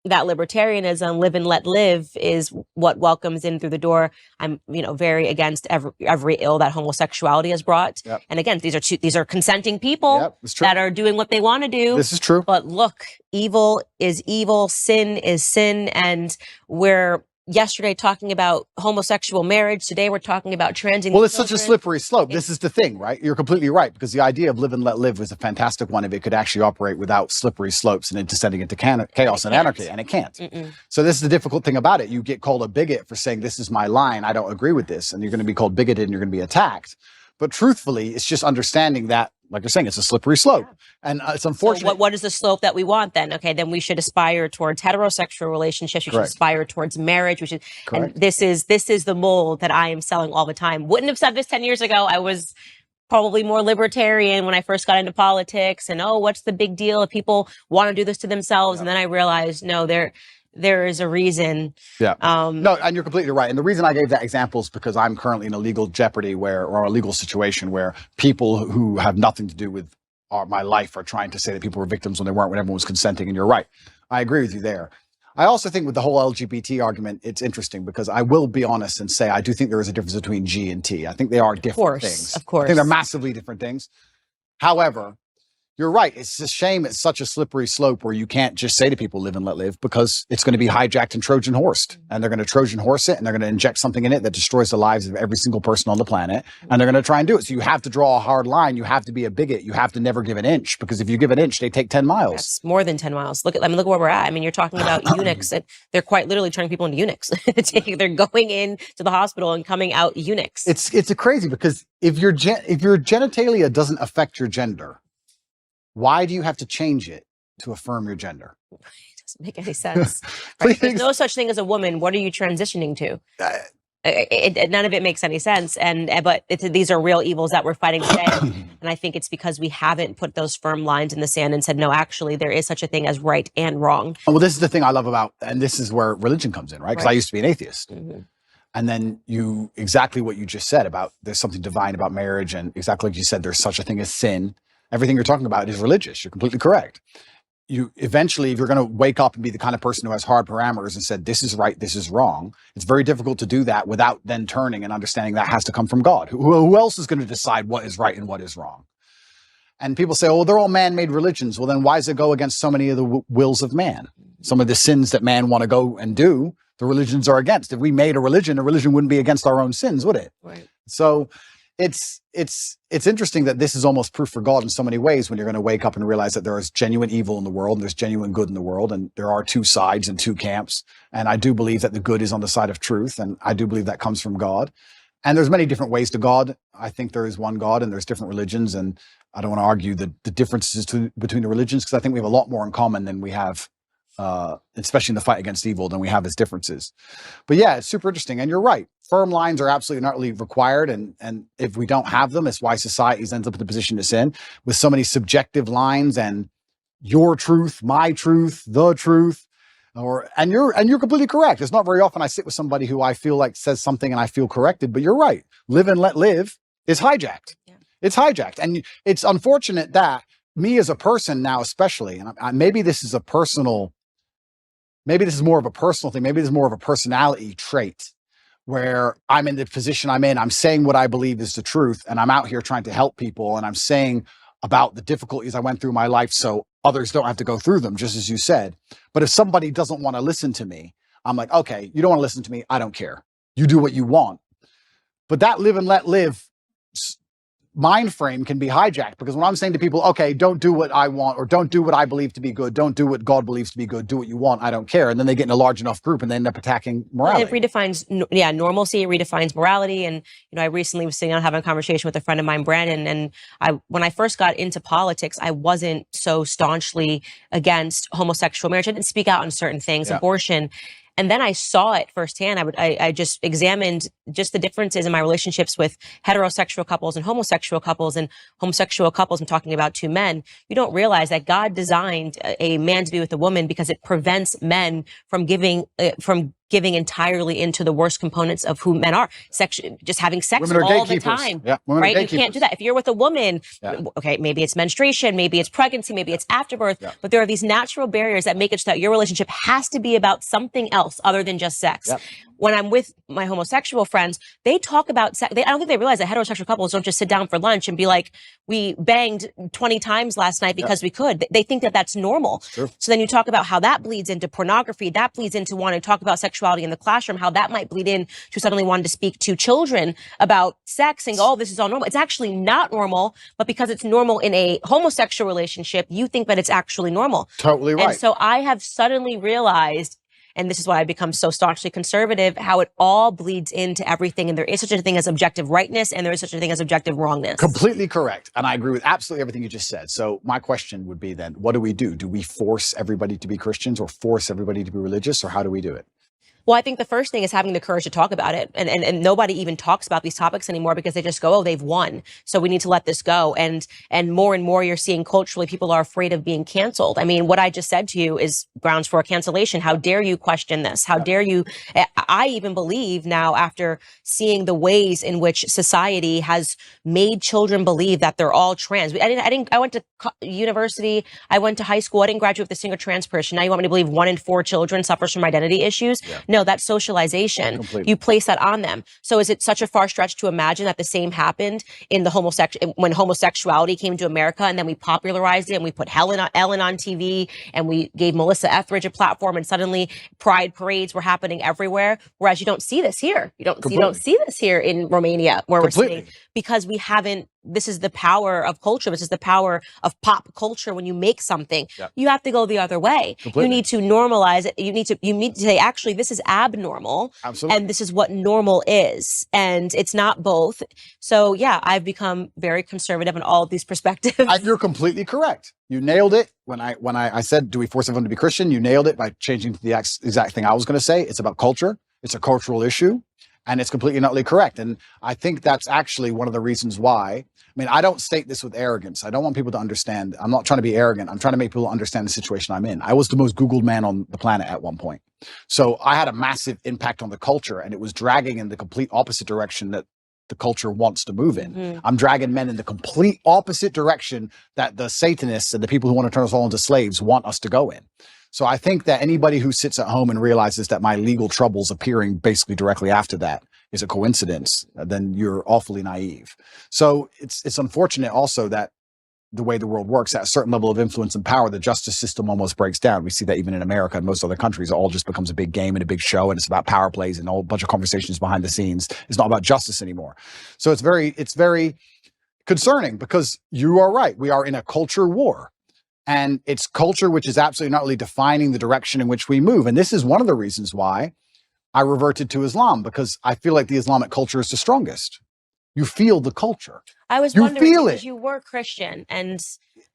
[SPEAKER 1] libertarianism, live and let live, is what welcomes in through the door. I'm, very against every ill that homosexuality has brought. And again, these are consenting people that are doing what they want to do.
[SPEAKER 2] This is true.
[SPEAKER 1] But look, evil is evil, sin is sin, and we're yesterday talking about homosexual marriage. Today we're talking about transing.
[SPEAKER 2] Well, it's such a slippery slope. This is the thing, right? You're completely right, because the idea of live and let live was a fantastic one if it could actually operate without slippery slopes and descending into chaos and anarchy, and it can't. So this is the difficult thing about it. You get called a bigot for saying, this is my line, I don't agree with this, and you're going to be called bigoted and you're going to be attacked. But truthfully, it's just understanding that, like you're saying, it's a slippery slope. And it's unfortunate.
[SPEAKER 1] So what is the slope that we want then? Okay, then we should aspire towards heterosexual relationships. We should aspire towards marriage. We should, and this is the mold that I am selling all the time. Wouldn't have said this 10 years ago. I was probably more libertarian when I first got into politics. And what's the big deal if people want to do this to themselves? And then I realized, no, there is a reason.
[SPEAKER 2] No, and you're completely right. And the reason I gave that example is because I'm currently in a legal jeopardy or a legal situation where people who have nothing to do with my life are trying to say that people were victims when they weren't, when everyone was consenting. And you're right. I agree with you there. I also think with the whole LGBT argument, it's interesting because I will be honest and say I do think there is a difference between G and T. I think they are different things.
[SPEAKER 1] Of course.
[SPEAKER 2] I think they're massively different things. However, you're right. It's a shame. It's such a slippery slope where you can't just say to people, live and let live, because it's going to be hijacked and Trojan horsed. And they're going to Trojan horse it, and they're going to inject something in it that destroys the lives of every single person on the planet. And they're going to try and do it. So you have to draw a hard line. You have to be a bigot. You have to never give an inch, because if you give an inch, they take 10 miles.
[SPEAKER 1] That's more than 10 miles. Look where we're at. I mean, you're talking about eunuchs, and they're quite literally turning people into eunuchs. They're going in to the hospital and coming out eunuchs.
[SPEAKER 2] It's a crazy, because if your genitalia doesn't affect your gender, why do you have to change it to affirm your gender?
[SPEAKER 1] It doesn't make any sense. Right? There's no such thing as a woman. What are you transitioning to? None of it makes any sense. But these are real evils that we're fighting today. And I think it's because we haven't put those firm lines in the sand and said, no, actually, there is such a thing as right and wrong.
[SPEAKER 2] Well, this is the thing I love about, and this is where religion comes in, right? Because I used to be an atheist. And then exactly what you just said about there's something divine about marriage, and exactly like you said, there's such a thing as sin. Everything you're talking about is religious. You're completely correct. You eventually, if you're going to wake up and be the kind of person who has hard parameters and said, this is right, this is wrong, it's very difficult to do that without then turning and understanding that has to come from God. Who else is going to decide what is right and what is wrong? And people say, oh, they're all man-made religions. Well, then why does it go against so many of the wills of man? Some of the sins that man want to go and do, the religions are against. If we made a religion wouldn't be against our own sins, would it?
[SPEAKER 1] Right.
[SPEAKER 2] So it's interesting that this is almost proof for God in so many ways, when you're going to wake up and realize that there is genuine evil in the world and there's genuine good in the world, and there are two sides and two camps. And I do believe that the good is on the side of truth, and I do believe that comes from God. And there's many different ways to God. I think there is one God, and there's different religions, and I don't want to argue the differences between the religions, because I think we have a lot more in common than we have, especially in the fight against evil, than we have as differences. But yeah, it's super interesting. And you're right. Firm lines are absolutely and utterly required. And if we don't have them, it's why society ends up in the position it's in, with so many subjective lines and your truth, my truth, the truth. And you're completely correct. It's not very often I sit with somebody who I feel like says something and I feel corrected, but you're right. Live and let live is hijacked. Yeah. It's hijacked. And it's unfortunate that me as a person now, especially, and maybe this is more of a personal thing. Maybe this is more of a personality trait, where I'm in the position I'm in. I'm saying what I believe is the truth, and I'm out here trying to help people, and I'm saying about the difficulties I went through in my life so others don't have to go through them, just as you said. But if somebody doesn't want to listen to me, I'm like, okay, you don't want to listen to me. I don't care. You do what you want. But that live and let live mind frame can be hijacked, because when I'm saying to people, okay, don't do what I want, or don't do what I believe to be good, don't do what God believes to be good, do what you want, I don't care. And then they get in a large enough group and they end up attacking morality.
[SPEAKER 1] It redefines, normalcy, it redefines morality. And, I recently was sitting down having a conversation with a friend of mine, Brandon, and when I first got into politics, I wasn't so staunchly against homosexual marriage. I didn't speak out on certain things, abortion. And then I saw it firsthand. I just examined just the differences in my relationships with heterosexual couples and homosexual couples. And homosexual couples, I'm talking about two men. You don't realize that God designed a man to be with a woman because it prevents men from giving entirely into the worst components of who men are, just having sex all the time, right? You can't do that. If you're with a woman, okay, maybe it's menstruation, maybe it's pregnancy, maybe it's afterbirth, but there are these natural barriers that make it so that your relationship has to be about something else other than just sex. When I'm with my homosexual friends, they talk about sex. I don't think they realize that heterosexual couples don't just sit down for lunch and be like, we banged 20 times last night because we could. They think that that's normal. So then you talk about how that bleeds into pornography, that bleeds into wanting to talk about sexuality in the classroom, how that might bleed in to suddenly wanting to speak to children about sex and, oh, this is all normal. It's actually not normal, but because it's normal in a homosexual relationship, you think that it's actually normal.
[SPEAKER 2] Totally right.
[SPEAKER 1] And so I have suddenly realized, and this is why I've become so staunchly conservative, how it all bleeds into everything. And there is such a thing as objective rightness, and there is such a thing as objective wrongness.
[SPEAKER 2] Completely correct. And I agree with absolutely everything you just said. So my question would be then, what do we do? Do we force everybody to be Christians, or force everybody to be religious, or how do we do it?
[SPEAKER 1] Well, I think the first thing is having the courage to talk about it. And nobody even talks about these topics anymore because they just go, oh, they've won, so we need to let this go. And more you're seeing culturally, people are afraid of being canceled. I mean, what I just said to you is grounds for a cancellation. How dare you question this? How dare you? I even believe now, after seeing the ways in which society has made children believe that they're all trans. I went to university. I went to high school. I didn't graduate with a single trans person. Now you want me to believe 1 in 4 children suffers from identity issues? No, that's socialization. Completely. You place that on them. So is it such a far stretch to imagine that the same happened in the when homosexuality came to America, and then we popularized it and we put Ellen on TV and we gave Melissa Etheridge a platform, and suddenly pride parades were happening everywhere. Whereas you don't see this here. You don't see this here in Romania, where we're sitting, because we haven't. This is the power of culture. This is the power of pop culture. When you make something, you have to go the other way. Completely. You need to normalize it. You need to say, actually, this is abnormal. Absolutely. And this is what normal is. And it's not both. So yeah, I've become very conservative in all of these perspectives.
[SPEAKER 2] And you're completely correct. You nailed it. When I said, do we force everyone to be Christian? You nailed it by changing to the exact thing I was going to say. It's about culture. It's a cultural issue. And it's completely and utterly correct. And I think that's actually one of the reasons why. I mean, I don't state this with arrogance. I don't want people to understand. I'm not trying to be arrogant. I'm trying to make people understand the situation I'm in. I was the most Googled man on the planet at one point. So I had a massive impact on the culture, and it was dragging in the complete opposite direction that the culture wants to move in.
[SPEAKER 1] Mm-hmm.
[SPEAKER 2] I'm dragging men in the complete opposite direction that the Satanists and the people who want to turn us all into slaves want us to go in. So I think that anybody who sits at home and realizes that my legal troubles appearing basically directly after that is a coincidence, then you're awfully naive. So it's unfortunate also that the way the world works, at a certain level of influence and power, the justice system almost breaks down. We see that even in America and most other countries, it all just becomes a big game and a big show, and it's about power plays and a whole bunch of conversations behind the scenes. It's not about justice anymore. So it's very concerning, because you are right. We are in a culture war, and it's culture which is absolutely not really defining the direction in which we move. And this is one of the reasons why I reverted to Islam, because I feel like the Islamic culture is the strongest. You feel the culture.
[SPEAKER 1] I was
[SPEAKER 2] You
[SPEAKER 1] wondering
[SPEAKER 2] feel
[SPEAKER 1] because
[SPEAKER 2] it.
[SPEAKER 1] you were Christian, and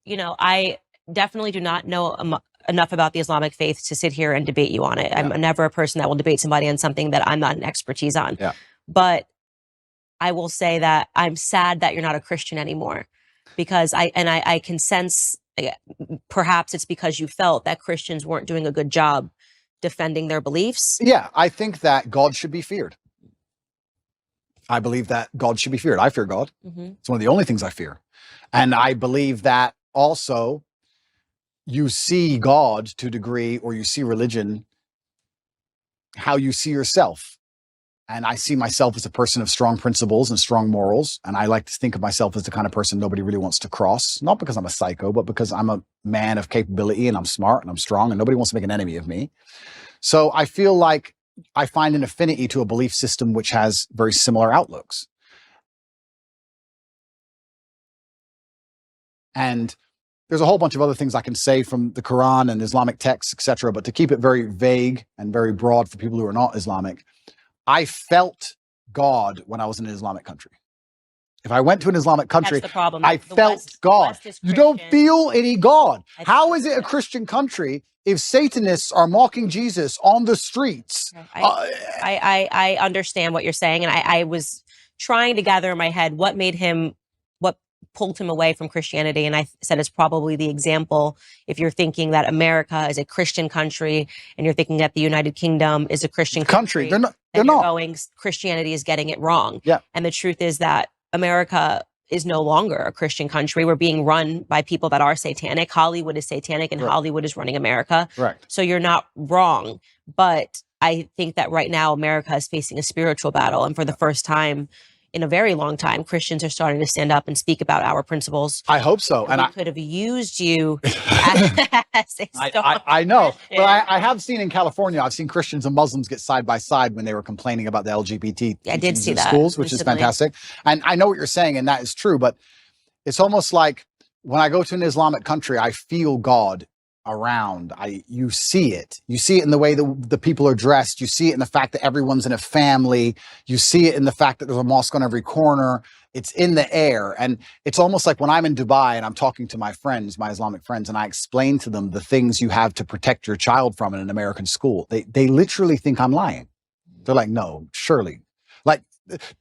[SPEAKER 1] I definitely do not know enough about the Islamic faith to sit here and debate you on it.
[SPEAKER 2] Yeah.
[SPEAKER 1] I'm never a person that will debate somebody on something that I'm not an expertise on.
[SPEAKER 2] Yeah.
[SPEAKER 1] But I will say that I'm sad that you're not a Christian anymore, because I can sense, perhaps it's because you felt that Christians weren't doing a good job defending their beliefs.
[SPEAKER 2] Yeah, I think that God should be feared. I believe that God should be feared. I fear God.
[SPEAKER 1] Mm-hmm.
[SPEAKER 2] It's one of the only things I fear. And I believe that also you see God to a degree, or you see religion, how you see yourself. And I see myself as a person of strong principles and strong morals. And I like to think of myself as the kind of person nobody really wants to cross, not because I'm a psycho, but because I'm a man of capability, and I'm smart and I'm strong, and nobody wants to make an enemy of me. So I feel like I find an affinity to a belief system which has very similar outlooks. And there's a whole bunch of other things I can say from the Quran and Islamic texts, etc. But to keep it very vague and very broad for people who are not Islamic, I felt God when I was in an Islamic country. If I went to an Islamic country,
[SPEAKER 1] That's the problem.
[SPEAKER 2] I
[SPEAKER 1] The
[SPEAKER 2] felt
[SPEAKER 1] West-
[SPEAKER 2] God.
[SPEAKER 1] West is
[SPEAKER 2] You don't
[SPEAKER 1] Christian.
[SPEAKER 2] feel any God.
[SPEAKER 1] I think
[SPEAKER 2] How is
[SPEAKER 1] that's
[SPEAKER 2] it a
[SPEAKER 1] it.
[SPEAKER 2] Christian country if Satanists are mocking Jesus on the streets?
[SPEAKER 1] I understand what you're saying, and I was trying to gather in my head what pulled him away from Christianity, and I said it's probably the example. If you're thinking that America is a Christian country, and you're thinking that the United Kingdom is a Christian country,
[SPEAKER 2] They're not.
[SPEAKER 1] then you're going, Christianity is getting it wrong.
[SPEAKER 2] Yeah.
[SPEAKER 1] And the truth is that America is no longer a Christian country. We're being run by people that are satanic. Hollywood is satanic, and
[SPEAKER 2] Right.
[SPEAKER 1] Hollywood is running America.
[SPEAKER 2] Right.
[SPEAKER 1] So you're not wrong. But I think that right now America is facing a spiritual battle. And for the first time in a very long time, Christians are starting to stand up and speak about our principles.
[SPEAKER 2] I hope so. And
[SPEAKER 1] we
[SPEAKER 2] I
[SPEAKER 1] could have used you as a
[SPEAKER 2] I know,
[SPEAKER 1] Christian.
[SPEAKER 2] but I have seen in California, I've seen Christians and Muslims get side by side when they were complaining about the LGBT
[SPEAKER 1] I did
[SPEAKER 2] teachings
[SPEAKER 1] see
[SPEAKER 2] in
[SPEAKER 1] that
[SPEAKER 2] schools, which is
[SPEAKER 1] recently.
[SPEAKER 2] fantastic. And I know what you're saying, and that is true, but it's almost like when I go to an Islamic country, I feel God around. You see it. You see it in the way the people are dressed. You see it in the fact that everyone's in a family. You see it in the fact that there's a mosque on every corner. It's in the air. And it's almost like when I'm in Dubai and I'm talking to my friends, my Islamic friends, and I explain to them the things you have to protect your child from in an American school. They literally think I'm lying. They're like, no, surely. Like,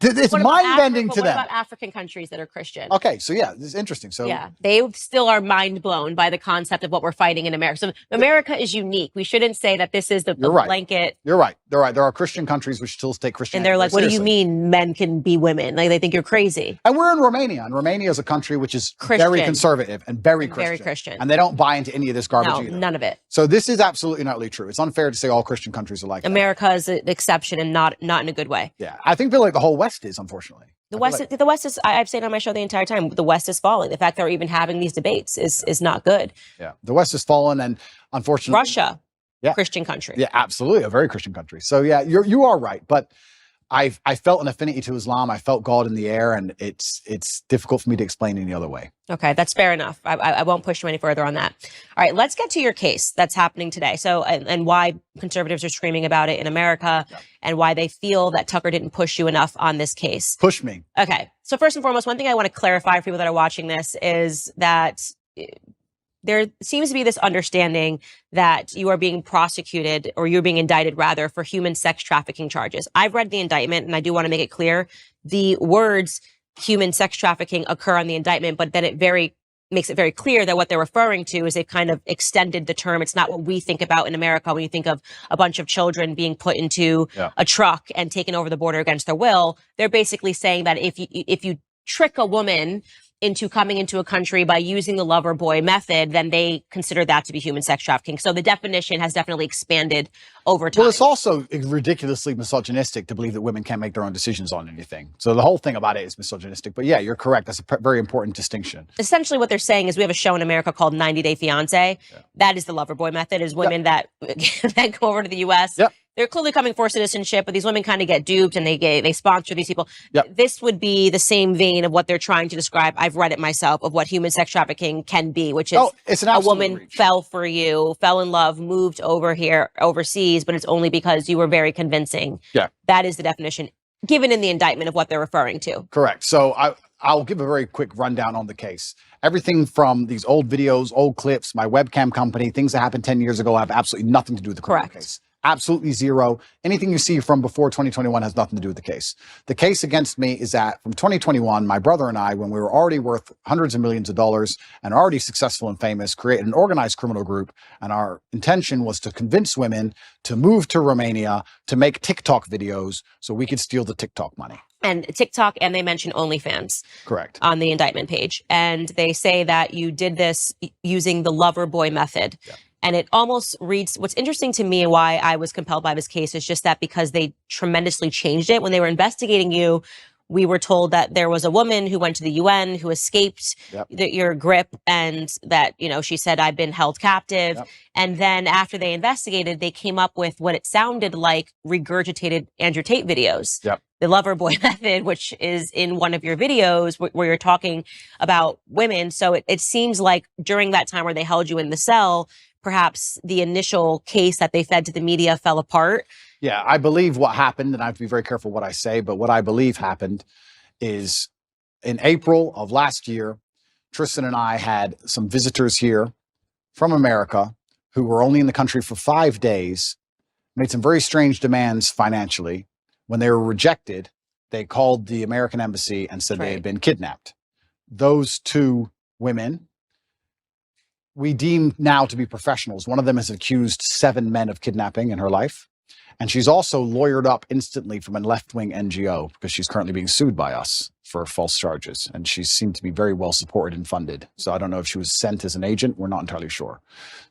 [SPEAKER 2] it's
[SPEAKER 1] What about
[SPEAKER 2] mind-bending
[SPEAKER 1] Afri-
[SPEAKER 2] to
[SPEAKER 1] what
[SPEAKER 2] them.
[SPEAKER 1] about African countries that are Christian?
[SPEAKER 2] Okay, so yeah, this is interesting. So
[SPEAKER 1] Yeah, they still are mind blown by the concept of what we're fighting in America. So America is unique. We shouldn't say that this is the
[SPEAKER 2] You're right.
[SPEAKER 1] blanket.
[SPEAKER 2] You're right. They're right. There are Christian countries which still take Christianity.
[SPEAKER 1] And they're like,
[SPEAKER 2] very
[SPEAKER 1] what do you
[SPEAKER 2] seriously.
[SPEAKER 1] mean men can be women? Like, they think you're crazy.
[SPEAKER 2] And we're in Romania, and Romania is a country which is very
[SPEAKER 1] Christian.
[SPEAKER 2] conservative and very
[SPEAKER 1] And
[SPEAKER 2] Christian.
[SPEAKER 1] very Christian.
[SPEAKER 2] And they don't buy into any of this garbage
[SPEAKER 1] No,
[SPEAKER 2] either.
[SPEAKER 1] none of it.
[SPEAKER 2] So this is absolutely not really true. It's unfair to say all Christian countries are like that.
[SPEAKER 1] America is an exception, and not in a good way.
[SPEAKER 2] Yeah, I feel like the whole West is, unfortunately.
[SPEAKER 1] The West is. I've said on my show the entire time. The West is falling. The fact that we're even having these debates is not good.
[SPEAKER 2] Yeah, the West has fallen, and unfortunately,
[SPEAKER 1] Russia,
[SPEAKER 2] Yeah.
[SPEAKER 1] Christian country.
[SPEAKER 2] Yeah, absolutely, a very Christian country. So yeah, you are right, but I felt an affinity to Islam. I felt God in the air, and it's difficult for me to explain any other way.
[SPEAKER 1] Okay, that's fair enough. I won't push you any further on that. All right, let's get to your case that's happening today. So, and why conservatives are screaming about it in America, and why they feel that Tucker didn't push you enough on this case.
[SPEAKER 2] Push me.
[SPEAKER 1] Okay, so first and foremost, one thing I want to clarify for people that are watching this is that there seems to be this understanding that you are being prosecuted, or you're being indicted rather, for human sex trafficking charges. I've read the indictment, and I do want to make it clear the words human sex trafficking occur on the indictment, but then it very makes it very clear that what they're referring to is they've kind of extended the term. It's not what we think about in America when you think of a bunch of children being put into a truck and taken over the border against their will. They're basically saying that if you trick a woman into coming into a country by using the lover boy method, then they consider that to be human sex trafficking. So the definition has definitely expanded over time.
[SPEAKER 2] Well, it's also ridiculously misogynistic to believe that women can't make their own decisions on anything. So the whole thing about it is misogynistic. But yeah, you're correct. That's a very important distinction.
[SPEAKER 1] Essentially what they're saying is we have a show in America called 90 Day Fiancé. That is the lover boy method, is women that then go over to the U.S. They're clearly coming for citizenship, but these women kind of get duped and they sponsor these people. This would be the same vein of what they're trying to describe. I've read it myself, of what human sex trafficking can be, which is
[SPEAKER 2] it's an
[SPEAKER 1] a woman
[SPEAKER 2] reach.
[SPEAKER 1] fell for you, fell in love, moved over here overseas, but it's only because you were very convincing. That is the definition given in the indictment of what they're referring to.
[SPEAKER 2] Correct. So I'll give a very quick rundown on the case. Everything from these old videos, old clips, my webcam company, things that happened 10 years ago have absolutely nothing to do with the criminal case. Absolutely zero. Anything you see from before 2021 has nothing to do with the case. The case against me is that from 2021, my brother and I, when we were already worth hundreds of millions of dollars and already successful and famous, created an organized criminal group. And our intention was to convince women to move to Romania to make TikTok videos so we could steal the TikTok money.
[SPEAKER 1] And TikTok, and they mention OnlyFans.
[SPEAKER 2] Correct.
[SPEAKER 1] On the indictment page. And they say that you did this using the lover boy method. And it almost reads, what's interesting to me and why I was compelled by this case is just that because they tremendously changed it. When they were investigating you, we were told that there was a woman who went to the UN who escaped your grip, and that, she said, I've been held captive. And then after they investigated, they came up with what it sounded like regurgitated Adrew Tate videos. The lover boy method, which is in one of your videos where you're talking about women. So it seems like during that time where they held you in the cell, perhaps the initial case that they fed to the media fell apart.
[SPEAKER 2] Yeah, I believe what happened, and I have to be very careful what I say, but what I believe happened is in April of last year, Tristan and I had some visitors here from America who were only in the country for 5 days, made some very strange demands financially. When they were rejected, they called the American embassy and said they had been kidnapped. Those two women, we deem now to be professionals. One of them has accused 7 men of kidnapping in her life. And she's also lawyered up instantly from a left-wing NGO because she's currently being sued by us for false charges. And she seemed to be very well supported and funded. So I don't know if she was sent as an agent. We're not entirely sure.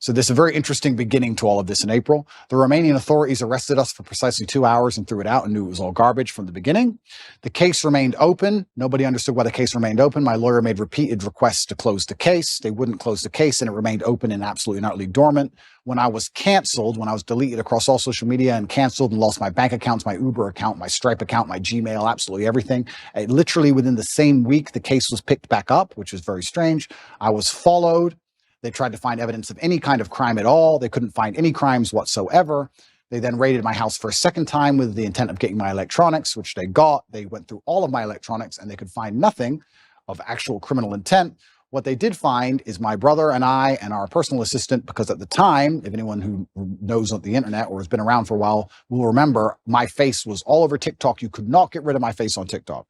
[SPEAKER 2] So this is a very interesting beginning to all of this in April. The Romanian authorities arrested us for precisely 2 hours and threw it out and knew it was all garbage from the beginning. The case remained open. Nobody understood why the case remained open. My lawyer made repeated requests to close the case. They wouldn't close the case, and it remained open and absolutely and utterly dormant. When I was canceled, when I was deleted across all social media and canceled and lost my bank accounts, my Uber account, my Stripe account, my Gmail, absolutely everything, literally within the same week, the case was picked back up, which was very strange. I was followed. They tried to find evidence of any kind of crime at all. They couldn't find any crimes whatsoever. They then raided my house for a second time with the intent of getting my electronics, which they got. They went through all of my electronics and they could find nothing of actual criminal intent. What they did find is my brother and I and our personal assistant, because at the time, if anyone who knows on the internet or has been around for a while will remember, my face was all over TikTok. You could not get rid of my face on TikTok.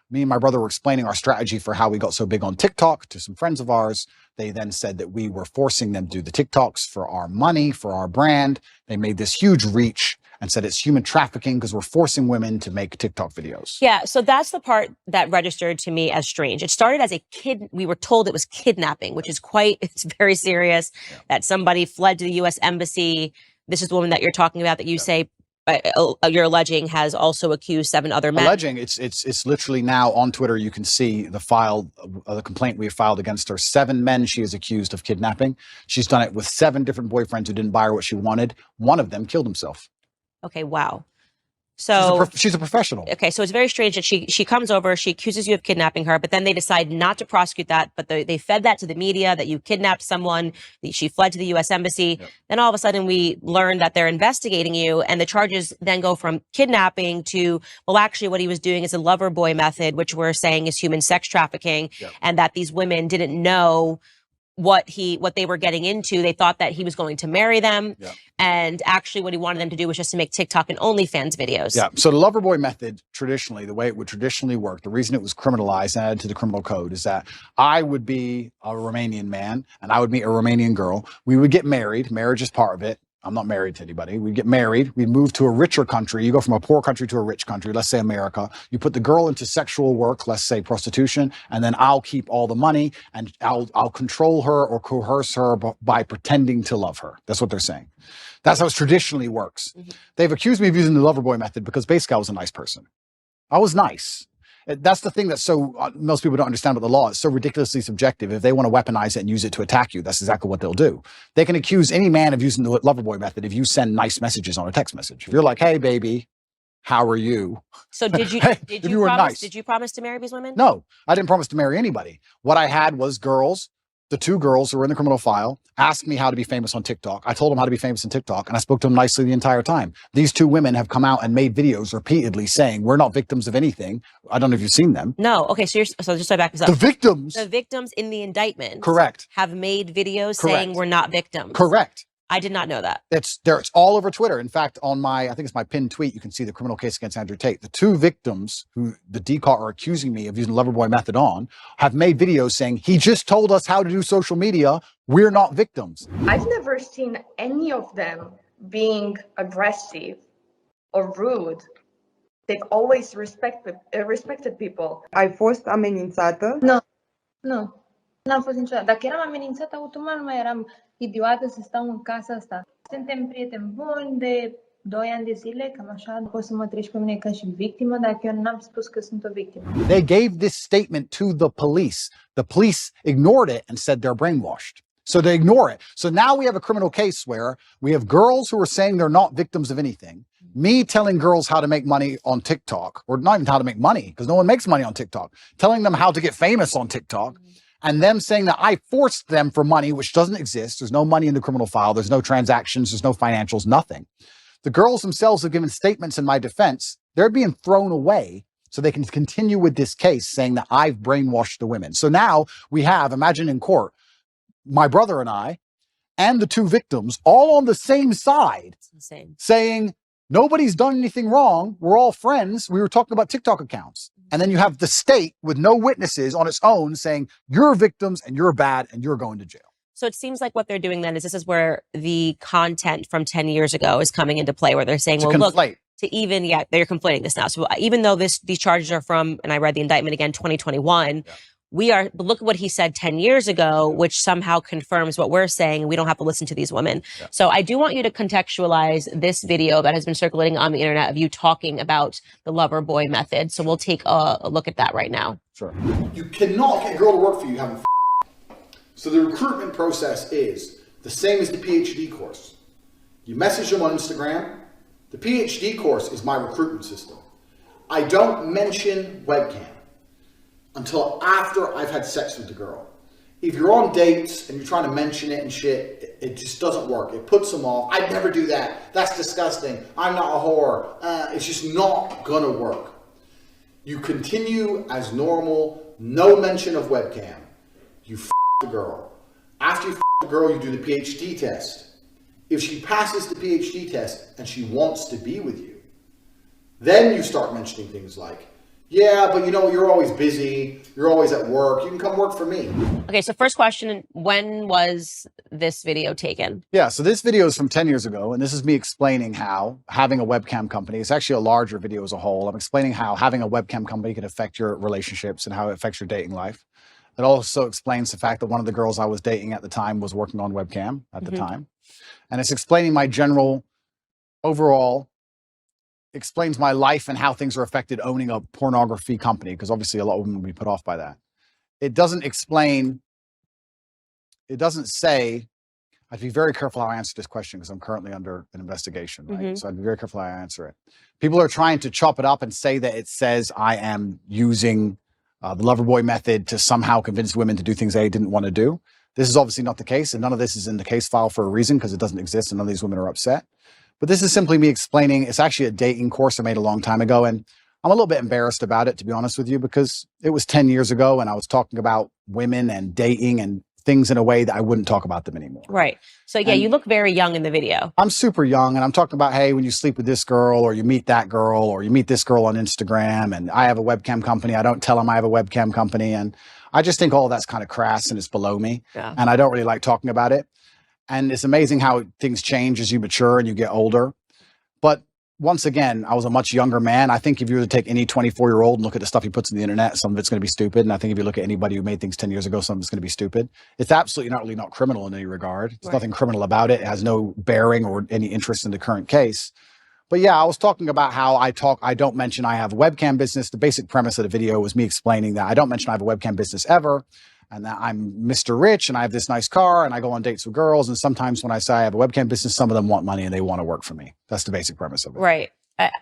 [SPEAKER 2] Me and my brother were explaining our strategy for how we got so big on TikTok to some friends of ours. They then said that we were forcing them to do the TikToks for our money, for our brand. They made this huge reach and said it's human trafficking because we're forcing women to make TikTok videos.
[SPEAKER 1] Yeah, so that's the part that registered to me as strange. It started as a kid. We were told it was kidnapping, which is it's very serious, that somebody fled to the U.S. embassy. This is the woman that you're talking about that you say you're alleging has also accused 7 other men.
[SPEAKER 2] Alleging, it's literally now on Twitter. You can see the complaint we have filed against her. 7 men she is accused of kidnapping. She's done it with 7 different boyfriends who didn't buy her what she wanted. One of them killed himself.
[SPEAKER 1] Okay, wow. So
[SPEAKER 2] she's a professional.
[SPEAKER 1] Okay, so it's very strange that she comes over, she accuses you of kidnapping her, but then they decide not to prosecute that, but they fed that to the media that you kidnapped someone, she fled to the U.S. embassy. Then all of a sudden we learn that they're investigating you, and the charges then go from kidnapping to, well, actually what he was doing is a lover boy method, which we're saying is human sex trafficking, and that these women didn't know what they were getting into. They thought that he was going to marry them.
[SPEAKER 2] Yeah.
[SPEAKER 1] And actually what he wanted them to do was just to make TikTok and OnlyFans videos.
[SPEAKER 2] Yeah. So the lover boy method, traditionally, the way it would traditionally work, the reason it was criminalized and added to the criminal code is that I would be a Romanian man and I would meet a Romanian girl. We would get married. Marriage is part of it. I'm not married to anybody. We'd get married. We'd move to a richer country. You go from a poor country to a rich country, let's say America. You put the girl into sexual work, let's say prostitution, and then I'll keep all the money and I'll control her or coerce her by pretending to love her. That's what they're saying. That's how it traditionally works. Mm-hmm. They've accused me of using the lover boy method because basically I was a nice person. I was nice. That's the thing that's so most people don't understand about the law. It's so ridiculously subjective. If they want to weaponize it and use it to attack you, that's exactly what they'll do. They can accuse any man of using the lover boy method if you send nice messages on a text message. If you're like, hey, baby, how are you?
[SPEAKER 1] So did you did you promise to marry these women?
[SPEAKER 2] No, I didn't promise to marry anybody. What I had was girls. The two girls who were in the criminal file asked me how to be famous on TikTok. I told them how to be famous on TikTok, and I spoke to them nicely the entire time. These two women have come out and made videos repeatedly saying we're not victims of anything. I don't know if you've seen them.
[SPEAKER 1] No. Okay. So just so I back this up.
[SPEAKER 2] The victims
[SPEAKER 1] in the indictment,
[SPEAKER 2] correct,
[SPEAKER 1] have made videos saying we're not victims.
[SPEAKER 2] Correct.
[SPEAKER 1] I did not know that.
[SPEAKER 2] It's there. It's all over Twitter. In fact, on I think it's my pinned tweet, you can see the criminal case against Adrew Tate. The two victims who the DCAR are accusing me of using the Loverboy method on have made videos saying he just told us how to do social media. We're not victims.
[SPEAKER 7] I've never seen any of them being aggressive or rude. They've always respected people.
[SPEAKER 8] Ai fost amenințată?
[SPEAKER 9] Nu. N-am fost niciodată. Dacă eram amenințată, automat nu mai eram idiotă să stau în casa asta. Suntem prieteni buni de 2 ani de zile, cam așa. Poți să mă treci pe mine ca și victimă, dacă eu n-am spus că sunt o victimă.
[SPEAKER 2] They gave this statement to the police. The police ignored it and said they're brainwashed. So they ignore it. So now we have a criminal case where we have girls who are saying they're not victims of anything. Me telling girls how to make money on TikTok, or not even how to make money, because no one makes money on TikTok, telling them how to get famous on TikTok, and them saying that I forced them for money, which doesn't exist. There's no money in the criminal file. There's no transactions. There's no financials, nothing. The girls themselves have given statements in my defense. They're being thrown away so they can continue with this case saying that I've brainwashed the women. So now we have, imagine in court, my brother and I, and the two victims all on the same side saying, nobody's done anything wrong. We're all friends. We were talking about TikTok accounts. And then you have the state with no witnesses on its own saying you're victims and you're bad and you're going to jail.
[SPEAKER 1] So it seems like what they're doing then is this is where the content from 10 years ago is coming into play, where they're saying, well, look, they're conflating this now. So even though these charges are from, and I read the indictment again, 2021, but look at what he said 10 years ago, which somehow confirms what we're saying. We don't have to listen to these women. Yeah. So I do want you to contextualize this video that has been circulating on the internet of you talking about the lover boy method. So we'll take a look at that right now.
[SPEAKER 2] Sure. You cannot get a girl to work for you having So the recruitment process is the same as the PhD course. You message them on Instagram. The PhD course is my recruitment system. I don't mention webcam until after I've had sex with the girl. If you're on dates and you're trying to mention it and shit, it just doesn't work. It puts them off. I'd never do that. That's disgusting. I'm not a whore. It's just not gonna work. You continue as normal, no mention of webcam. You f the girl. After you f the girl, you do the PhD test. If she passes the PhD test and she wants to be with you, then you start mentioning things like, yeah, but you know, you're always busy. You're always at work. You can come work for me.
[SPEAKER 1] Okay, so first question, when was this video taken?
[SPEAKER 2] Yeah, so this video is from 10 years ago, and this is me explaining how having a webcam company, it's actually a larger video as a whole. I'm explaining how having a webcam company can affect your relationships and how it affects your dating life. It also explains the fact that one of the girls I was dating at the time was working on webcam at the time. And it's explaining my general, overall, explains my life and how things are affected owning a pornography company, because obviously a lot of women will be put off by that. It doesn't explain, it doesn't say, I'd be very careful how I answer this question because I'm currently under an investigation, right? So I'd be very careful how I answer it. People are trying to chop it up and say that it says I am using the Loverboy method to somehow convince women to do things they didn't want to do. This is obviously not the case, and none of this is in the case file for a reason because it doesn't exist and none of these women are upset. But this is simply me explaining. It's actually a dating course I made a long time ago, and I'm a little bit embarrassed about it, to be honest with you, because it was 10 years ago and I was talking about women and dating and things in a way that I wouldn't talk about them anymore.
[SPEAKER 1] Right. So yeah, you look very young in the video.
[SPEAKER 2] I'm super young, and I'm talking about, hey, when you sleep with this girl, or you meet that girl, or you meet this girl on Instagram, and I have a webcam company. I don't tell them I have a webcam company. And I just think all that's kind of crass and it's below me.
[SPEAKER 1] Yeah.
[SPEAKER 2] And I don't really like talking about it. And it's amazing how things change as you mature and you get older. But once again, I was a much younger man. I think if you were to take any 24-year-old and look at the stuff he puts on the internet, some of it's going to be stupid. And I think if you look at anybody who made things 10 years ago, some of it's going to be stupid. It's absolutely not criminal in any regard. There's nothing criminal about it. It has no bearing or any interest in the current case. But yeah, I was talking about how I don't mention I have a webcam business. The basic premise of the video was me explaining that I don't mention I have a webcam business ever, and that I'm Mr. Rich and I have this nice car and I go on dates with girls. And sometimes when I say I have a webcam business, some of them want money and they want to work for me. That's the basic premise of it.
[SPEAKER 1] Right.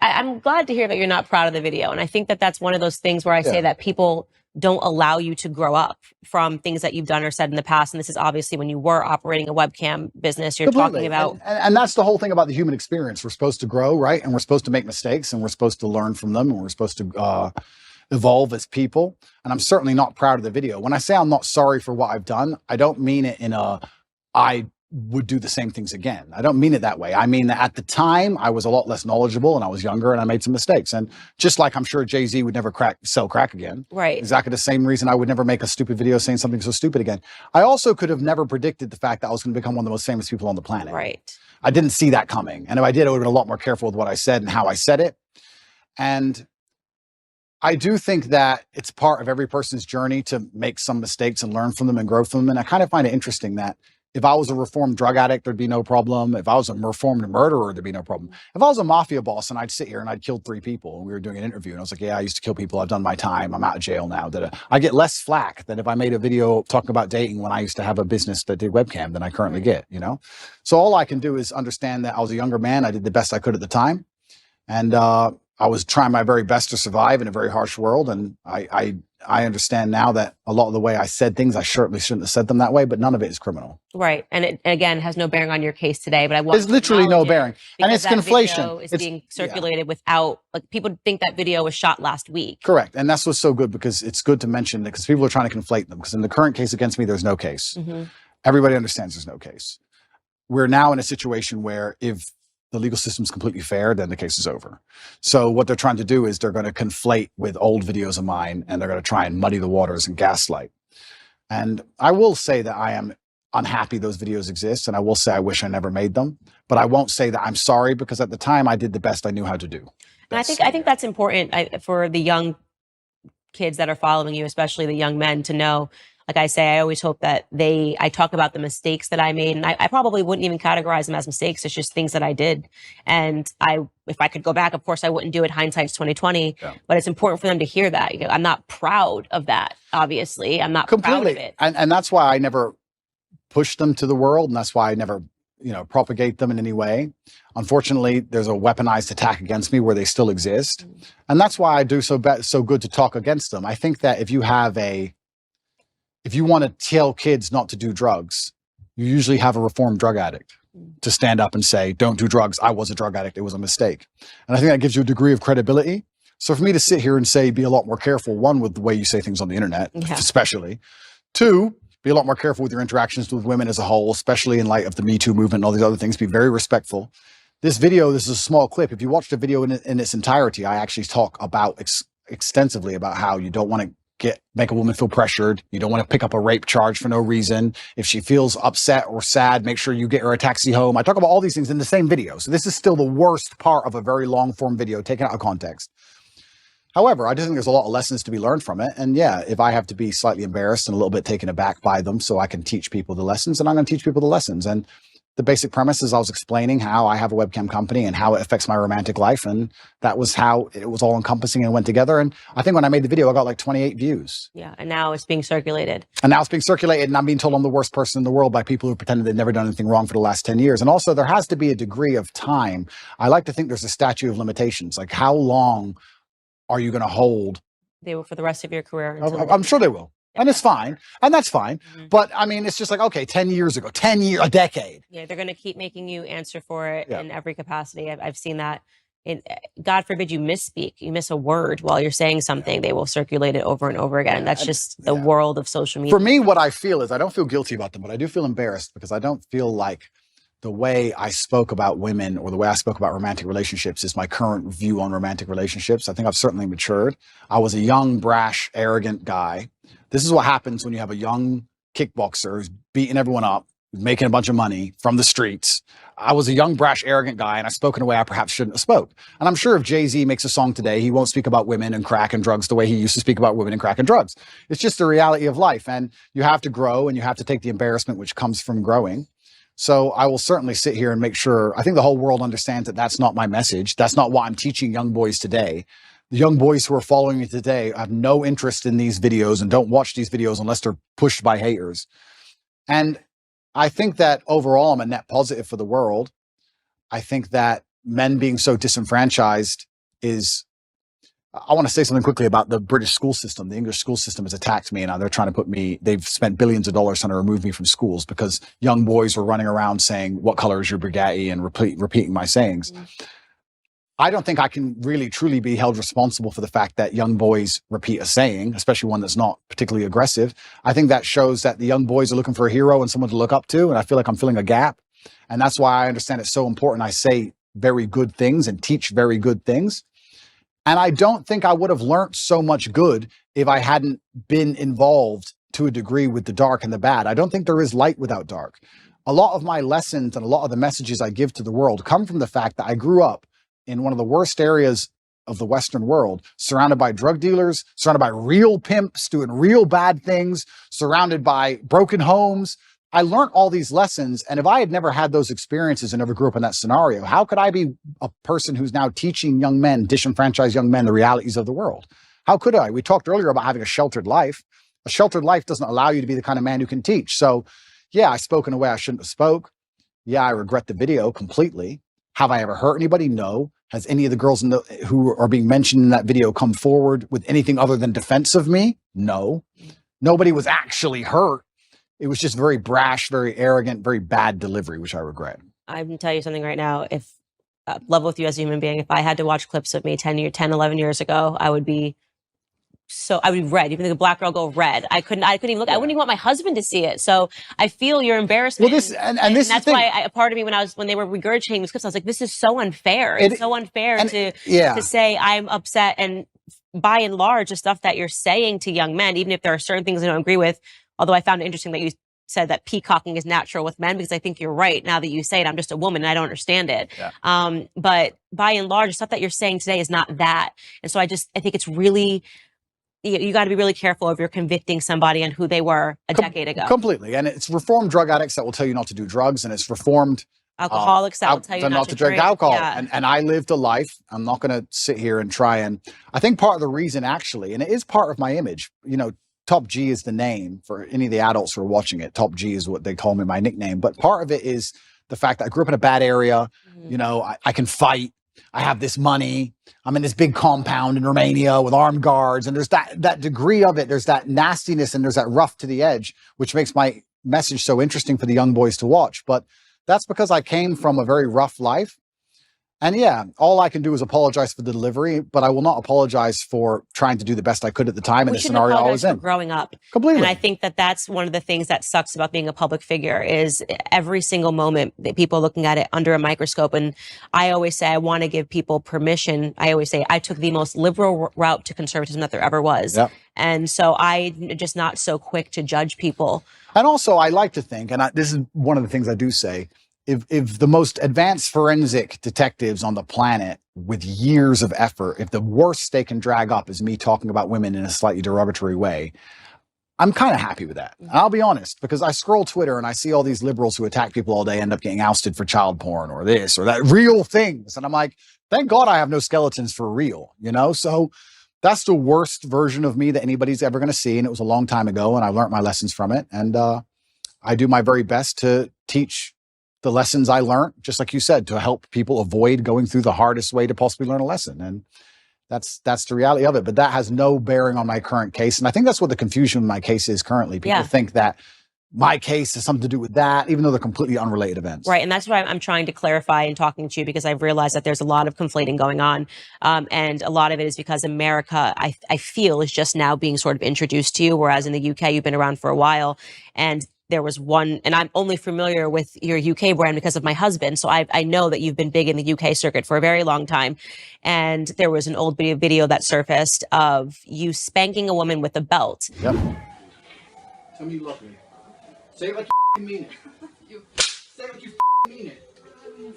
[SPEAKER 1] I'm glad to hear that you're not proud of the video. And I think that that's one of those things where I say that people don't allow you to grow up from things that you've done or said in the past. And this is obviously when you were operating a webcam business, you're talking about.
[SPEAKER 2] And that's the whole thing about the human experience. We're supposed to grow, right? And we're supposed to make mistakes and we're supposed to learn from them and we're supposed to evolve as people. And I'm certainly not proud of the video. When I say I'm not sorry for what I've done, I don't mean it in I would do the same things again. I don't mean it that way. I mean that at the time I was a lot less knowledgeable and I was younger and I made some mistakes. And just like I'm sure Jay-Z would never sell crack again.
[SPEAKER 1] Right.
[SPEAKER 2] Exactly the same reason I would never make a stupid video saying something so stupid again. I also could have never predicted the fact that I was going to become one of the most famous people on the planet.
[SPEAKER 1] Right.
[SPEAKER 2] I didn't see that coming. And if I did, I would have been a lot more careful with what I said and how I said it. And I do think that it's part of every person's journey to make some mistakes and learn from them and grow from them. And I kind of find it interesting that if I was a reformed drug addict, there'd be no problem. If I was a reformed murderer, there'd be no problem. If I was a mafia boss and I'd sit here and I'd killed 3 people and we were doing an interview and I was like, yeah, I used to kill people. I've done my time. I'm out of jail now. I get less flack than if I made a video talking about dating when I used to have a business that did webcam than I currently get, you know? So all I can do is understand that I was a younger man. I did the best I could at the time. And I was trying my very best to survive in a very harsh world. And I understand now that a lot of the way I said things, I certainly shouldn't have said them that way, but none of it is criminal.
[SPEAKER 1] Right. And it, again, has no bearing on your case today, but I want
[SPEAKER 2] There's literally no bearing. And it's conflation.
[SPEAKER 1] It's being circulated without, like, people think that video was shot last week.
[SPEAKER 2] Correct. And that's what's so good, because it's good to mention that, because people are trying to conflate them, because in the current case against me, there's no case.
[SPEAKER 1] Mm-hmm.
[SPEAKER 2] Everybody understands there's no case. We're now in a situation where if the legal system's completely fair, then the case is over. So what they're trying to do is they're going to conflate with old videos of mine, and they're going to try and muddy the waters and gaslight. And I will say that I am unhappy those videos exist, and I will say I wish I never made them, but I won't say that I'm sorry, because at the time I did the best I knew how to do.
[SPEAKER 1] And I think that's important for the young kids that are following you, especially the young men, to know. Like I say, I always hope that I talk about the mistakes that I made, and I probably wouldn't even categorize them as mistakes. It's just things that I did. And if I could go back, of course I wouldn't do it. Hindsight's 2020, but it's important for them to hear that. You know, I'm not proud of that. Obviously, I'm not proud of it.
[SPEAKER 2] And that's why I never push them to the world. And that's why I never, propagate them in any way. Unfortunately, there's a weaponized attack against me where they still exist. And that's why I do so good to talk against them. I think that if you want to tell kids not to do drugs, you usually have a reformed drug addict to stand up and say, don't do drugs. I was a drug addict. It was a mistake. And I think that gives you a degree of credibility. So for me to sit here and say, be a lot more careful, one, with the way you say things on the internet, especially. 2, be a lot more careful with your interactions with women as a whole, especially in light of the Me Too movement and all these other things. Be very respectful. This is a small clip. If you watch the video in its entirety, I actually talk about extensively about how you don't want to make a woman feel pressured. You don't want to pick up a rape charge for no reason. If she feels upset or sad, make sure you get her a taxi home. I talk about all these things in the same video. So this is still the worst part of a very long form video taken out of context. However, I just think there's a lot of lessons to be learned from it. And yeah, if I have to be slightly embarrassed and a little bit taken aback by them so I can teach people the lessons, then I'm going to teach people the lessons. And the basic premise is I was explaining how I have a webcam company and how it affects my romantic life. And that was how it was all encompassing and went together. And I think when I made the video, I got like 28 views.
[SPEAKER 1] Yeah. And now it's being circulated.
[SPEAKER 2] And I'm being told I'm the worst person in the world by people who pretended they'd never done anything wrong for the last 10 years. And also there has to be a degree of time. I like to think there's a statute of limitations. Like, how long are you going to hold?
[SPEAKER 1] They will for the rest of your career.
[SPEAKER 2] I'm sure they will. And it's fine. And that's fine. Mm-hmm. But I mean, it's just like, okay, 10 years ago, a decade.
[SPEAKER 1] Yeah. They're going to keep making you answer for it in every capacity. I've seen that God forbid you misspeak, you miss a word while you're saying something, they will circulate it over and over again. That's just the world of social media.
[SPEAKER 2] For me, what I feel is I don't feel guilty about them, but I do feel embarrassed because I don't feel like the way I spoke about women or the way I spoke about romantic relationships is my current view on romantic relationships. I think I've certainly matured. I was a young, brash, arrogant guy. This is what happens when you have a young kickboxer who's beating everyone up, making a bunch of money from the streets. I was a young, brash, arrogant guy, and I spoke in a way I perhaps shouldn't have spoke. And I'm sure if Jay-Z makes a song today, he won't speak about women and crack and drugs the way he used to speak about women and crack and drugs. It's just the reality of life. And you have to grow, and you have to take the embarrassment which comes from growing. So I will certainly sit here and make sure, I think the whole world understands that that's not my message. That's not what I'm teaching young boys today. The young boys who are following me today have no interest in these videos and don't watch these videos unless they're pushed by haters. And I think that overall, I'm a net positive for the world. I think that men being so disenfranchised is, I want to say something quickly about the British school system. The English school system has attacked me, and now they're trying to put me, they've spent billions of dollars trying to remove me from schools because young boys were running around saying, what color is your Bugatti, and repeating my sayings. I don't think I can really truly be held responsible for the fact that young boys repeat a saying, especially one that's not particularly aggressive. I think that shows that the young boys are looking for a hero and someone to look up to. And I feel like I'm filling a gap. And that's why I understand it's so important I say very good things and teach very good things. And I don't think I would have learned so much good if I hadn't been involved to a degree with the dark and the bad. I don't think there is light without dark. A lot of my lessons and a lot of the messages I give to the world come from the fact that I grew up in one of the worst areas of the Western world, surrounded by drug dealers, surrounded by real pimps doing real bad things, surrounded by broken homes. I learned all these lessons. And if I had never had those experiences and never grew up in that scenario, how could I be a person who's now teaching young men, disenfranchised young men, the realities of the world? How could I? We talked earlier about having a sheltered life. A sheltered life doesn't allow you to be the kind of man who can teach. So yeah, I spoke in a way I shouldn't have spoke. Yeah, I regret the video completely. Have I ever hurt anybody? No. Has any of the girls who are being mentioned in that video come forward with anything other than defense of me? No. Nobody was actually hurt. It was just very brash, very arrogant, very bad delivery, which I regret.
[SPEAKER 1] I can tell you something right now. If level with you as a human being, if I had to watch clips of me 10, 11 years ago, I would be red. Even the black girl go red. I couldn't even look. I wouldn't even want my husband to see it. So I feel your embarrassment.
[SPEAKER 2] Well, this
[SPEAKER 1] that's why a part of me when they were regurgitating these clips, I was like, this is so unfair. It's so unfair to say I'm upset. And by and large, the stuff that you're saying to young men, even if there are certain things I don't agree with, although I found it interesting that you said that peacocking is natural with men, because I think you're right. Now that you say it, I'm just a woman and I don't understand it. Yeah. But by and large, the stuff that you're saying today is not that. And so I think it's really, you got to be really careful if you're convicting somebody on who they were a decade ago.
[SPEAKER 2] Completely. And it's reformed drug addicts that will tell you not to do drugs, and it's reformed
[SPEAKER 1] alcoholics that will tell you not to drink
[SPEAKER 2] alcohol.
[SPEAKER 1] Yeah.
[SPEAKER 2] And I lived a life. I'm not going to sit here and try and, I think part of the reason actually, and it is part of my image, Top G is the name for any of the adults who are watching it. Top G is what they call me, my nickname. But part of it is the fact that I grew up in a bad area. Mm-hmm. I can fight. I have this money. I'm in this big compound in Romania with armed guards. And there's that degree of it. There's that nastiness and there's that rough to the edge, which makes my message so interesting for the young boys to watch. But that's because I came from a very rough life. And yeah, all I can do is apologize for the delivery, but I will not apologize for trying to do the best I could at the time in the scenario I was in.
[SPEAKER 1] Growing up.
[SPEAKER 2] Completely.
[SPEAKER 1] And I think that that's one of the things that sucks about being a public figure is every single moment that people are looking at it under a microscope. And I always say, I want to give people permission. I always say I took the most liberal route to conservatism that there ever was. Yep. And so I'm just not so quick to judge people.
[SPEAKER 2] And also I like to think, and this is one of the things I do say, if the most advanced forensic detectives on the planet with years of effort, if the worst they can drag up is me talking about women in a slightly derogatory way, I'm kind of happy with that. And I'll be honest, because I scroll Twitter and I see all these liberals who attack people all day end up getting ousted for child porn or this or that, real things. And I'm like, thank God I have no skeletons for real, So that's the worst version of me that anybody's ever going to see. And it was a long time ago and I learned my lessons from it. And I do my very best to teach the lessons I learned, just like you said, to help people avoid going through the hardest way to possibly learn a lesson. And that's the reality of it. But that has no bearing on my current case. And I think that's what the confusion in my case is currently. People think that my case has something to do with that, even though they're completely unrelated events.
[SPEAKER 1] Right. And that's why I'm trying to clarify in talking to you, because I've realized that there's a lot of conflating going on. And a lot of it is because America, I feel, is just now being sort of introduced to you, whereas in the UK, you've been around for a while. And there was one, and I'm only familiar with your UK brand because of my husband. So I know that you've been big in the UK circuit for a very long time. And there was an old video that surfaced of you spanking a woman with a belt.
[SPEAKER 2] Yep.
[SPEAKER 10] Tell me you love me. Say it like you mean it. Say it like you mean it. You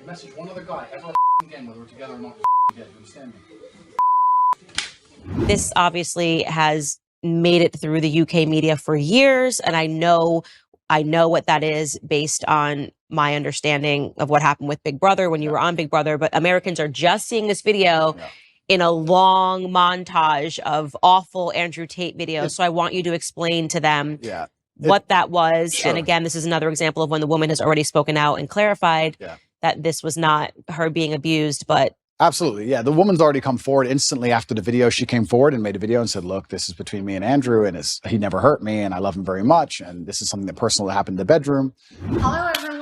[SPEAKER 10] message one other guy ever again, whether we're together or not. You understand me?
[SPEAKER 1] This obviously has made it through the UK media for years, and I know what that is based on my understanding of what happened with Big Brother when you were on Big Brother. But Americans are just seeing this video in a long montage of awful Adrew Tate videos. So I want you to explain to them what that was.
[SPEAKER 2] Sure.
[SPEAKER 1] And again, this is another example of when the woman has already spoken out and clarified that this was not her being abused, but
[SPEAKER 2] absolutely. Yeah. The woman's already come forward instantly after the video. She came forward and made a video and said, look, this is between me and Adrew, and he never hurt me and I love him very much. And this is something that personal that happened in the bedroom.
[SPEAKER 11] Hello, everyone.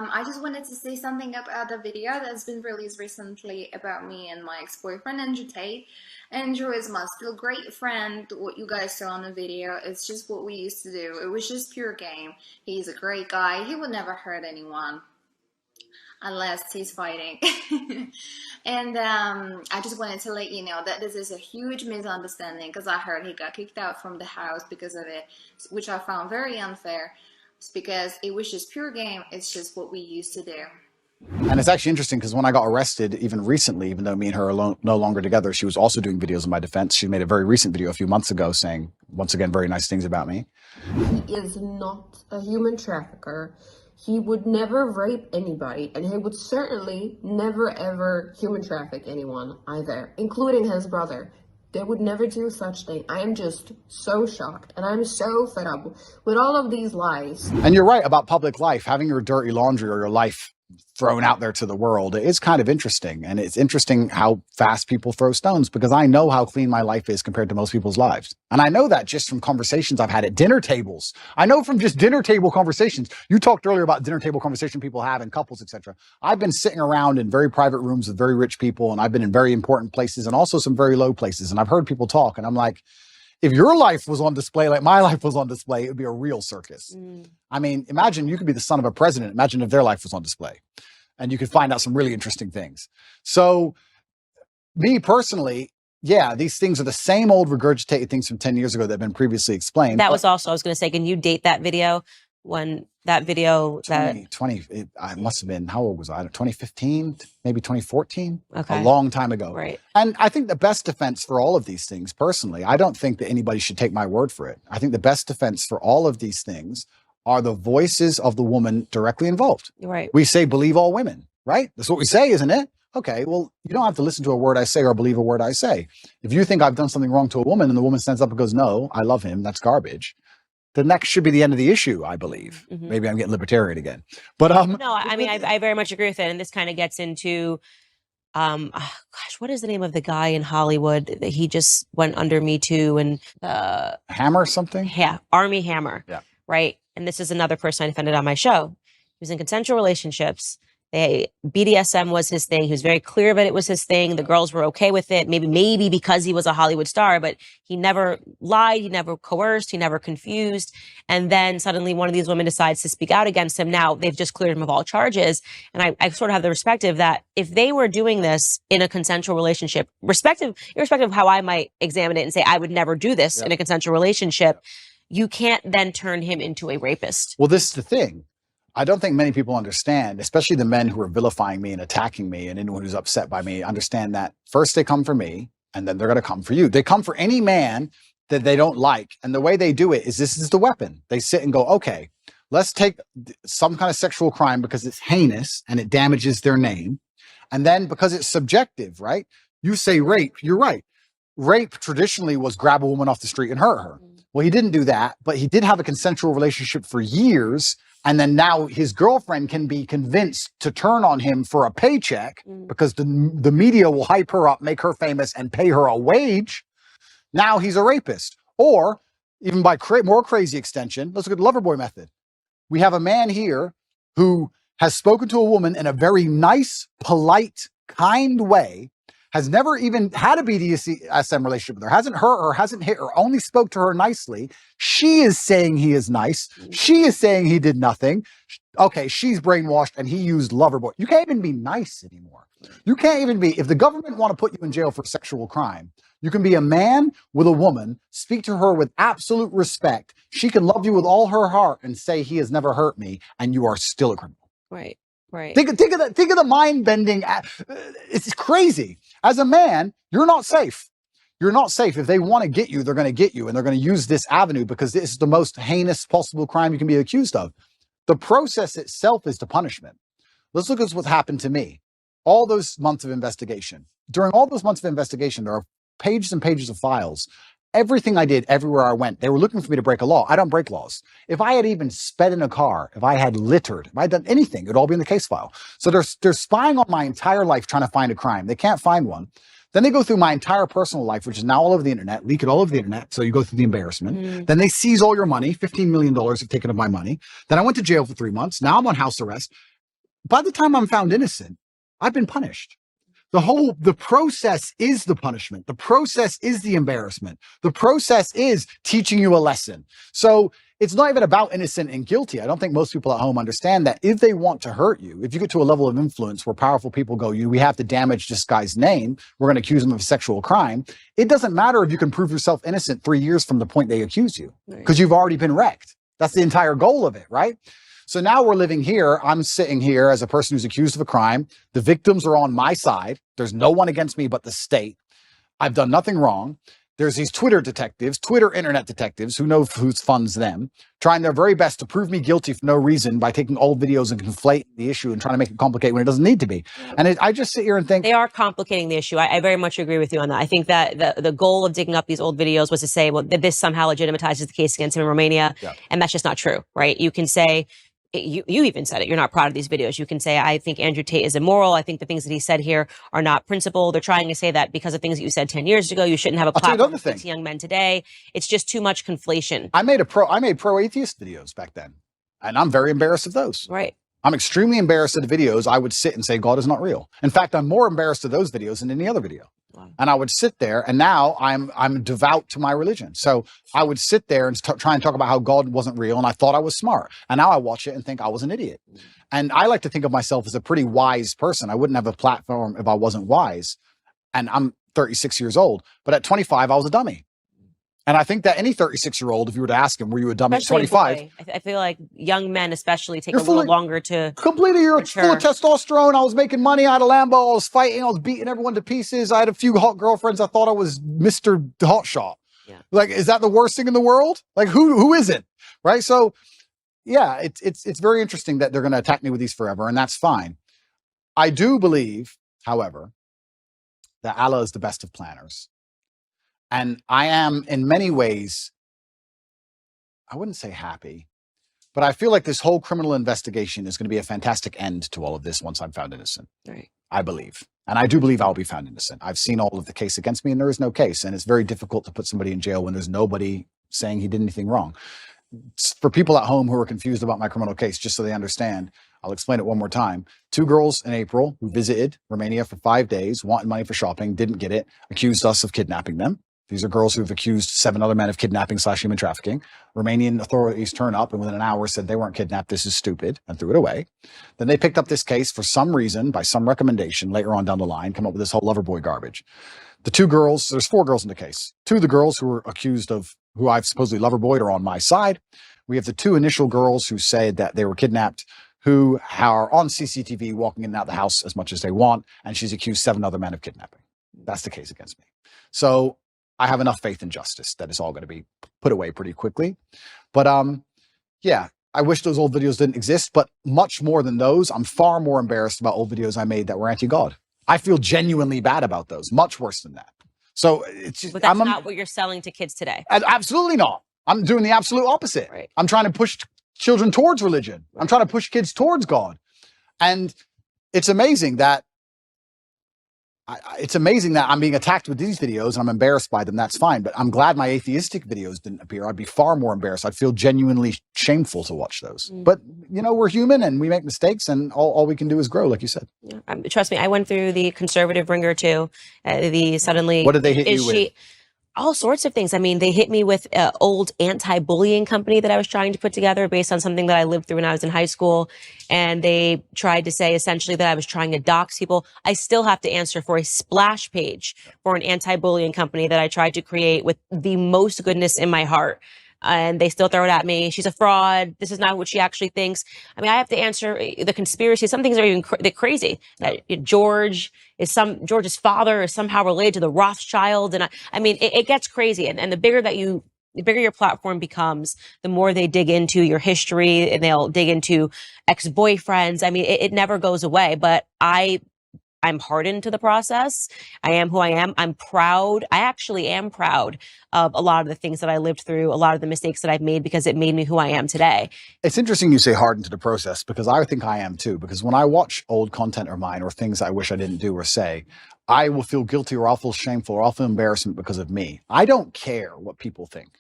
[SPEAKER 11] I just wanted to say something about the video that's been released recently about me and my ex-boyfriend, Adrew Tate. Adrew is my still great friend. What you guys saw on the video, it's just what we used to do. It was just pure game. He's a great guy. He would never hurt anyone unless he's fighting. And I just wanted to let you know that this is a huge misunderstanding, because I heard he got kicked out from the house because of it, which I found very unfair. It's because it was just pure game. It's just what we used to do.
[SPEAKER 2] And it's actually interesting because when I got arrested, even recently, even though me and her are no longer together, she was also doing videos in my defense. She made a very recent video a few months ago saying, once again, very nice things about me.
[SPEAKER 12] He is not a human trafficker. He would never rape anybody, and he would certainly never ever human traffic anyone either, including his brother. They would never do such thing. I am just so shocked, and I'm so fed up with all of these lies.
[SPEAKER 2] And you're right about public life, having your dirty laundry or your life thrown out there to the world is kind of interesting. And it's interesting how fast people throw stones, because I know how clean my life is compared to most people's lives. And I know that just from conversations I've had at dinner tables. I know from just dinner table conversations. You talked earlier about dinner table conversation people have in couples, etc. I've been sitting around in very private rooms with very rich people, and I've been in very important places and also some very low places. And I've heard people talk, and I'm like, if your life was on display like my life was on display, it would be a real circus. I mean, imagine you could be the son of a president. Imagine if their life was on display, and you could find out some really interesting things. So me personally, yeah, these things are the same old regurgitated things from 10 years ago that have been previously explained.
[SPEAKER 1] That was also, I was going to say, can you date that video? When that video
[SPEAKER 2] I must have been, how old was I? 2015, maybe 2014,
[SPEAKER 1] okay,
[SPEAKER 2] a long time ago.
[SPEAKER 1] Right.
[SPEAKER 2] And I think the best defense for all of these things, personally, I don't think that anybody should take my word for it. I think the best defense for all of these things are the voices of the woman directly involved.
[SPEAKER 1] Right.
[SPEAKER 2] We say, believe all women, right? That's what we say, isn't it? Okay, well, you don't have to listen to a word I say or believe a word I say. If you think I've done something wrong to a woman and the woman stands up and goes, no, I love him, that's garbage, then that should be the end of the issue, I believe. Maybe I'm getting libertarian again. But
[SPEAKER 1] no, I mean, I very much agree with it. And this kind of gets into, gosh, what is the name of the guy in Hollywood that he just went under Me Too and
[SPEAKER 2] Hammer something?
[SPEAKER 1] Yeah, Army Hammer.
[SPEAKER 2] Yeah.
[SPEAKER 1] Right. And this is another person I defended on my show. He was in consensual relationships. BDSM was his thing. He was very clear that it was his thing. The girls were okay with it. Maybe because he was a Hollywood star, but he never lied. He never coerced. He never confused. And then suddenly one of these women decides to speak out against him. Now they've just cleared him of all charges. And I sort of have the perspective that if they were doing this in a consensual relationship, irrespective of how I might examine it and say, I would never do this in a consensual relationship, you can't then turn him into a rapist.
[SPEAKER 2] Well, this is the thing. I don't think many people understand, especially the men who are vilifying me and attacking me and anyone who's upset by me, understand that first they come for me and then they're going to come for you. They come for any man that they don't like. And the way they do it is this is the weapon. They sit and go, okay, let's take some kind of sexual crime because it's heinous and it damages their name. And then because it's subjective, right? You say rape, you're right. Rape traditionally was grab a woman off the street and hurt her. Well, he didn't do that, but he did have a consensual relationship for years. And then now his girlfriend can be convinced to turn on him for a paycheck because the media will hype her up, make her famous, and pay her a wage. Now he's a rapist. Or even by more crazy extension, let's look at the Loverboy method. We have a man here who has spoken to a woman in a very nice, polite, kind way, has never even had a BDSM relationship with her, hasn't hurt her, hasn't hit her, only spoke to her nicely. She is saying he is nice. She is saying he did nothing. Okay, she's brainwashed and he used Loverboy. You can't even be nice anymore. You can't even be, if the government want to put you in jail for sexual crime, you can be a man with a woman, speak to her with absolute respect. She can love you with all her heart and say he has never hurt me, and you are still a criminal.
[SPEAKER 1] Right. Right.
[SPEAKER 2] Think of the mind bending. It's crazy. As a man, you're not safe. You're not safe. If they want to get you, they're going to get you, and they're going to use this avenue because this is the most heinous possible crime you can be accused of. The process itself is the punishment. Let's look at what's happened to me. All those months of investigation. During all those months of investigation, there are pages and pages of files. Everything I did, everywhere I went, they were looking for me to break a law. I don't break laws. If I had even sped in a car, if I had littered, if I had done anything, it would all be in the case file. So they're spying on my entire life trying to find a crime. They can't find one. Then they go through my entire personal life, which is now all over the internet, leak it all over the internet. So you go through the embarrassment. Then they seize all your money. $15 million have taken of my money. Then I went to jail for 3 months. Now I'm on house arrest. By the time I'm found innocent, I've been punished. The process is the punishment. The process is the embarrassment. The process is teaching you a lesson. So it's not even about innocent and guilty. I don't think most people at home understand that if they want to hurt you, if you get to a level of influence where powerful people go, we have to damage this guy's name, we're going to accuse him of a sexual crime. It doesn't matter if you can prove yourself innocent 3 years from the point they accuse you, because you've already been wrecked. That's the entire goal of it, right? So now we're living here. I'm sitting here as a person who's accused of a crime. The victims are on my side. There's no one against me but the state. I've done nothing wrong. There's these Twitter detectives, Twitter internet detectives, who know who funds them, trying their very best to prove me guilty for no reason by taking old videos and conflating the issue and trying to make it complicated when it doesn't need to be. And I just sit here and think...
[SPEAKER 1] They are complicating the issue. I very much agree with you on that. I think that the goal of digging up these old videos was to say, well, this somehow legitimizes the case against him in Romania. Yeah. And that's just not true, right? You can say... You even said it. You're not proud of these videos. You can say, I think Adrew Tate is immoral. I think the things that he said here are not principled. They're trying to say that because of things that you said 10 years ago, you shouldn't have a platform to young men today. It's just too much conflation.
[SPEAKER 2] I made pro-atheist videos back then, and I'm very embarrassed of those.
[SPEAKER 1] Right.
[SPEAKER 2] I'm extremely embarrassed of the videos. I would sit and say, God is not real. In fact, I'm more embarrassed of those videos than any other video. Wow. And I would sit there, and now I'm devout to my religion. So I would sit there and try and talk about how God wasn't real, and I thought I was smart. And now I watch it and think I was an idiot. And I like to think of myself as a pretty wise person. I wouldn't have a platform if I wasn't wise. And I'm 36 years old. But at 25, I was a dummy. And I think that any 36-year-old, if you were to ask him, were you a dummy at 25?
[SPEAKER 1] I feel like young men especially take a little longer to
[SPEAKER 2] completely. You're full of testosterone. I was making money. I had a Lambo. I was fighting. I was beating everyone to pieces. I had a few hot girlfriends. I thought I was Mr. Hotshot. Yeah. Like, is that the worst thing in the world? Like, who isn't? Right? So, yeah, it's very interesting that they're going to attack me with these forever, and that's fine. I do believe, however, that Allah is the best of planners. And I am, in many ways, I wouldn't say happy, but I feel like this whole criminal investigation is going to be a fantastic end to all of this once I'm found innocent.
[SPEAKER 1] Right.
[SPEAKER 2] I believe. And I do believe I'll be found innocent. I've seen all of the case against me, and there is no case. And it's very difficult to put somebody in jail when there's nobody saying he did anything wrong. For people at home who are confused about my criminal case, just so they understand, I'll explain it one more time. 2 girls in April who visited Romania for 5 days, wanted money for shopping, didn't get it, accused us of kidnapping them. These are girls who have accused 7 other men of kidnapping/human trafficking. Romanian authorities turn up and within an hour said they weren't kidnapped, this is stupid, and threw it away. Then they picked up this case for some reason, by some recommendation, later on down the line, come up with this whole Loverboy garbage. The 2 girls, there's 4 girls in the case. 2 of the girls who were accused of, who I've supposedly Loverboyed, are on my side. We have the 2 initial girls who said that they were kidnapped, who are on CCTV walking in and out the house as much as they want, and she's accused 7 other men of kidnapping. That's the case against me. So I have enough faith in justice that it's all going to be put away pretty quickly. But yeah, I wish those old videos didn't exist, but much more than those, I'm far more embarrassed about old videos I made that were anti-God. I feel genuinely bad about those, much worse than that. So it's just,
[SPEAKER 1] but that's not what you're selling to kids today.
[SPEAKER 2] Absolutely not. I'm doing the absolute opposite.
[SPEAKER 1] Right.
[SPEAKER 2] I'm trying to push children towards religion. Right. I'm trying to push kids towards God. And it's amazing that it's amazing that I'm being attacked with these videos and I'm embarrassed by them. That's fine. But I'm glad my atheistic videos didn't appear. I'd be far more embarrassed. I'd feel genuinely shameful to watch those. But, you know, we're human and we make mistakes and all we can do is grow, like you said.
[SPEAKER 1] Yeah. Trust me, I went through the conservative ringer too. Suddenly.
[SPEAKER 2] What did they hit you with?
[SPEAKER 1] All sorts of things. I mean, they hit me with an old anti-bullying company that I was trying to put together based on something that I lived through when I was in high school. And they tried to say essentially that I was trying to dox people. I still have to answer for a splash page for an anti-bullying company that I tried to create with the most goodness in my heart. And they still throw it at me. She's a fraud. This is not what she actually thinks. I mean, I have to answer the conspiracy. Some things are even crazy. George's father is somehow related to the Rothschild. And I mean, it gets crazy. And the bigger your platform becomes, the more they dig into your history and they'll dig into ex-boyfriends. I mean, it never goes away, but I'm hardened to the process. I am who I am. I'm proud. I actually am proud of a lot of the things that I lived through, a lot of the mistakes that I've made, because it made me who I am today.
[SPEAKER 2] It's interesting you say hardened to the process, because I think I am too. Because when I watch old content of mine or things I wish I didn't do or say, I will feel guilty or I'll feel shameful or I'll feel embarrassment because of me. I don't care what people think.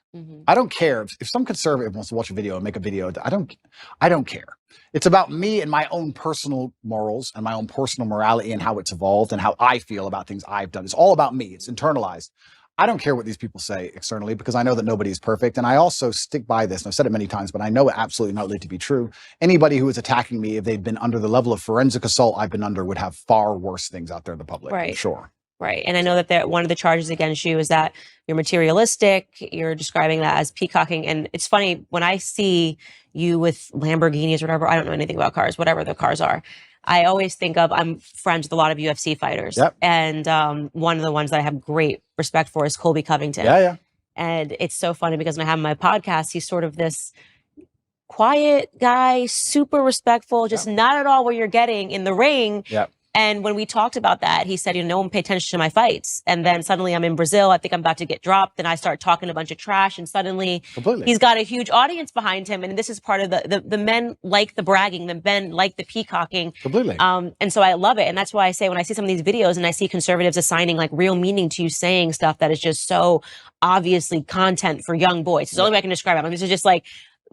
[SPEAKER 2] I don't care if some conservative wants to watch a video and make a video. I don't care. It's about me and my own personal morals and my own personal morality and how it's evolved and how I feel about things I've done. It's all about me. It's internalized. I don't care what these people say externally because I know that nobody is perfect. And I also stick by this, and I've said it many times, but I know it absolutely not to be true. Anybody who is attacking me, if they've been under the level of forensic assault I've been under, would have far worse things out there in the public.
[SPEAKER 1] Right.
[SPEAKER 2] I'm sure.
[SPEAKER 1] Right. And I know that one of the charges against you is that you're materialistic. You're describing that as peacocking. And it's funny, when I see you with Lamborghinis or whatever, I don't know anything about cars, whatever the cars are, I always think of, I'm friends with a lot of UFC fighters.
[SPEAKER 2] Yep.
[SPEAKER 1] And one of the ones that I have great respect for is Colby Covington.
[SPEAKER 2] Yeah.
[SPEAKER 1] And it's so funny because when I have my podcast, he's sort of this quiet guy, super respectful, just not at all what you're getting in the ring.
[SPEAKER 2] Yep.
[SPEAKER 1] And when we talked about that, he said, no one paid attention to my fights. And then suddenly I'm in Brazil. I think I'm about to get dropped. And I start talking a bunch of trash. And suddenly he's got a huge audience behind him. And this is part of the men like the bragging, the men like the peacocking.
[SPEAKER 2] Completely.
[SPEAKER 1] And so I love it. And that's why I say when I see some of these videos and I see conservatives assigning like real meaning to you saying stuff that is just so obviously content for young boys. It's the only way I can describe it. I mean, this is just like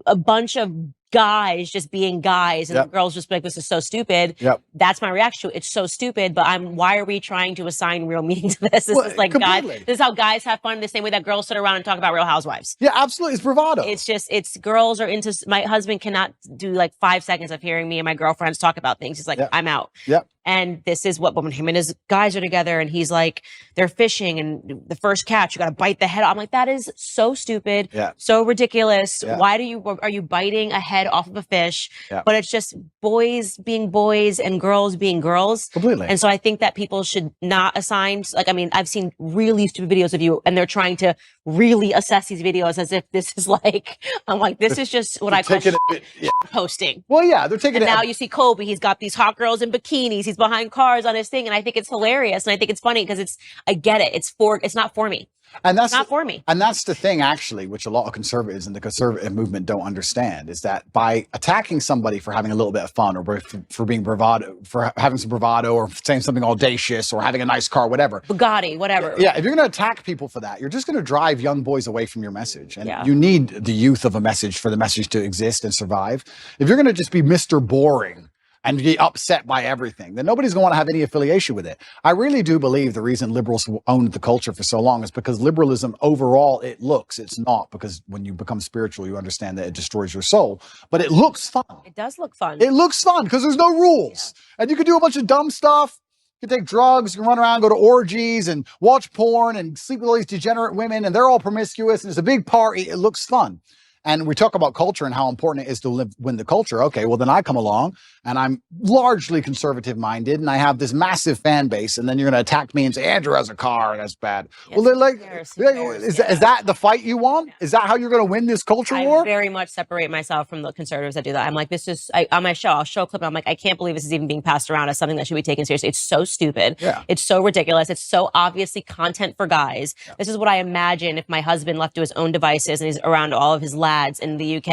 [SPEAKER 1] a bunch of guys just being guys and the girls just be like, this is so stupid. That's my reaction to it. It's so stupid, but why are we trying to assign real meaning to this? This is like guys, this is how guys have fun the same way that girls sit around and talk about Real Housewives.
[SPEAKER 2] Yeah, absolutely. It's bravado.
[SPEAKER 1] It's girls are into, my husband cannot do like 5 seconds of hearing me and my girlfriends talk about things. He's like, I'm out. And this is what, when him and his guys are together and he's like, they're fishing and the first catch, you got to bite the head off. I'm like, that is so stupid. So ridiculous. Why are you biting a head off of a fish? But it's just boys being boys and girls being girls.
[SPEAKER 2] Completely.
[SPEAKER 1] And so I think that people should not assign, like, I mean, I've seen really stupid videos of you and they're trying to really assess these videos as if this is like, I'm like, this is just what I call posting.
[SPEAKER 2] Well, yeah, they're taking
[SPEAKER 1] it. Now you see Kobe, he's got these hot girls in bikinis. He's behind cars on his thing. And I think it's hilarious. And I think it's funny because I get it. It's not for me.
[SPEAKER 2] And that's
[SPEAKER 1] not for me.
[SPEAKER 2] And that's the thing, actually, which a lot of conservatives and the conservative movement don't understand, is that by attacking somebody for having a little bit of fun or for being bravado, for having some bravado or saying something audacious or having a nice car, whatever.
[SPEAKER 1] Bugatti, whatever.
[SPEAKER 2] Yeah, if you're going to attack people for that, you're just going to drive young boys away from your message. And you need the youth of a message for the message to exist and survive. If you're going to just be Mr. Boring and be upset by everything, then nobody's going to want to have any affiliation with it. I really do believe the reason liberals owned the culture for so long is because liberalism overall, it's not, because when you become spiritual, you understand that it destroys your soul, but it looks fun.
[SPEAKER 1] It does look fun.
[SPEAKER 2] It looks fun because there's no rules. And you can do a bunch of dumb stuff. You can take drugs, you can run around, go to orgies and watch porn and sleep with all these degenerate women and they're all promiscuous and it's a big party. It looks fun. And we talk about culture and how important it is to win the culture. Okay, well, then I come along and I'm largely conservative minded and I have this massive fan base. And then you're going to attack me and say, Andrew has a car and that's bad. Well, they're like, is that the fight you want? Is that how you're going to win this culture war?
[SPEAKER 1] I very much separate myself from the conservatives that do that. I'm like, on my show, I'll show a clip. And I'm like, I can't believe this is even being passed around as something that should be taken seriously. It's so stupid. It's so ridiculous. It's so obviously content for guys. This is what I imagine if my husband left to his own devices and he's around all of his lads in the UK.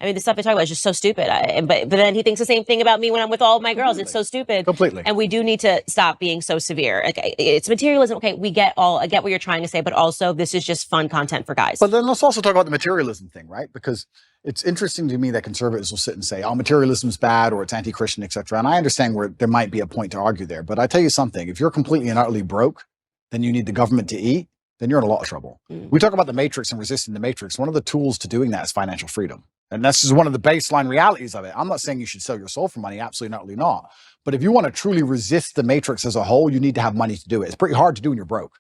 [SPEAKER 1] I mean, the stuff they talk about is just so stupid. But then he thinks the same thing about me when I'm with all of my girls. It's so stupid.
[SPEAKER 2] Completely.
[SPEAKER 1] And we do need to stop being so severe. Like, it's materialism. Okay, I get what you're trying to say, but also this is just fun content for guys.
[SPEAKER 2] But then let's also talk about the materialism thing, right? Because it's interesting to me that conservatives will sit and say, oh, materialism is bad or it's anti-Christian, etc. And I understand where there might be a point to argue there. But I tell you something, if you're completely and utterly broke, then you need the government to eat, then you're in a lot of trouble. We talk about the matrix and resisting the matrix. One of the tools to doing that is financial freedom. And this is one of the baseline realities of it. I'm not saying you should sell your soul for money. Absolutely not, not. But if you want to truly resist the matrix as a whole, you need to have money to do it. It's pretty hard to do when you're broke.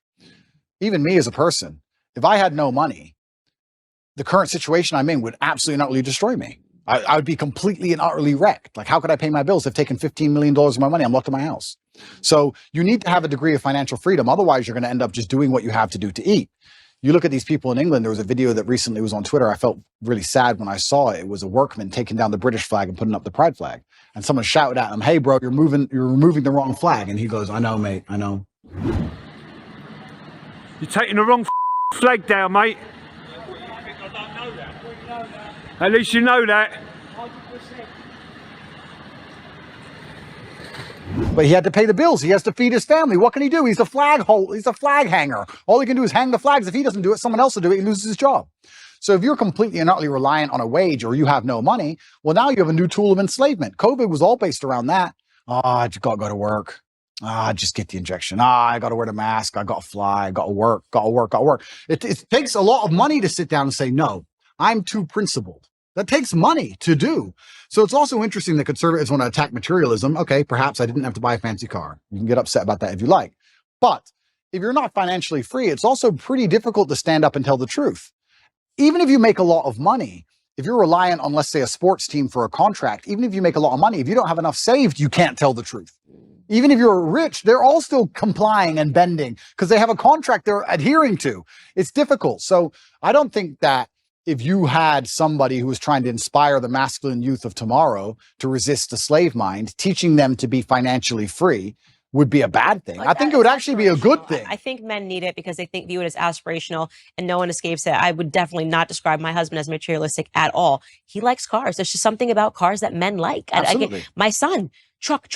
[SPEAKER 2] Even me as a person, if I had no money, the current situation I'm in would absolutely and utterly destroy me. I would be completely and utterly wrecked. Like, how could I pay my bills? They've taken $15 million of my money. I'm locked in my house. So you need to have a degree of financial freedom. Otherwise, you're going to end up just doing what you have to do to eat. You look at these people in England. There was a video that recently was on Twitter. I felt really sad when I saw it. It was a workman taking down the British flag and putting up the pride flag. And someone shouted at him, hey, bro, you're removing the wrong flag. And he goes, I know, mate. I know.
[SPEAKER 13] You're taking the wrong flag down, mate. At least you know that.
[SPEAKER 2] But he had to pay the bills. He has to feed his family. What can he do? He's a flag hanger. All he can do is hang the flags. If he doesn't do it, someone else will do it. He loses his job. So if you're completely and utterly reliant on a wage or you have no money, well, now you have a new tool of enslavement. COVID was all based around that. I just got to go to work. Just get the injection. I got to wear the mask. I got to fly. I got to work. It takes a lot of money to sit down and say, no, I'm too principled. That takes money to do. So it's also interesting that conservatives want to attack materialism. Okay, perhaps I didn't have to buy a fancy car. You can get upset about that if you like. But if you're not financially free, it's also pretty difficult to stand up and tell the truth. Even if you make a lot of money, if you're reliant on, let's say, a sports team for a contract, even if you make a lot of money, if you don't have enough saved, you can't tell the truth. Even if you're rich, they're all still complying and bending because they have a contract they're adhering to. It's difficult. So I don't think that if you had somebody who was trying to inspire the masculine youth of tomorrow to resist the slave mind, teaching them to be financially free would be a bad thing. I think it would actually be a good thing.
[SPEAKER 1] I think men need it because they view it as aspirational and no one escapes it. I would definitely not describe my husband as materialistic at all. He likes cars. There's just something about cars that men like.
[SPEAKER 2] Absolutely.
[SPEAKER 1] My son, truck,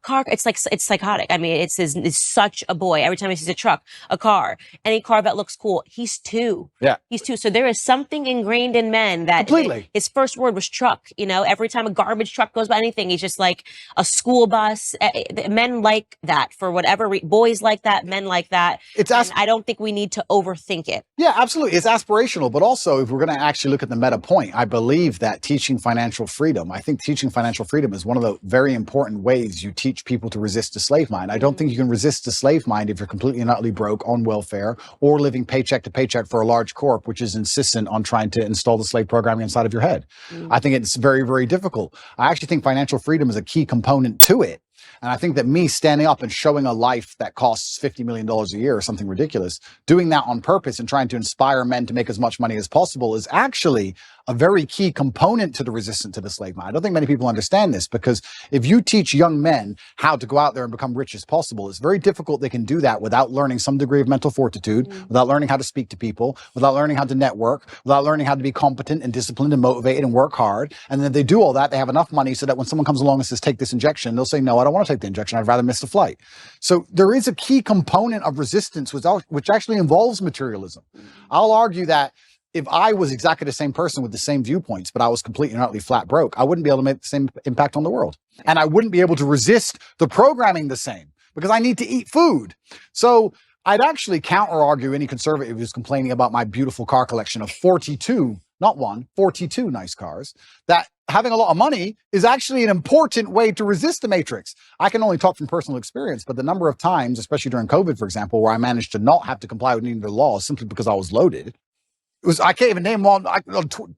[SPEAKER 1] car. It's psychotic. I mean, it's such a boy. Every time he sees a truck, a car, any car that looks cool, he's 2.
[SPEAKER 2] Yeah.
[SPEAKER 1] He's 2. So there is something ingrained in men that his first word was truck. You know, every time a garbage truck goes by anything, he's just like a school bus. Men like that for whatever boys like that, men like that. I don't think we need to overthink it.
[SPEAKER 2] Yeah, absolutely. It's aspirational, but also if we're going to actually look at the meta point, I believe that teaching financial freedom is one of the very important ways you teach people to resist the slave mind. I don't think you can resist the slave mind if you're completely and utterly broke on welfare or living paycheck to paycheck for a large corp, which is insistent on trying to install the slave programming inside of your head. I think it's very, very difficult. I actually think financial freedom is a key component to it. And I think that me standing up and showing a life that costs $50 million a year or something ridiculous, doing that on purpose and trying to inspire men to make as much money as possible is actually a very key component to the resistance to the slave mind. I don't think many people understand this because if you teach young men how to go out there and become rich as possible, it's very difficult they can do that without learning some degree of mental fortitude, without learning how to speak to people, without learning how to network, without learning how to be competent and disciplined and motivated and work hard. And then they do all that, they have enough money so that when someone comes along and says, take this injection, they'll say, no, I don't want to take the injection. I'd rather miss the flight. So there is a key component of resistance which actually involves materialism. I'll argue that if I was exactly the same person with the same viewpoints, but I was completely and utterly flat broke, I wouldn't be able to make the same impact on the world. And I wouldn't be able to resist the programming the same because I need to eat food. So I'd actually counter argue any conservative who's complaining about my beautiful car collection of 42, not 42 nice cars, that having a lot of money is actually an important way to resist the matrix. I can only talk from personal experience, but the number of times, especially during COVID, for example, where I managed to not have to comply with any of the laws simply because I was loaded, I can't even name them on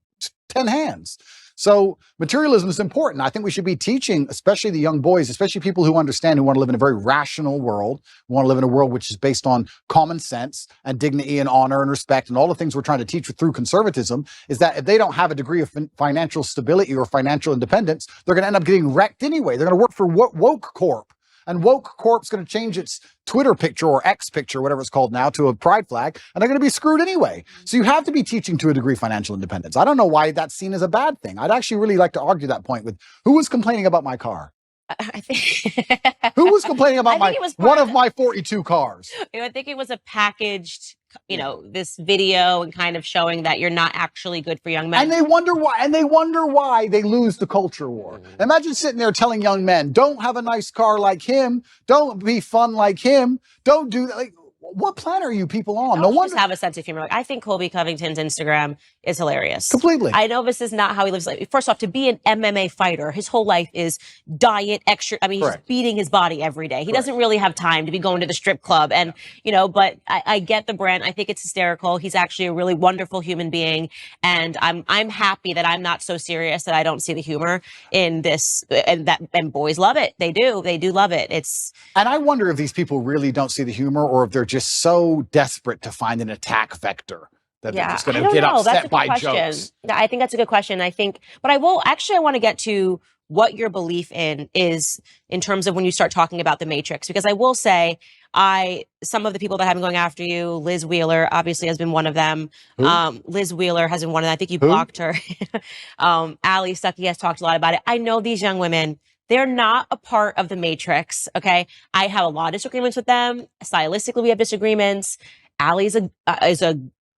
[SPEAKER 2] 10 hands. So materialism is important. I think we should be teaching, especially the young boys, especially people who understand, who want to live in a very rational world, who want to live in a world which is based on common sense and dignity and honor and respect and all the things we're trying to teach through conservatism, is that if they don't have a degree of financial stability or financial independence, they're going to end up getting wrecked anyway. They're going to work for woke corp. and woke corp's going to change its Twitter picture or X picture, whatever it's called now, to a pride flag, and they're going to be screwed anyway. So you have to be teaching to a degree financial independence. I don't know why that's seen as a bad thing. I'd actually really like to argue that point with who was complaining about my car.
[SPEAKER 1] I think
[SPEAKER 2] Who was complaining about one of my 42 cars?
[SPEAKER 1] I think it was a packaged, this video and kind of showing that you're not actually good for young men.
[SPEAKER 2] And they wonder why they lose the culture war. Imagine sitting there telling young men, don't have a nice car like him, don't be fun like him, don't do that. Like, what planet are you people on? No wonder.
[SPEAKER 1] Just have a sense of humor. Like, I think Colby Covington's Instagram is hilarious.
[SPEAKER 2] Completely.
[SPEAKER 1] I know this is not how he lives. Like, first off, to be an MMA fighter, his whole life is diet, extra. I mean, he's just beating his body every day. He doesn't really have time to be going to the strip club. And, but I get the brand. I think it's hysterical. He's actually a really wonderful human being. And I'm happy that I'm not so serious that I don't see the humor in this. And boys love it. They do. They do love it.
[SPEAKER 2] And I wonder if these people really don't see the humor, or if they're just so desperate to find an attack vector that they're just going to get upset by jokes.
[SPEAKER 1] I think that's a good question. But I want to get to what your belief in is in terms of when you start talking about the Matrix, because I will say some of the people that have been going after you, Liz Wheeler obviously has been one of them. Liz Wheeler has been one of them. I think you blocked her. Ali Stuckey has talked a lot about it. I know these young women, they're not a part of the Matrix, okay? I have a lot of disagreements with them. Stylistically, we have disagreements. Ali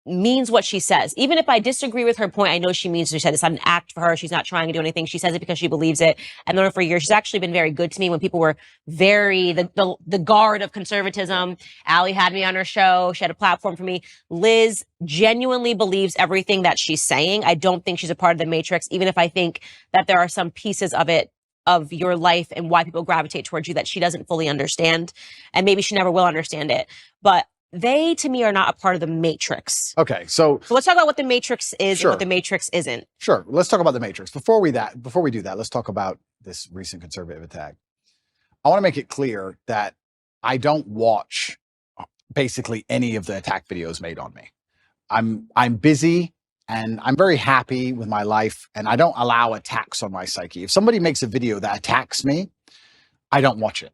[SPEAKER 1] means what she says. Even if I disagree with her point, I know she means what she said. It's not an act for her. She's not trying to do anything. She says it because she believes it. I've known her for years. She's actually been very good to me when people were the guard of conservatism. Ali had me on her show. She had a platform for me. Liz genuinely believes everything that she's saying. I don't think she's a part of the Matrix, even if I think that there are some pieces of it, of your life and why people gravitate towards you, that she doesn't fully understand. And maybe she never will understand it. But they, to me, are not a part of the Matrix.
[SPEAKER 2] Okay, so
[SPEAKER 1] let's talk about what the Matrix is and what the Matrix isn't.
[SPEAKER 2] Sure, let's talk about the Matrix. Before we do that, let's talk about this recent conservative attack. I want to make it clear that I don't watch basically any of the attack videos made on me. I'm busy. And I'm very happy with my life, and I don't allow attacks on my psyche. If somebody makes a video that attacks me, I don't watch it.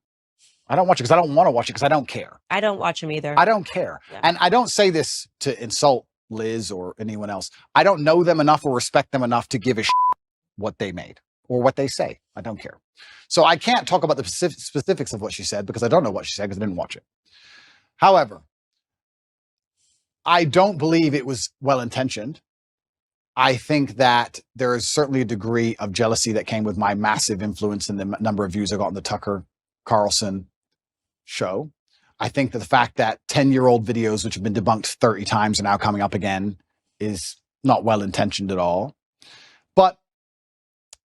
[SPEAKER 2] I don't watch it because I don't want to watch it because I don't care.
[SPEAKER 1] I don't watch them either.
[SPEAKER 2] I don't care. Yeah. And I don't say this to insult Liz or anyone else. I don't know them enough or respect them enough to give a shit what they made or what they say. I don't care. So I can't talk about the specifics of what she said because I don't know what she said because I didn't watch it. However, I don't believe it was well-intentioned. I think that there is certainly a degree of jealousy that came with my massive influence in the number of views I got on the Tucker Carlson show. I think that the fact that 10-year-old videos, which have been debunked 30 times, are now coming up again is not well-intentioned at all. But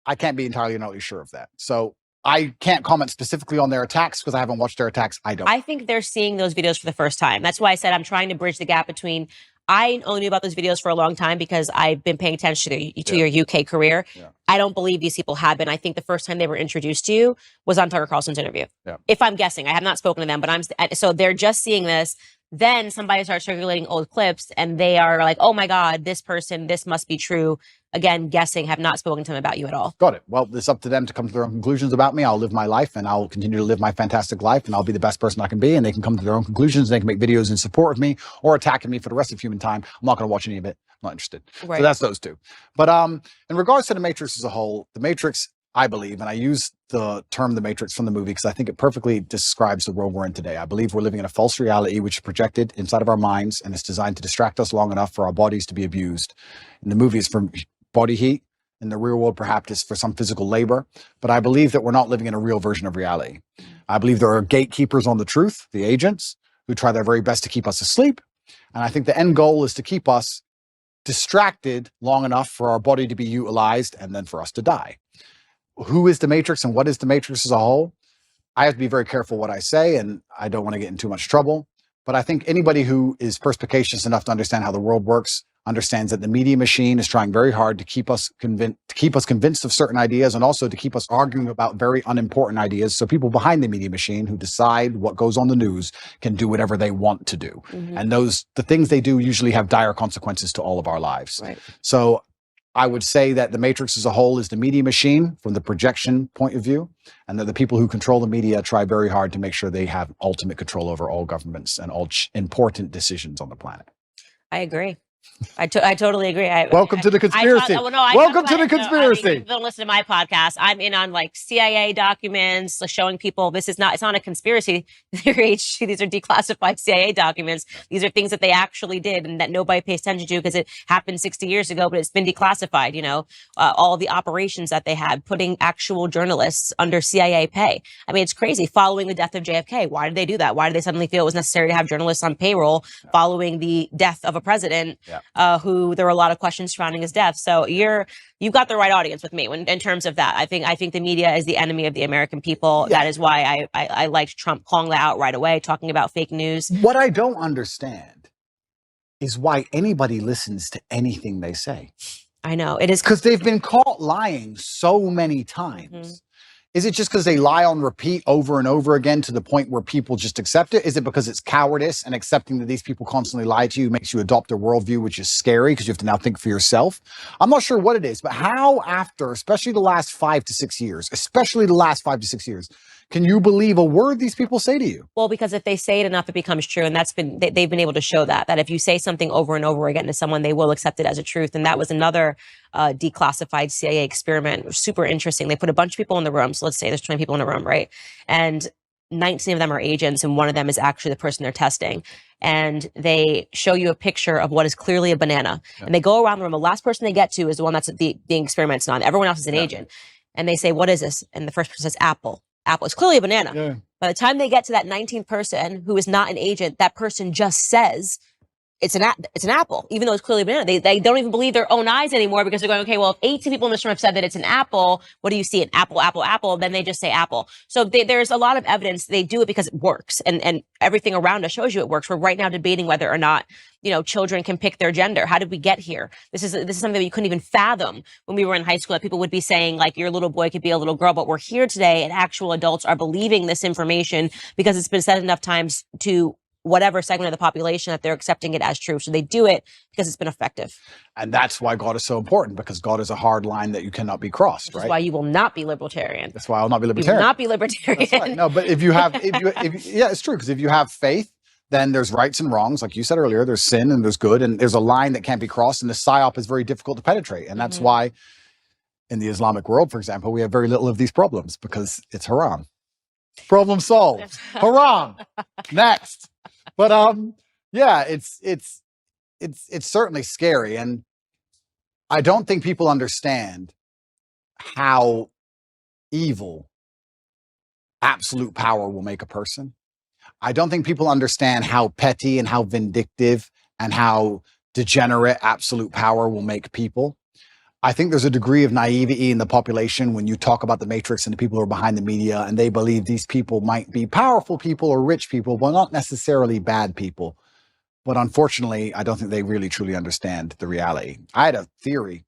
[SPEAKER 2] I can't be entirely sure of that. So I can't comment specifically on their attacks because I haven't watched their attacks. I
[SPEAKER 1] think they're seeing those videos for the first time. That's why I said I'm trying to bridge the gap between I only knew about those videos for a long time because I've been paying attention to your UK career. Yeah. I don't believe these people have been. I think the first time they were introduced to you was on Tucker Carlson's interview. Yeah. If I'm guessing, I have not spoken to them, but so they're just seeing this. Then somebody starts circulating old clips and they are like, oh my God, this person, this must be true. Again, guessing, have not spoken to them about you at all.
[SPEAKER 2] Got it. Well, it's up to them to come to their own conclusions about me. I'll live my life and I'll continue to live my fantastic life and I'll be the best person I can be. And they can come to their own conclusions. They can make videos in support of me or attacking me for the rest of human time. I'm not going to watch any of it. I'm not interested. Right. So that's those two. But in regards to the Matrix as a whole, the Matrix, I believe, and I use the term the Matrix from the movie because I think it perfectly describes the world we're in today. I believe we're living in a false reality which is projected inside of our minds and it's designed to distract us long enough for our bodies to be abused. And the movie is from body heat. In the real world, perhaps it's for some physical labor. But I believe that we're not living in a real version of reality. I believe there are gatekeepers on the truth, the agents, who try their very best to keep us asleep. And I think the end goal is to keep us distracted long enough for our body to be utilized and then for us to die. Who is the Matrix and what is the Matrix as a whole? I have to be very careful what I say, and I don't want to get in too much trouble. But I think anybody who is perspicacious enough to understand how the world works understands that the media machine is trying very hard to keep us convinced of certain ideas and also to keep us arguing about very unimportant ideas. So people behind the media machine who decide what goes on the news can do whatever they want to do. Mm-hmm. And the things they do usually have dire consequences to all of our lives. Right. So I would say that the Matrix as a whole is the media machine from the projection point of view, and that the people who control the media try very hard to make sure they have ultimate control over all governments and all important decisions on the planet.
[SPEAKER 1] I agree. I totally agree.
[SPEAKER 2] Welcome to the conspiracy. Welcome to the conspiracy.
[SPEAKER 1] Don't listen to my podcast. I'm in on like CIA documents, showing people it's not a conspiracy theory. These are declassified CIA documents. These are things that they actually did and that nobody pays attention to because it happened 60 years ago, but it's been declassified. You know, all the operations that they had, putting actual journalists under CIA pay. I mean, it's crazy. Following the death of JFK, why did they do that? Why did they suddenly feel it was necessary to have journalists on payroll following the death of a president? Who there were a lot of questions surrounding his death. So you've got the right audience with me in terms of that. I think the media is the enemy of the American people. Yeah. That is why I liked Trump calling that out right away, talking about fake news.
[SPEAKER 2] What I don't understand is why anybody listens to anything they say.
[SPEAKER 1] I know it is
[SPEAKER 2] because they've been caught lying so many times. Mm-hmm. Is it just because they lie on repeat over and over again to the point where people just accept it? Is it because it's cowardice and accepting that these people constantly lie to you makes you adopt their worldview, which is scary because you have to now think for yourself? I'm not sure what it is, but how after, especially the last 5 to 6 years, can you believe a word these people say to you?
[SPEAKER 1] Well, because if they say it enough, it becomes true. And they've been able to show that if you say something over and over again to someone, they will accept it as a truth. And that was another declassified CIA experiment. It was super interesting. They put a bunch of people in the room. So let's say there's 20 people in a room, right? And 19 of them are agents, and one of them is actually the person they're testing. And they show you a picture of what is clearly a banana. Yeah. And they go around the room. The last person they get to is the one that's being experimented on. Everyone else is an agent. And they say, "What is this?" And the first person says, "Apple." Apple. It's clearly a banana. Yeah. By the time they get to that 19th person who is not an agent, that person just says it's an apple, even though it's clearly a banana. They don't even believe their own eyes anymore because they're going, okay, well, if 18 people in this room have said that it's an apple, what do you see? An apple, apple, apple. Then they just say apple. So there's a lot of evidence. They do it because it works, and everything around us shows you it works. We're right now debating whether or not, children can pick their gender. How did we get here? This is something that you couldn't even fathom when we were in high school, that people would be saying like your little boy could be a little girl, but we're here today and actual adults are believing this information because it's been said enough times to whatever segment of the population that they're accepting it as true. So they do it because it's been effective.
[SPEAKER 2] And that's why God is so important, because God is a hard line that you cannot be crossed, right?
[SPEAKER 1] That's why you will not be libertarian.
[SPEAKER 2] That's why I'll not be libertarian.
[SPEAKER 1] You will not be libertarian.
[SPEAKER 2] That's right. No, but if you yeah, it's true. Because if you have faith, then there's rights and wrongs. Like you said earlier, there's sin and there's good, and there's a line that can't be crossed. And the psyop is very difficult to penetrate. And that's why in the Islamic world, for example, we have very little of these problems because it's haram. Problem solved. Haram. Next. But yeah, it's certainly scary, and I don't think people understand how evil absolute power will make a person. I don't think people understand how petty and how vindictive and how degenerate absolute power will make people. I think there's a degree of naivety in the population when you talk about the Matrix and the people who are behind the media, and they believe these people might be powerful people or rich people, but not necessarily bad people. But unfortunately, I don't think they really truly understand the reality. I had a theory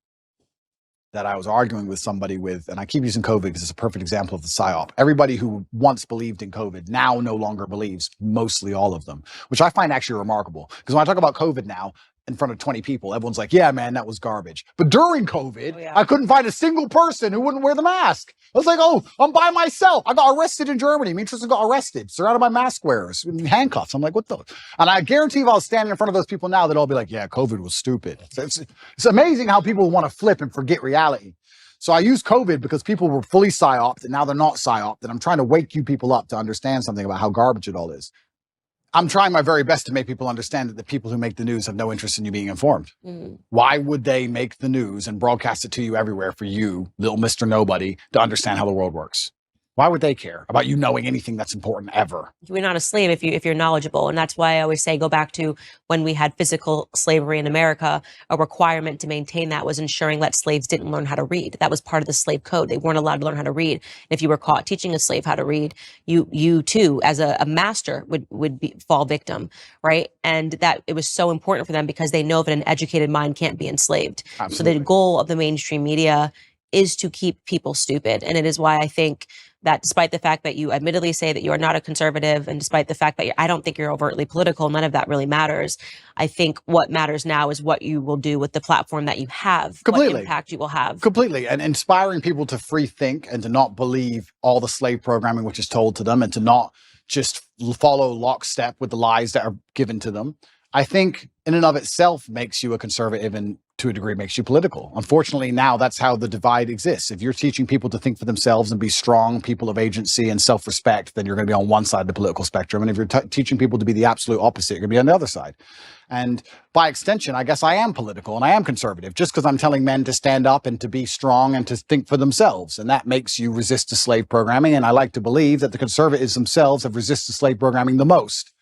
[SPEAKER 2] that I was arguing with somebody with, and I keep using COVID because it's a perfect example of the psyop. Everybody who once believed in COVID now no longer believes, mostly all of them, which I find actually remarkable. Because when I talk about COVID now, in front of 20 people, everyone's like, yeah, man, that was garbage. But during COVID, I couldn't find a single person who wouldn't wear the mask. I was like, oh, I'm by myself. I got arrested in Germany. Me and Tristan got arrested, surrounded by mask wearers in handcuffs. I'm like, what the? And I guarantee if I was standing in front of those people now, they'd all be like, yeah, COVID was stupid. It's amazing how people want to flip and forget reality. So I use COVID because people were fully psyoped, and now they're not psyoped. And I'm trying to wake you people up to understand something about how garbage it all is. I'm trying my very best to make people understand that the people who make the news have no interest in you being informed. Why would they make the news and broadcast it to you everywhere for you, little Mr. Nobody, to understand how the world works? Why would they care about you knowing anything that's important ever?
[SPEAKER 1] You're not a slave if you're knowledgeable. And that's why I always say, go back to when we had physical slavery in America. A requirement to maintain that was ensuring that slaves didn't learn how to read. That was part of the slave code. They weren't allowed to learn how to read. If you were caught teaching a slave how to read, you too, as a master, would fall victim, right? And that it was so important for them because they know that an educated mind can't be enslaved. Absolutely. So the goal of the mainstream media is to keep people stupid. And it is why I think that despite the fact that you admittedly say that you are not a conservative, and despite the fact that I don't think you're overtly political, none of that really matters. I think what matters now is what you will do with the platform that you have,
[SPEAKER 2] Completely.
[SPEAKER 1] what impact you will have.
[SPEAKER 2] Completely. And inspiring people to free think and to not believe all the slave programming which is told to them, and to not just follow lockstep with the lies that are given to them, I think in and of itself makes you a conservative, and to a degree makes you political. Unfortunately, now that's how the divide exists. If you're teaching people to think for themselves and be strong people of agency and self-respect, then you're going to be on one side of the political spectrum. And if you're teaching people to be the absolute opposite, you're going to be on the other side. And by extension, I guess I am political and I am conservative, just because I'm telling men to stand up and to be strong and to think for themselves. And that makes you resist the slave programming. And I like to believe that the conservatives themselves have resisted slave programming the most.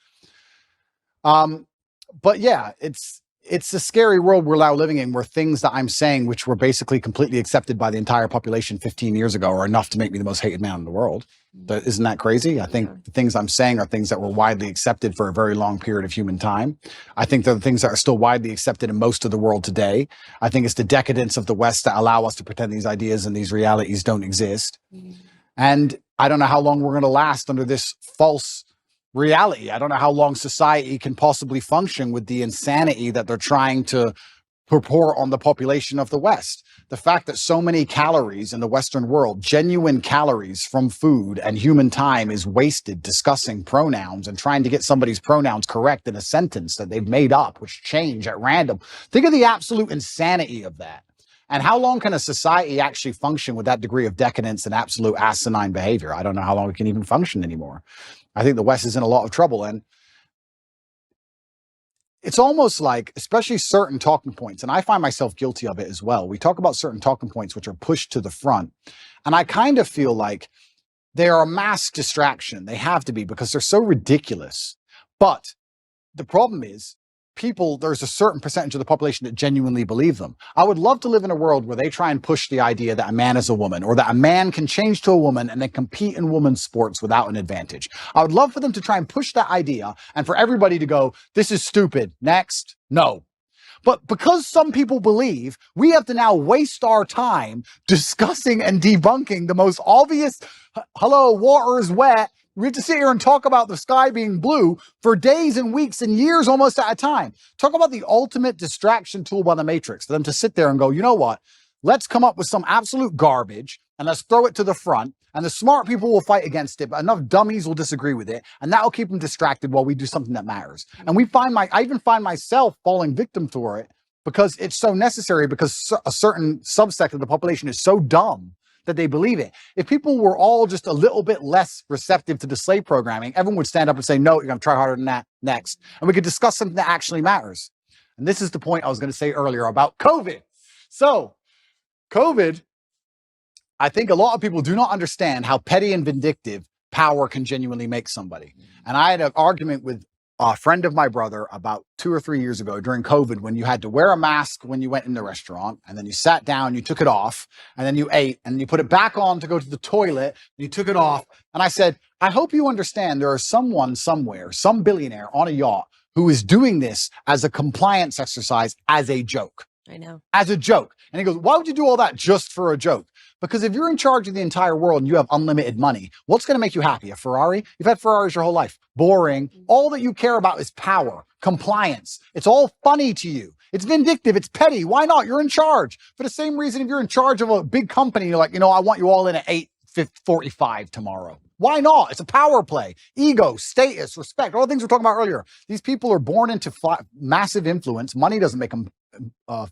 [SPEAKER 2] But yeah, it's a scary world we're now living in, where things that I'm saying, which were basically completely accepted by the entire population 15 years ago, are enough to make me the most hated man in the world. Isn't that crazy? I think the things I'm saying are things that were widely accepted for a very long period of human time. I think they're the things that are still widely accepted in most of the world today. I think it's the decadence of the West that allow us to pretend these ideas and these realities don't exist. And I don't know how long we're going to last under this false reality. I don't know how long society can possibly function with the insanity that they're trying to purport on the population of the West. The fact that so many calories in the Western world, genuine calories from food and human time, is wasted discussing pronouns and trying to get somebody's pronouns correct in a sentence that they've made up, which change at random. Think of the absolute insanity of that. And how long can a society actually function with that degree of decadence and absolute asinine behavior? I don't know how long it can even function anymore. I think the West is in a lot of trouble. And it's almost like, especially certain talking points, and I find myself guilty of it as well. We talk about certain talking points which are pushed to the front. And I kind of feel like they are a mass distraction. They have to be, because they're so ridiculous. But the problem is, there's a certain percentage of the population that genuinely believe them. I would love to live in a world where they try and push the idea that a man is a woman, or that a man can change to a woman and then compete in women's sports without an advantage. I would love for them to try and push that idea, and for everybody to go, this is stupid. Next. No. But because some people believe, we have to now waste our time discussing and debunking the most obvious, hello, water is wet. We have to sit here and talk about the sky being blue for days and weeks and years almost at a time. Talk about the ultimate distraction tool by the Matrix, for them to sit there and go, you know what? Let's come up with some absolute garbage and let's throw it to the front. And the smart people will fight against it, but enough dummies will disagree with it. And that will keep them distracted while we do something that matters. And I even find myself falling victim to it, because it's so necessary, because a certain subsect of the population is so dumb that they believe it. If people were all just a little bit less receptive to the slave programming, everyone would stand up and say, no, you're going to try harder than that next. And we could discuss something that actually matters. And this is the point I was going to say earlier about COVID. So COVID, I think a lot of people do not understand how petty and vindictive power can genuinely make somebody. And I had an argument with a friend of my brother about 2 or 3 years ago during COVID, when you had to wear a mask when you went in the restaurant, and then you sat down, you took it off, and then you ate, and you put it back on to go to the toilet, and you took it off. And I said, I hope you understand there is someone somewhere, some billionaire on a yacht, who is doing this as a compliance exercise, as a joke.
[SPEAKER 1] I know.
[SPEAKER 2] As a joke. And he goes, why would you do all that just for a joke? Because if you're in charge of the entire world and you have unlimited money, what's going to make you happy? A Ferrari? You've had Ferraris your whole life. Boring. All that you care about is power, compliance. It's all funny to you. It's vindictive. It's petty. Why not? You're in charge. For the same reason, if you're in charge of a big company, you're like, I want you all in at 8:45 tomorrow. Why not? It's a power play. Ego, status, respect, all the things we were talking about earlier. These people are born into massive influence. Money doesn't make them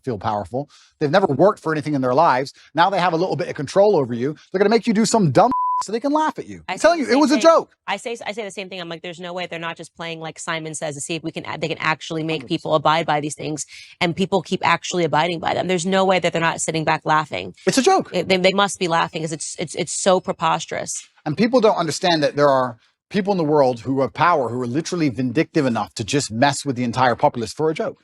[SPEAKER 2] feel powerful. They've never worked for anything in their lives. Now they have a little bit of control over you. They're going to make you do some dumb so they can laugh at you. I'm telling you, it was a joke.
[SPEAKER 1] I say the same thing. I'm like, there's no way they're not just playing like Simon Says to see if they can actually make people abide by these things, and people keep actually abiding by them. There's no way that they're not sitting back laughing.
[SPEAKER 2] It's a joke.
[SPEAKER 1] They must be laughing, because it's so preposterous.
[SPEAKER 2] And people don't understand that there are people in the world who have power, who are literally vindictive enough to just mess with the entire populace for a joke.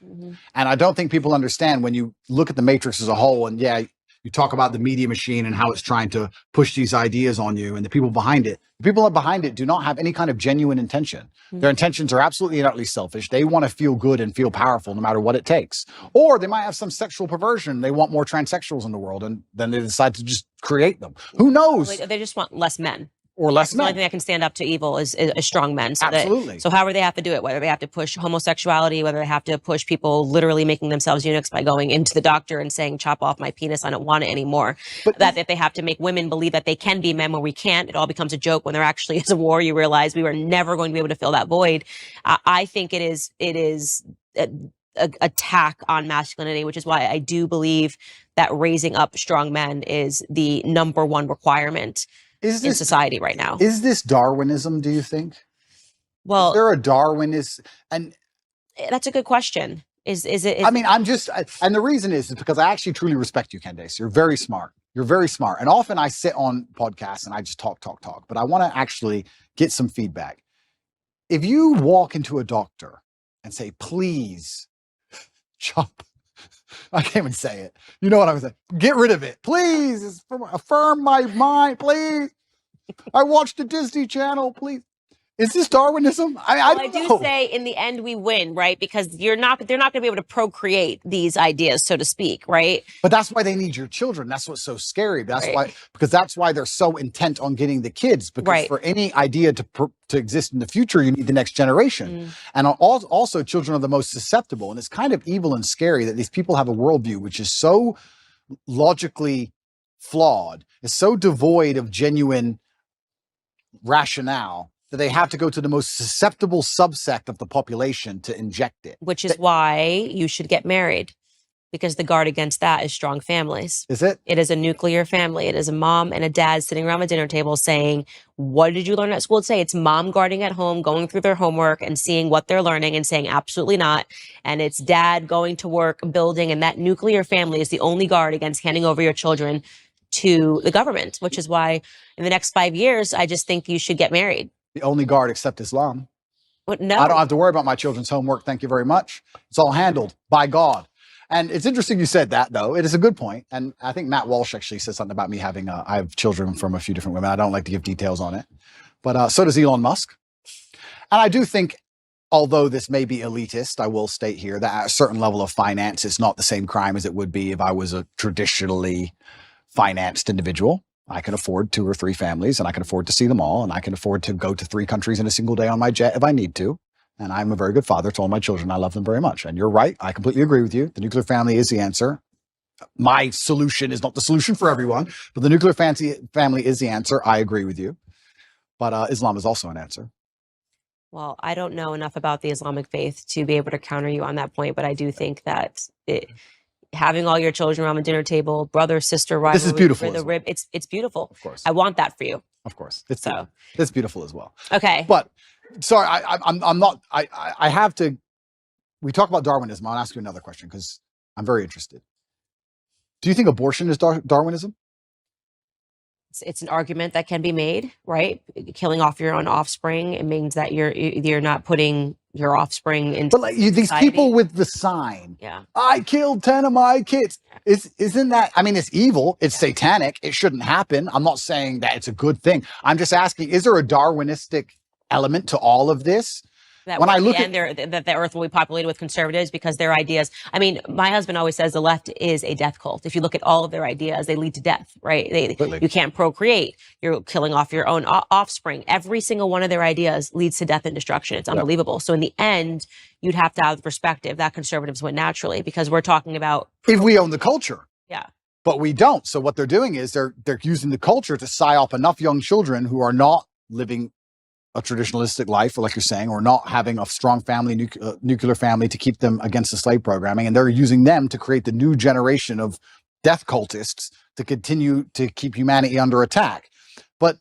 [SPEAKER 2] And I don't think people understand, when you look at the Matrix as a whole, and yeah, You talk about the media machine and how it's trying to push these ideas on you, and the people behind it. The people behind it do not have any kind of genuine intention. Their intentions are absolutely and utterly selfish. They want to feel good and feel powerful no matter what it takes. Or they might have some sexual perversion. They want more transsexuals in the world, and then they decide to just create them. Who knows?
[SPEAKER 1] They just want less men.
[SPEAKER 2] Or less
[SPEAKER 1] men. The only thing that can stand up to evil is strong men. So
[SPEAKER 2] Absolutely.
[SPEAKER 1] So however they have to do it, whether they have to push homosexuality, whether they have to push people literally making themselves eunuchs by going into the doctor and saying, chop off my penis, I don't want it anymore. But that if they have to make women believe that they can be men when we can't, it all becomes a joke when there actually is a war. You realize we were never going to be able to fill that void. I think it is an attack on masculinity, which is why I do believe that raising up strong men is the number one requirement in society right now.
[SPEAKER 2] Is this Darwinism, do you think?
[SPEAKER 1] Well,
[SPEAKER 2] is there a Darwinist? And
[SPEAKER 1] that's a good question. Is it?
[SPEAKER 2] I mean, and the reason is because I actually truly respect you, Candace. You're very smart. You're very smart. And often I sit on podcasts and I just talk, but I want to actually get some feedback. If you walk into a doctor and say, please, chop, I can't even say it. You know what I was saying? Get rid of it. Please. Affirm my mind. Please. I watched the Disney Channel. Please. Is this Darwinism? I
[SPEAKER 1] do say in the end we win, right? Because they're not going to be able to procreate these ideas, so to speak, right?
[SPEAKER 2] But that's why they need your children. That's what's so scary. That's why they're so intent on getting the kids. Because for any idea to exist in the future, you need the next generation. And also, children are the most susceptible. And it's kind of evil and scary that these people have a worldview which is so logically flawed, is so devoid of genuine rationale, that they have to go to the most susceptible subsect of the population to inject it.
[SPEAKER 1] Which is why you should get married, because the guard against that is strong families.
[SPEAKER 2] Is it?
[SPEAKER 1] It is a nuclear family. It is a mom and a dad sitting around the dinner table saying, what did you learn at school today? It's mom guarding at home, going through their homework and seeing what they're learning and saying absolutely not. And it's dad going to work, building, and that nuclear family is the only guard against handing over your children to the government, which is why in the next 5 years, I just think you should get married.
[SPEAKER 2] The only guard except Islam.
[SPEAKER 1] No.
[SPEAKER 2] I don't have to worry about my children's homework. Thank you very much. It's all handled by God. And it's interesting you said that, though. It is a good point. And I think Matt Walsh actually said something about me having, I have children from a few different women. I don't like to give details on it. But so does Elon Musk. And I do think, although this may be elitist, I will state here that at a certain level of finance, it's not the same crime as it would be if I was a traditionally financed individual. I can afford 2 or 3 families, and I can afford to see them all, and I can afford to go to 3 countries in a single day on my jet if I need to. And I'm a very good father to all my children. I love them very much. And you're right. I completely agree with you. The nuclear family is the answer. My solution is not the solution for everyone, but the nuclear family is the answer. I agree with you. But Islam is also an answer.
[SPEAKER 1] Well, I don't know enough about the Islamic faith to be able to counter you on that point, but I do think that having all your children around the dinner table, brother, sister, rivalry,
[SPEAKER 2] this is beautiful.
[SPEAKER 1] The rib, it's beautiful.
[SPEAKER 2] Of course.
[SPEAKER 1] I want that for you.
[SPEAKER 2] Of course. It's beautiful as well.
[SPEAKER 1] Okay.
[SPEAKER 2] But sorry, I'm not, I have to, we talk about Darwinism. I'll ask you another question because I'm very interested. Do you think abortion is Darwinism?
[SPEAKER 1] It's an argument that can be made, right? Killing off your own offspring, it means that you're not putting your offspring into.
[SPEAKER 2] But like these people with the sign, I killed 10 of my kids. Isn't that? I mean, it's evil. It's satanic. It shouldn't happen. I'm not saying that it's a good thing. I'm just asking: is there a Darwinistic element to all of this?
[SPEAKER 1] That when I look at that the earth will be populated with conservatives because their ideas. I mean, my husband always says the left is a death cult. If you look at all of their ideas, they lead to death, right? You can't procreate. You're killing off your own offspring. Every single one of their ideas leads to death and destruction. It's unbelievable. So in the end, you'd have to have the perspective that conservatives win naturally because we're talking about
[SPEAKER 2] if we own the culture.
[SPEAKER 1] Yeah.
[SPEAKER 2] But we don't. So what they're doing is they're using the culture to psyop enough young children who are not living a traditionalistic life, or like you're saying, or not having a strong family, nuclear family to keep them against the slave programming. And they're using them to create the new generation of death cultists to continue to keep humanity under attack. But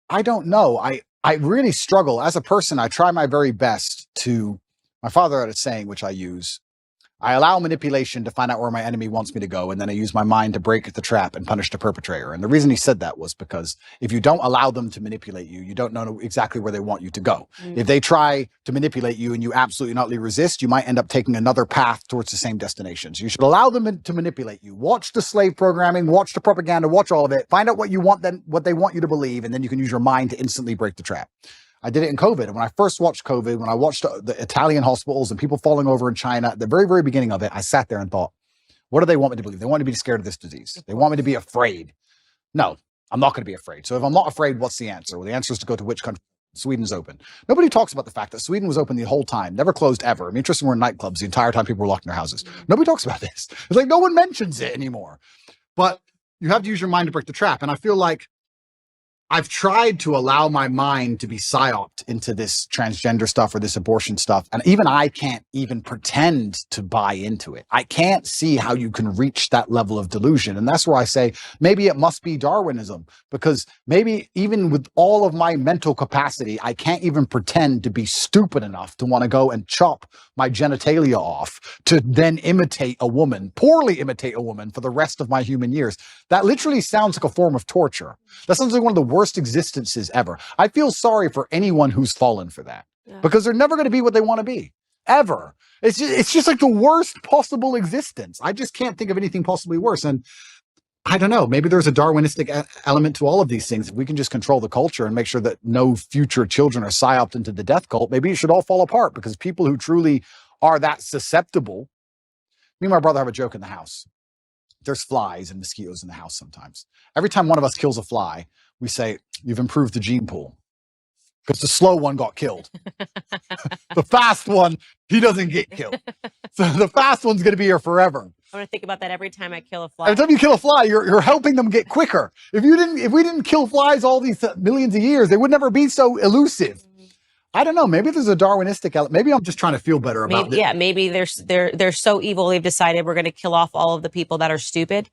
[SPEAKER 2] I don't know. I really struggle. As a person, I try my very best to, my father had a saying, which I use, I allow manipulation to find out where my enemy wants me to go, and then I use my mind to break the trap and punish the perpetrator. And the reason he said that was because if you don't allow them to manipulate you, you don't know exactly where they want you to go. If they try to manipulate you and you absolutely not resist, you might end up taking another path towards the same destinations. You should allow them to manipulate you. Watch the slave programming, watch the propaganda, watch all of it, find out what you want them, what they want you to believe, and then you can use your mind to instantly break the trap. I did it in COVID. And when I first watched COVID, when I watched the Italian hospitals and people falling over in China, at the very, very beginning of it, I sat there and thought, what do they want me to believe? They want me to be scared of this disease. They want me to be afraid. No, I'm not going to be afraid. So if I'm not afraid, what's the answer? Well, the answer is to go to which country? Sweden's open. Nobody talks about the fact that Sweden was open the whole time, never closed ever. I mean, interesting, we're in nightclubs the entire time people were locked in their houses. Nobody talks about this. It's like no one mentions it anymore. But you have to use your mind to break the trap. And I feel like I've tried to allow my mind to be psyoped into this transgender stuff or this abortion stuff. And even I can't even pretend to buy into it. I can't see how you can reach that level of delusion. And that's where I say, maybe it must be Darwinism, because maybe even with all of my mental capacity, I can't even pretend to be stupid enough to want to go and chop my genitalia off to then imitate a woman, poorly imitate a woman for the rest of my human years. That literally sounds like a form of torture. That sounds like one of the worst existences ever. I feel sorry for anyone who's fallen for that, because they're never going to be what they want to be, ever. It's just like the worst possible existence. I just can't think of anything possibly worse. And I don't know, maybe there's a Darwinistic element to all of these things. If we can just control the culture and make sure that no future children are psyoped into the death cult, maybe it should all fall apart, because people who truly are that susceptible. Me and my brother have a joke in the house. There's flies and mosquitoes in the house sometimes. Every time one of us kills a fly, we say, you've improved the gene pool. Because the slow one got killed. The fast one, he doesn't get killed. So the fast one's going to be here forever.
[SPEAKER 1] I'm going to think about that every time I kill a fly.
[SPEAKER 2] Every time you kill a fly, you're helping them get quicker. If we didn't kill flies all these millions of years, they would never be so elusive. I don't know. Maybe there's a Darwinistic element. Maybe I'm just trying to feel better about it.
[SPEAKER 1] Yeah, maybe they're so evil they've decided we're going to kill off all of the people that are stupid.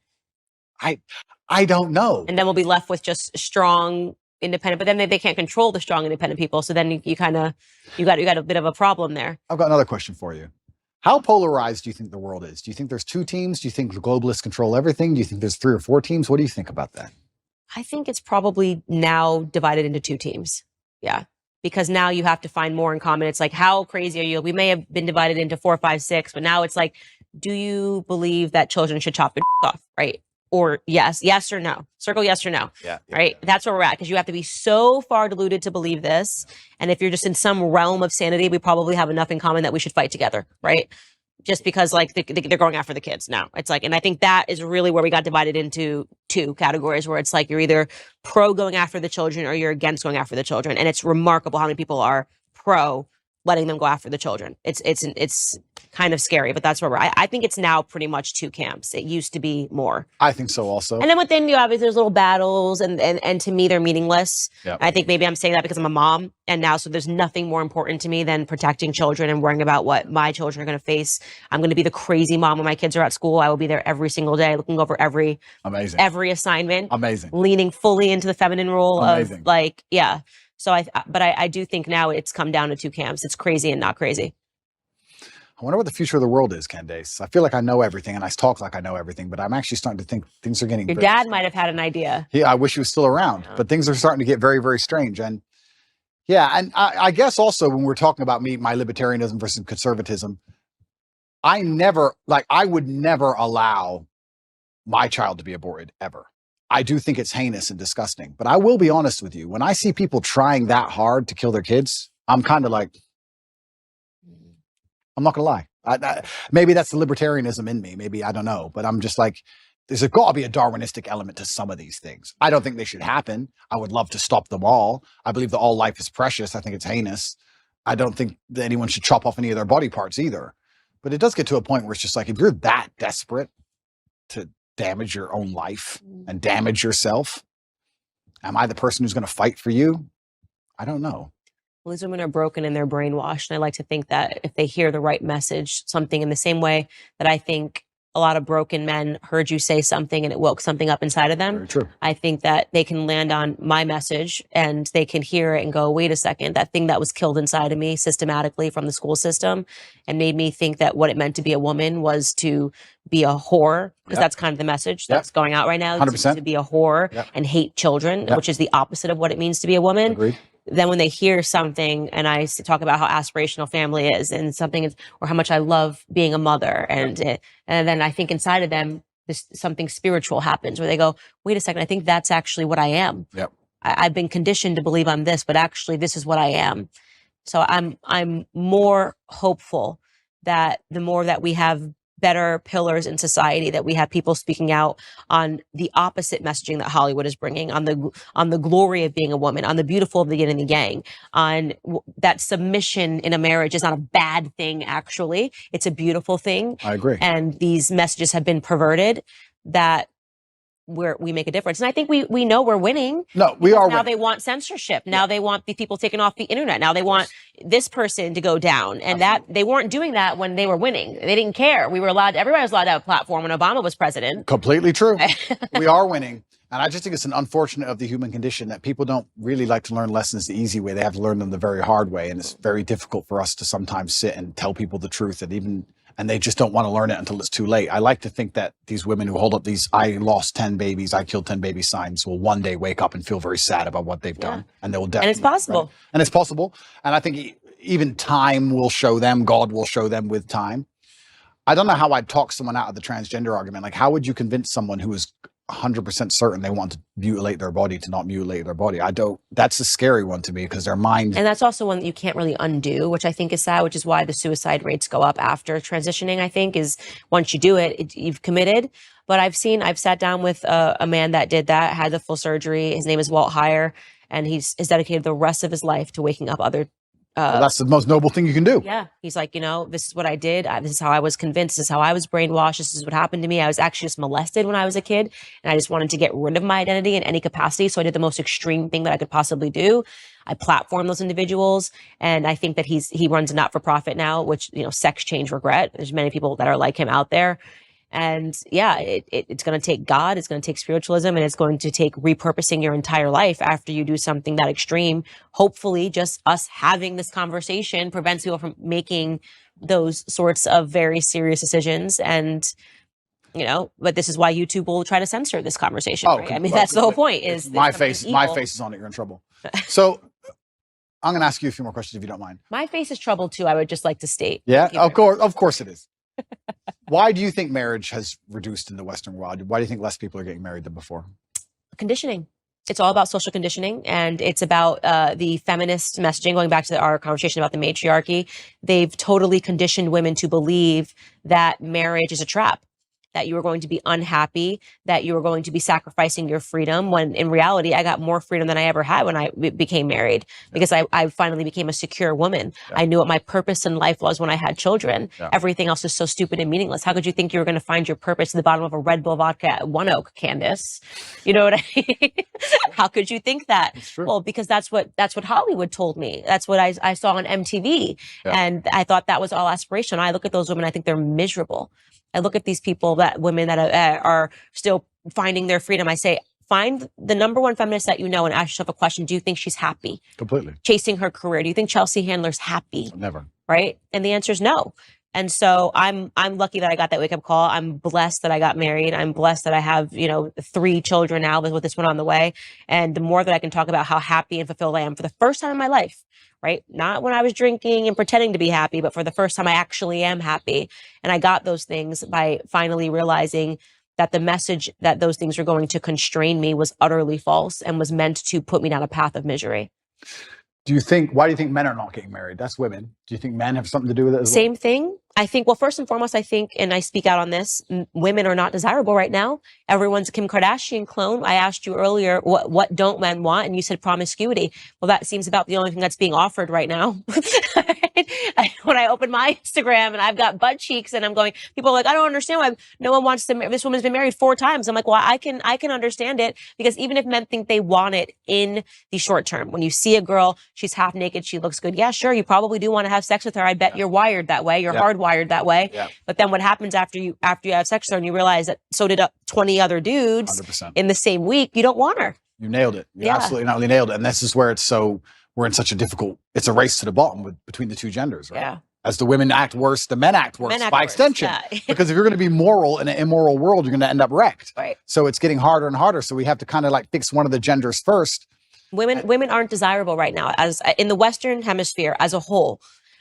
[SPEAKER 2] I don't know.
[SPEAKER 1] And then we'll be left with just strong, independent. But then they can't control the strong, independent people. So then you got a bit of a problem there.
[SPEAKER 2] I've got another question for you. How polarized do you think the world is? Do you think there's two teams? Do you think the globalists control everything? Do you think there's 3 or 4 teams? What do you think about that?
[SPEAKER 1] I think it's probably now divided into 2 teams. Yeah. Because now you have to find more in common. It's like, how crazy are you? We may have been divided into 4, 5, 6, but now it's like, do you believe that children should chop their off? Right. Or yes or no. Circle yes or no.
[SPEAKER 2] Yeah.
[SPEAKER 1] Right. That's where we're at. Because you have to be so far deluded to believe this. And if you're just in some realm of sanity, we probably have enough in common that we should fight together. Right. Just because like they're going after the kids now. It's like, and I think that is really where we got divided into 2 categories, where it's like you're either pro going after the children or you're against going after the children. And it's remarkable how many people are pro letting them go after the children. It's kind of scary, but that's where we're at. I think it's now pretty much 2 camps. It used to be more.
[SPEAKER 2] I think so also.
[SPEAKER 1] And then within you, obviously there's little battles and to me, they're meaningless.
[SPEAKER 2] Yep.
[SPEAKER 1] I think maybe I'm saying that because I'm a mom and now, so there's nothing more important to me than protecting children and worrying about what my children are going to face. I'm going to be the crazy mom when my kids are at school. I will be there every single day, looking over every assignment.
[SPEAKER 2] Amazing.
[SPEAKER 1] Leaning fully into the feminine role
[SPEAKER 2] Amazing.
[SPEAKER 1] of like, yeah. So I do think now it's come down to 2 camps. It's crazy and not crazy.
[SPEAKER 2] I wonder what the future of the world is, Candace. I feel like I know everything and I talk like I know everything, but I'm actually starting to think things are getting...
[SPEAKER 1] Your dad might have had an idea.
[SPEAKER 2] Yeah, I wish he was still around, but things are starting to get very, very strange. And yeah, and I guess also when we're talking about my libertarianism versus conservatism, I would never allow my child to be aborted, ever. I do think it's heinous and disgusting, but I will be honest with you. When I see people trying that hard to kill their kids, I'm kind of like, I'm not gonna lie. Maybe that's the libertarianism in me. Maybe, I don't know, but I'm just like, there's got to be a Darwinistic element to some of these things. I don't think they should happen. I would love to stop them all. I believe that all life is precious. I think it's heinous. I don't think that anyone should chop off any of their body parts either. But it does get to a point where it's just like, if you're that desperate to damage your own life and damage yourself, am I the person who's going to fight for you? I don't know.
[SPEAKER 1] Well, these women are broken and they're brainwashed. And I like to think that if they hear the right message, something in the same way that I think a lot of broken men heard you say something and it woke something up inside of them.
[SPEAKER 2] Very true.
[SPEAKER 1] I think that they can land on my message and they can hear it and go, wait a second, that thing that was killed inside of me systematically from the school system and made me think that what it meant to be a woman was to be a whore, because that's kind of the message that's going out right now.
[SPEAKER 2] 100%.
[SPEAKER 1] To be a whore and hate children, which is the opposite of what it means to be a woman.
[SPEAKER 2] Agreed.
[SPEAKER 1] Then when they hear something and I talk about how aspirational family is and something is, or how much I love being a mother and then I think inside of them, something spiritual happens where they go, wait a second, I think that's actually what I am.
[SPEAKER 2] Yep.
[SPEAKER 1] I've been conditioned to believe I'm this, but actually this is what I am. So I'm more hopeful that the more that we have better pillars in society, that we have people speaking out on the opposite messaging that Hollywood is bringing, on the glory of being a woman, on the beautiful of the yin and the yang, on that submission in a marriage is not a bad thing, actually. It's a beautiful thing.
[SPEAKER 2] I agree.
[SPEAKER 1] And these messages have been perverted, that we make a difference. And I think we know we're winning.
[SPEAKER 2] No, we are
[SPEAKER 1] now
[SPEAKER 2] winning.
[SPEAKER 1] They want censorship. Now they want the people taken off the internet. Now they want this person to go down. And that they weren't doing that when they were winning. They didn't care. Everybody was allowed to have a platform when Obama was president.
[SPEAKER 2] Completely true. We are winning. And I just think it's an unfortunate of the human condition that people don't really like to learn lessons the easy way. They have to learn them the very hard way. And it's very difficult for us to sometimes sit and tell people the truth, and they just don't want to learn it until it's too late. I like to think that these women who hold up these I lost 10 babies, I killed 10 baby signs will one day wake up and feel very sad about what they've done. And they will definitely.
[SPEAKER 1] And it's possible.
[SPEAKER 2] Right? And it's possible. And I think even time will show them, God will show them with time. I don't know how I'd talk someone out of the transgender argument. Like, how would you convince someone who is 100% certain they want to mutilate their body to not mutilate their body? That's a scary one to me, because their mind. And
[SPEAKER 1] that's also one that you can't really undo, which I think is sad, which is why the suicide rates go up after transitioning, I think, is once you do it, you've committed. But I've sat down with a man that did that, had the full surgery. His name is Walt Heyer, and he's dedicated the rest of his life to waking up other.
[SPEAKER 2] Well, that's the most noble thing you can do.
[SPEAKER 1] Yeah. He's like, this is what I did. This is how I was convinced. This is how I was brainwashed. This is what happened to me. I was actually just molested when I was a kid, and I just wanted to get rid of my identity in any capacity. So I did the most extreme thing that I could possibly do. I platform those individuals. And I think that he runs a not-for-profit now, which, Sex Change Regret. There's many people that are like him out there. And yeah, it's going to take God, it's going to take spiritualism, and it's going to take repurposing your entire life after you do something that extreme. Hopefully just us having this conversation prevents people from making those sorts of very serious decisions. And, but this is why YouTube will try to censor this conversation. Right? I mean, that's the whole point, is
[SPEAKER 2] my face is on it. You're in trouble. So I'm going to ask you a few more questions if you don't mind.
[SPEAKER 1] My face is trouble too. I would just like to state.
[SPEAKER 2] Yeah, of course it is. Why do you think marriage has reduced in the Western world? Why do you think less people are getting married than before?
[SPEAKER 1] Conditioning. It's all about social conditioning, and it's about the feminist messaging. Going back to our conversation about the matriarchy, they've totally conditioned women to believe that marriage is a trap, that you are going to be unhappy, that you are going to be sacrificing your freedom, when in reality, I got more freedom than I ever had when I became married, because I finally became a secure woman. I knew what my purpose in life was when I had children. Everything else is so stupid and meaningless. How could you think you were going to find your purpose at the bottom of a Red Bull vodka at One Oak, Candace? You know what I mean? How could you think that? Well, because that's what Hollywood told me. That's what I saw on MTV. And I thought that was all aspirational. I look at those women, I think they're miserable. I look at these women that are still finding their freedom. I say, find the number one feminist that you know and ask yourself a question. Do you think she's happy?
[SPEAKER 2] Completely.
[SPEAKER 1] Chasing her career. Do you think Chelsea Handler's happy?
[SPEAKER 2] Never.
[SPEAKER 1] Right? And the answer is no. And so I'm lucky that I got that wake up call. I'm blessed that I got married. I'm blessed that I have, 3 children now with this one on the way. And the more that I can talk about how happy and fulfilled I am for the first time in my life, right? Not when I was drinking and pretending to be happy, but for the first time I actually am happy. And I got those things by finally realizing that the message that those things were going to constrain me was utterly false and was meant to put me down a path of misery.
[SPEAKER 2] Why do you think men are not getting married? That's women. Do you think men have something to do with it as well?
[SPEAKER 1] Same thing. I think, well, first and foremost, and I speak out on this, women are not desirable right now. Everyone's a Kim Kardashian clone. I asked you earlier, what don't men want? And you said promiscuity. Well, that seems about the only thing that's being offered right now. When I open my Instagram and I've got butt cheeks and I'm going, people are like, I don't understand why no one wants to, this woman's been married 4 times. I'm like, well, I can understand it, because even if men think they want it in the short term, when you see a girl, she's half naked, she looks good. Yeah, sure. You probably do want to have sex with her. I bet you're wired that way. You're hardwired hardwired that way.
[SPEAKER 2] Yeah.
[SPEAKER 1] But then what happens after you have sex with her and you realize that so did 20 other dudes
[SPEAKER 2] 100%.
[SPEAKER 1] in the same week, you don't want her.
[SPEAKER 2] You nailed it. You
[SPEAKER 1] Yeah.
[SPEAKER 2] absolutely not only nailed it. And this is where we're in such a difficult, it's a race to the bottom between the two genders, right?
[SPEAKER 1] Yeah.
[SPEAKER 2] As the women act worse, the men act worse by extension.
[SPEAKER 1] Yeah.
[SPEAKER 2] Because if you're going to be moral in an immoral world, you're going to end up wrecked.
[SPEAKER 1] Right.
[SPEAKER 2] So it's getting harder and harder. So we have to kind of like fix one of the genders first.
[SPEAKER 1] Women aren't desirable right now as in the Western hemisphere as a whole.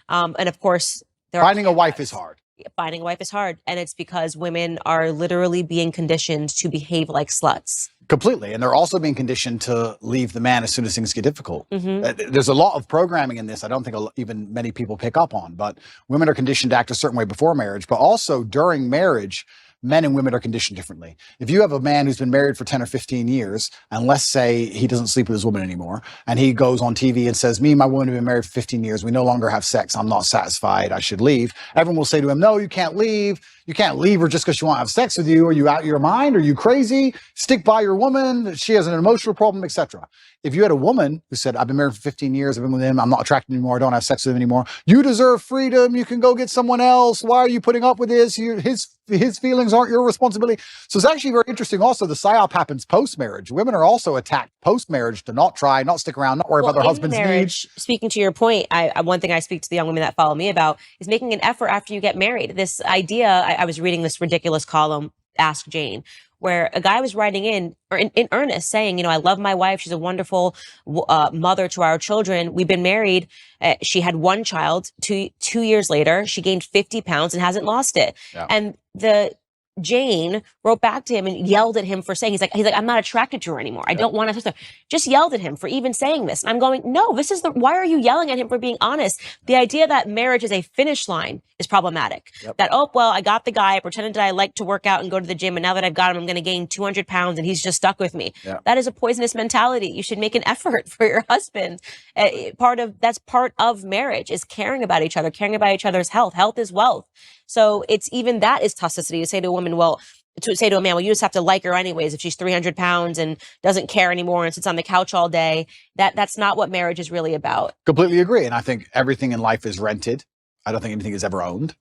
[SPEAKER 1] And of course,
[SPEAKER 2] finding a wife is hard.
[SPEAKER 1] Finding a wife is hard. And it's because women are literally being conditioned to behave like sluts.
[SPEAKER 2] Completely. And they're also being conditioned to leave the man as soon as things get difficult.
[SPEAKER 1] Mm-hmm.
[SPEAKER 2] There's a lot of programming in this I don't think even many people pick up on, but women are conditioned to act a certain way before marriage, but also during marriage, men and women are conditioned differently. If you have a man who's been married for 10 or 15 years, and let's say he doesn't sleep with his woman anymore, and he goes on TV and says, me and my woman have been married for 15 years. We no longer have sex. I'm not satisfied. I should leave. Everyone will say to him, no, you can't leave. You can't leave her just because she won't have sex with you. Are you out of your mind? Are you crazy? Stick by your woman. She has an emotional problem, etc. If you had a woman who said, I've been married for 15 years, I've been with him, I'm not attracted anymore, I don't have sex with him anymore. You deserve freedom. You can go get someone else. Why are you putting up with this? His feelings aren't your responsibility. So it's actually very interesting. Also, the psyop happens post-marriage. Women are also attacked post-marriage to not try, not stick around, not worry about their husband's needs.
[SPEAKER 1] Speaking to your point, one thing I speak to the young women that follow me about is making an effort after you get married. This idea, I was reading this ridiculous column, Ask Jane, where a guy was writing in earnest saying, I love my wife. She's a wonderful mother to our children. We've been married. She had one child. Two years later, she gained 50 pounds and hasn't lost it.
[SPEAKER 2] Yeah.
[SPEAKER 1] And Jane wrote back to him and yelled at him for saying, he's like, I'm not attracted to her anymore. I don't want to. Just yelled at him for even saying this. And I'm going, no, why are you yelling at him for being honest? The idea that marriage is a finish line is problematic.
[SPEAKER 2] Yep.
[SPEAKER 1] That, oh, well, I got the guy, I pretended that I like to work out and go to the gym. And now that I've got him, I'm going to gain 200 pounds and he's just stuck with me.
[SPEAKER 2] Yeah.
[SPEAKER 1] That is a poisonous mentality. You should make an effort for your husband. That's part of marriage is caring about each other, caring about each other's health. Health is wealth. So even that is toxicity to say to a woman, to say to a man, well, you just have to like her anyways. If she's 300 pounds and doesn't care anymore and sits on the couch all day, that's not what marriage is really about.
[SPEAKER 2] Completely agree. And I think everything in life is rented. I don't think anything is ever owned.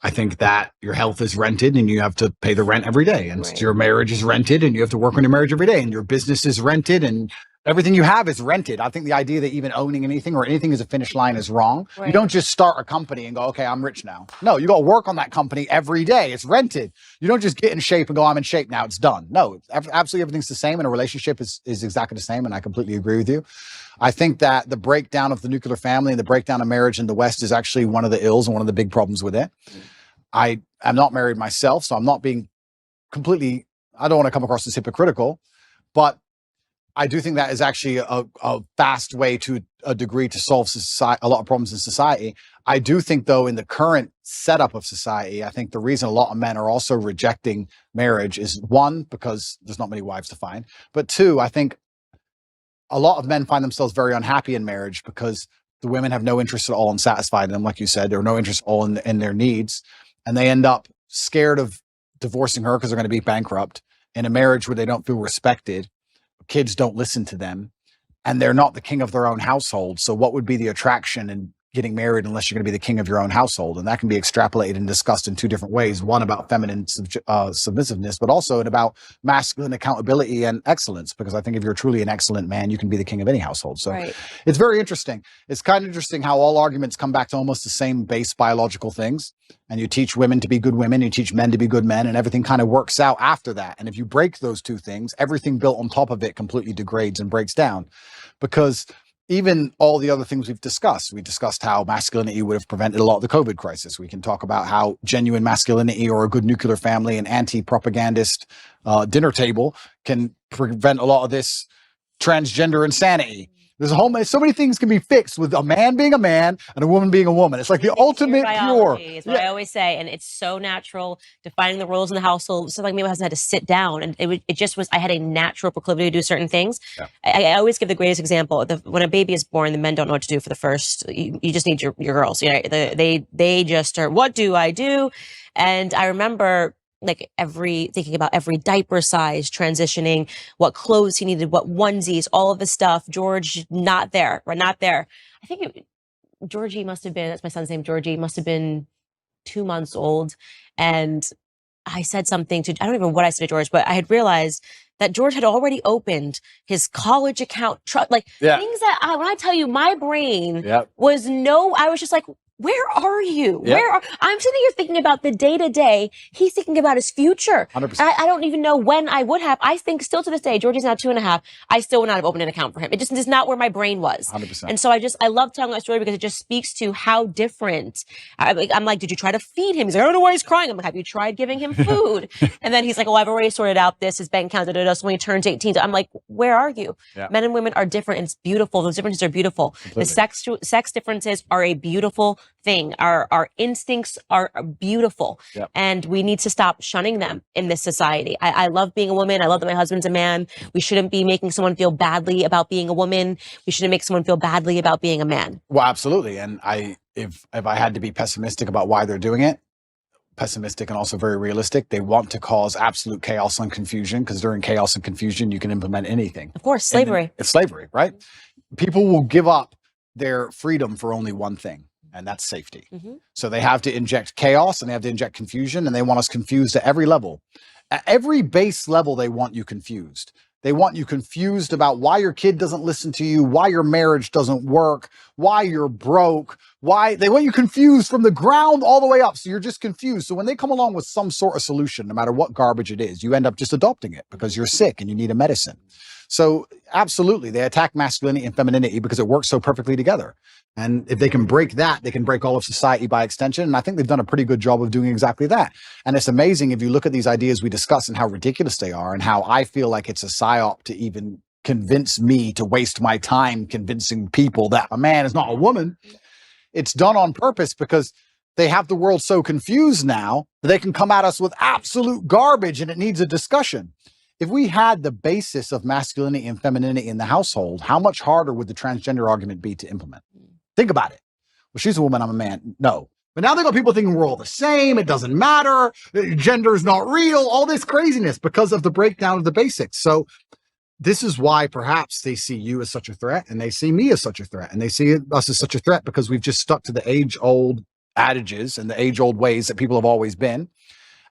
[SPEAKER 2] I think that your health is rented and you have to pay the rent every day. And your marriage is rented and you have to work on your marriage every day. And your business is rented and everything you have is rented. I think the idea that even owning anything or anything is a finish line is wrong. Right. You don't just start a company and go, okay, I'm rich now. No, you got to work on that company every day. It's rented. You don't just get in shape and go, I'm in shape now. It's done. No, absolutely everything's the same. And a relationship is exactly the same. And I completely agree with you. I think that the breakdown of the nuclear family and the breakdown of marriage in the West is actually one of the ills and one of the big problems with it. I am not married myself, so I'm not being completely, I don't want to come across as hypocritical, but I do think that is actually a fast way to a degree to solve a lot of problems in society. I do think, though, in the current setup of society, I think the reason a lot of men are also rejecting marriage is, one, because there's not many wives to find, but two, I think a lot of men find themselves very unhappy in marriage because the women have no interest at all in satisfying them, like you said, or no interest at all in their needs, and they end up scared of divorcing her because they're going to be bankrupt in a marriage where they don't feel respected. Kids don't listen to them and they're not the king of their own household. So what would be the attraction in getting married unless you're going to be the king of your own household? And that can be extrapolated and discussed in two different ways. One about feminine submissiveness, but also about masculine accountability and excellence. Because I think if you're truly an excellent man, you can be the king of any household. So It's very interesting. It's kind of interesting how all arguments come back to almost the same base biological things. And you teach women to be good women, you teach men to be good men, and everything kind of works out after that. And if you break those two things, everything built on top of it completely degrades and breaks down. Because even all the other things we discussed how masculinity would have prevented a lot of the COVID crisis. We can talk about how genuine masculinity or a good nuclear family and anti-propagandist dinner table can prevent a lot of this transgender insanity. There's so many things can be fixed with a man being a man and a woman being a woman. It's like the ultimate cure.
[SPEAKER 1] Is what I always say. And it's so natural defining the roles in the household. So like me, my husband had to sit down and it just was, I had a natural proclivity to do certain things. Yeah. I always give the greatest example. When a baby is born, the men don't know what to do for the first, you just need your girls. They just are, what do I do? And I remember thinking about every diaper size, transitioning, what clothes he needed, what onesies, all of the stuff. George, not there. I think Georgie must have been, that's my son's name, Georgie, must have been 2 months old. And I said something to, I don't even know what I said to George, but I had realized that George had already opened his college account, things that when I tell you my brain was I was just like, where are you? I'm sitting here thinking about the day to day. He's thinking about his future.
[SPEAKER 2] 100%.
[SPEAKER 1] I don't even know when I would have. I think still to this day, Georgie's now 2.5. I still would not have opened an account for him. It just is not where my brain was.
[SPEAKER 2] 100%.
[SPEAKER 1] And so I love telling that story because it just speaks to how different. I'm like, did you try to feed him? He's like, I don't know why he's crying. I'm like, have you tried giving him food? And then he's like, oh, I've already sorted out his bank account. So when he turns 18, I'm like, where are you?
[SPEAKER 2] Yeah.
[SPEAKER 1] Men and women are different. And it's beautiful. Those differences are beautiful.
[SPEAKER 2] Completely.
[SPEAKER 1] The sex differences are a beautiful thing. Our instincts are beautiful.
[SPEAKER 2] Yep.
[SPEAKER 1] And we need to stop shunning them in this society. I love being a woman. I love that my husband's a man. We shouldn't be making someone feel badly about being a woman. We shouldn't make someone feel badly about being a man.
[SPEAKER 2] Well, absolutely. And if I had to be pessimistic about why they're doing it, pessimistic and also very realistic, they want to cause absolute chaos and confusion, because during chaos and confusion, you can implement anything.
[SPEAKER 1] Of course, slavery.
[SPEAKER 2] It's slavery, right? People will give up their freedom for only one thing, and that's safety.
[SPEAKER 1] Mm-hmm.
[SPEAKER 2] So they have to inject chaos and they have to inject confusion, and they want us confused at every level. At every base level, they want you confused. They want you confused about why your kid doesn't listen to you, why your marriage doesn't work, why you're broke, why they want you confused from the ground all the way up. So you're just confused. So when they come along with some sort of solution, no matter what garbage it is, you end up just adopting it because you're sick and you need a medicine. So absolutely, they attack masculinity and femininity because it works so perfectly together. And if they can break that, they can break all of society by extension. And I think they've done a pretty good job of doing exactly that. And it's amazing if you look at these ideas we discuss and how ridiculous they are, and how I feel like it's a psyop to even convince me to waste my time convincing people that a man is not a woman. It's done on purpose because they have the world so confused now that they can come at us with absolute garbage, and it needs a discussion. If we had the basis of masculinity and femininity in the household, how much harder would the transgender argument be to implement? Think about it. Well, she's a woman, I'm a man. No. But now they got people thinking we're all the same. It doesn't matter. Gender is not real. All this craziness because of the breakdown of the basics. So this is why perhaps they see you as such a threat, and they see me as such a threat, and they see us as such a threat because we've just stuck to the age-old adages and the age-old ways that people have always been.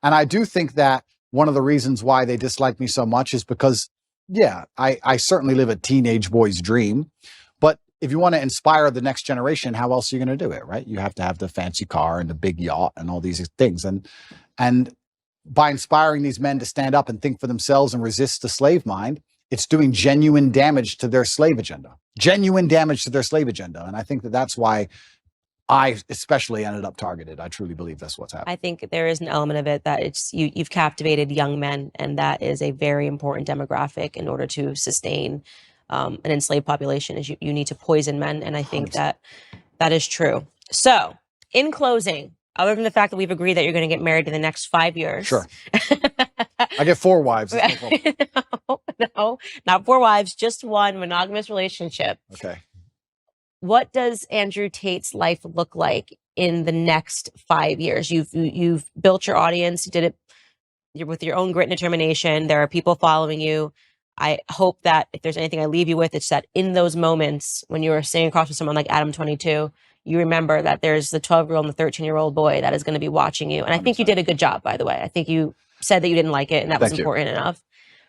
[SPEAKER 2] And I do think that one of the reasons why they dislike me so much is because, yeah, I certainly live a teenage boy's dream. But if you want to inspire the next generation, how else are you going to do it, right? You have to have the fancy car and the big yacht and all these things. And by inspiring these men to stand up and think for themselves and resist the slave mind, it's doing genuine damage to their slave agenda. Genuine damage to their slave agenda. And I think that that's why I especially ended up targeted. I truly believe that's what's happening.
[SPEAKER 1] I think there is an element of it that it's you've captivated young men, and that is a very important demographic in order to sustain an enslaved population. Is you need to poison men, and I think
[SPEAKER 2] 100%.
[SPEAKER 1] that is true. So, in closing, other than the fact that we've agreed that you're going to get married in the next 5 years,
[SPEAKER 2] Sure. I get 4 wives. No problem.
[SPEAKER 1] no, not 4 wives, just one monogamous relationship.
[SPEAKER 2] Okay.
[SPEAKER 1] What does Adrew Tate's life look like in the next 5 years? You've built your audience. You did it with your own grit and determination. There are people following you. I hope that if there's anything I leave you with, it's that in those moments when you are sitting across with someone like Adam 22, you remember that there's the 12-year-old and the 13-year-old boy that is going to be watching you. And I think you did a good job, by the way. I think you said that you didn't like it, and that was important enough.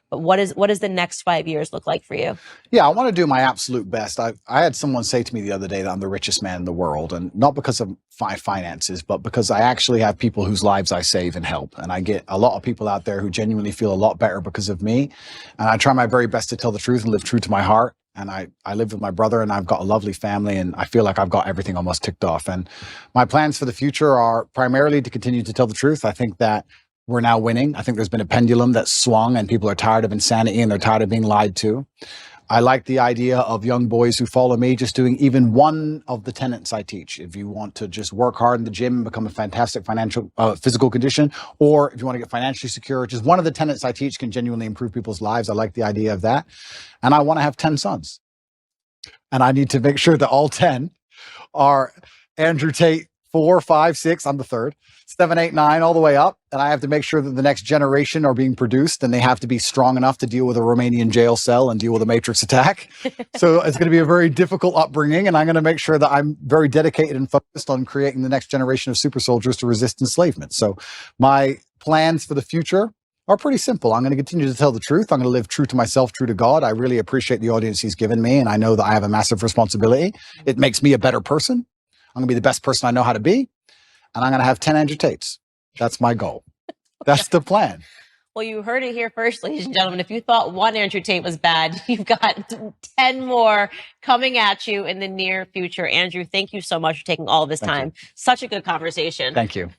[SPEAKER 1] But what does the next 5 years look like for you?
[SPEAKER 2] Yeah, I want to do my absolute best. I had someone say to me the other day that I'm the richest man in the world, and not because of my finances, but because I actually have people whose lives I save and help. And I get a lot of people out there who genuinely feel a lot better because of me. And I try my very best to tell the truth and live true to my heart. And I live with my brother, and I've got a lovely family, and I feel like I've got everything almost ticked off. And my plans for the future are primarily to continue to tell the truth. I think that we're now winning. I think there's been a pendulum that swung, and people are tired of insanity and they're tired of being lied to. I like the idea of young boys who follow me just doing even one of the tenets I teach. If you want to just work hard in the gym and become a fantastic physical condition, or if you want to get financially secure, just one of the tenets I teach can genuinely improve people's lives. I like the idea of that. And I want to have 10 sons. And I need to make sure that all 10 are Adrew Tate 4, 5, 6, I'm the third, 7, 8, 9, all the way up. And I have to make sure that the next generation are being produced, and they have to be strong enough to deal with a Romanian jail cell and deal with a Matrix attack. So it's going to be a very difficult upbringing, and I'm going to make sure that I'm very dedicated and focused on creating the next generation of super soldiers to resist enslavement. So my plans for the future are pretty simple. I'm going to continue to tell the truth. I'm going to live true to myself, true to God. I really appreciate the audience he's given me, and I know that I have a massive responsibility. It makes me a better person. I'm going to be the best person I know how to be, and I'm going to have 10 Andrew Tates. That's my goal. That's the plan.
[SPEAKER 1] Well, you heard it here first, ladies and gentlemen. If you thought one Andrew Tate was bad, you've got 10 more coming at you in the near future. Andrew, thank you so much for taking all of this time. Such a good conversation.
[SPEAKER 2] Thank you.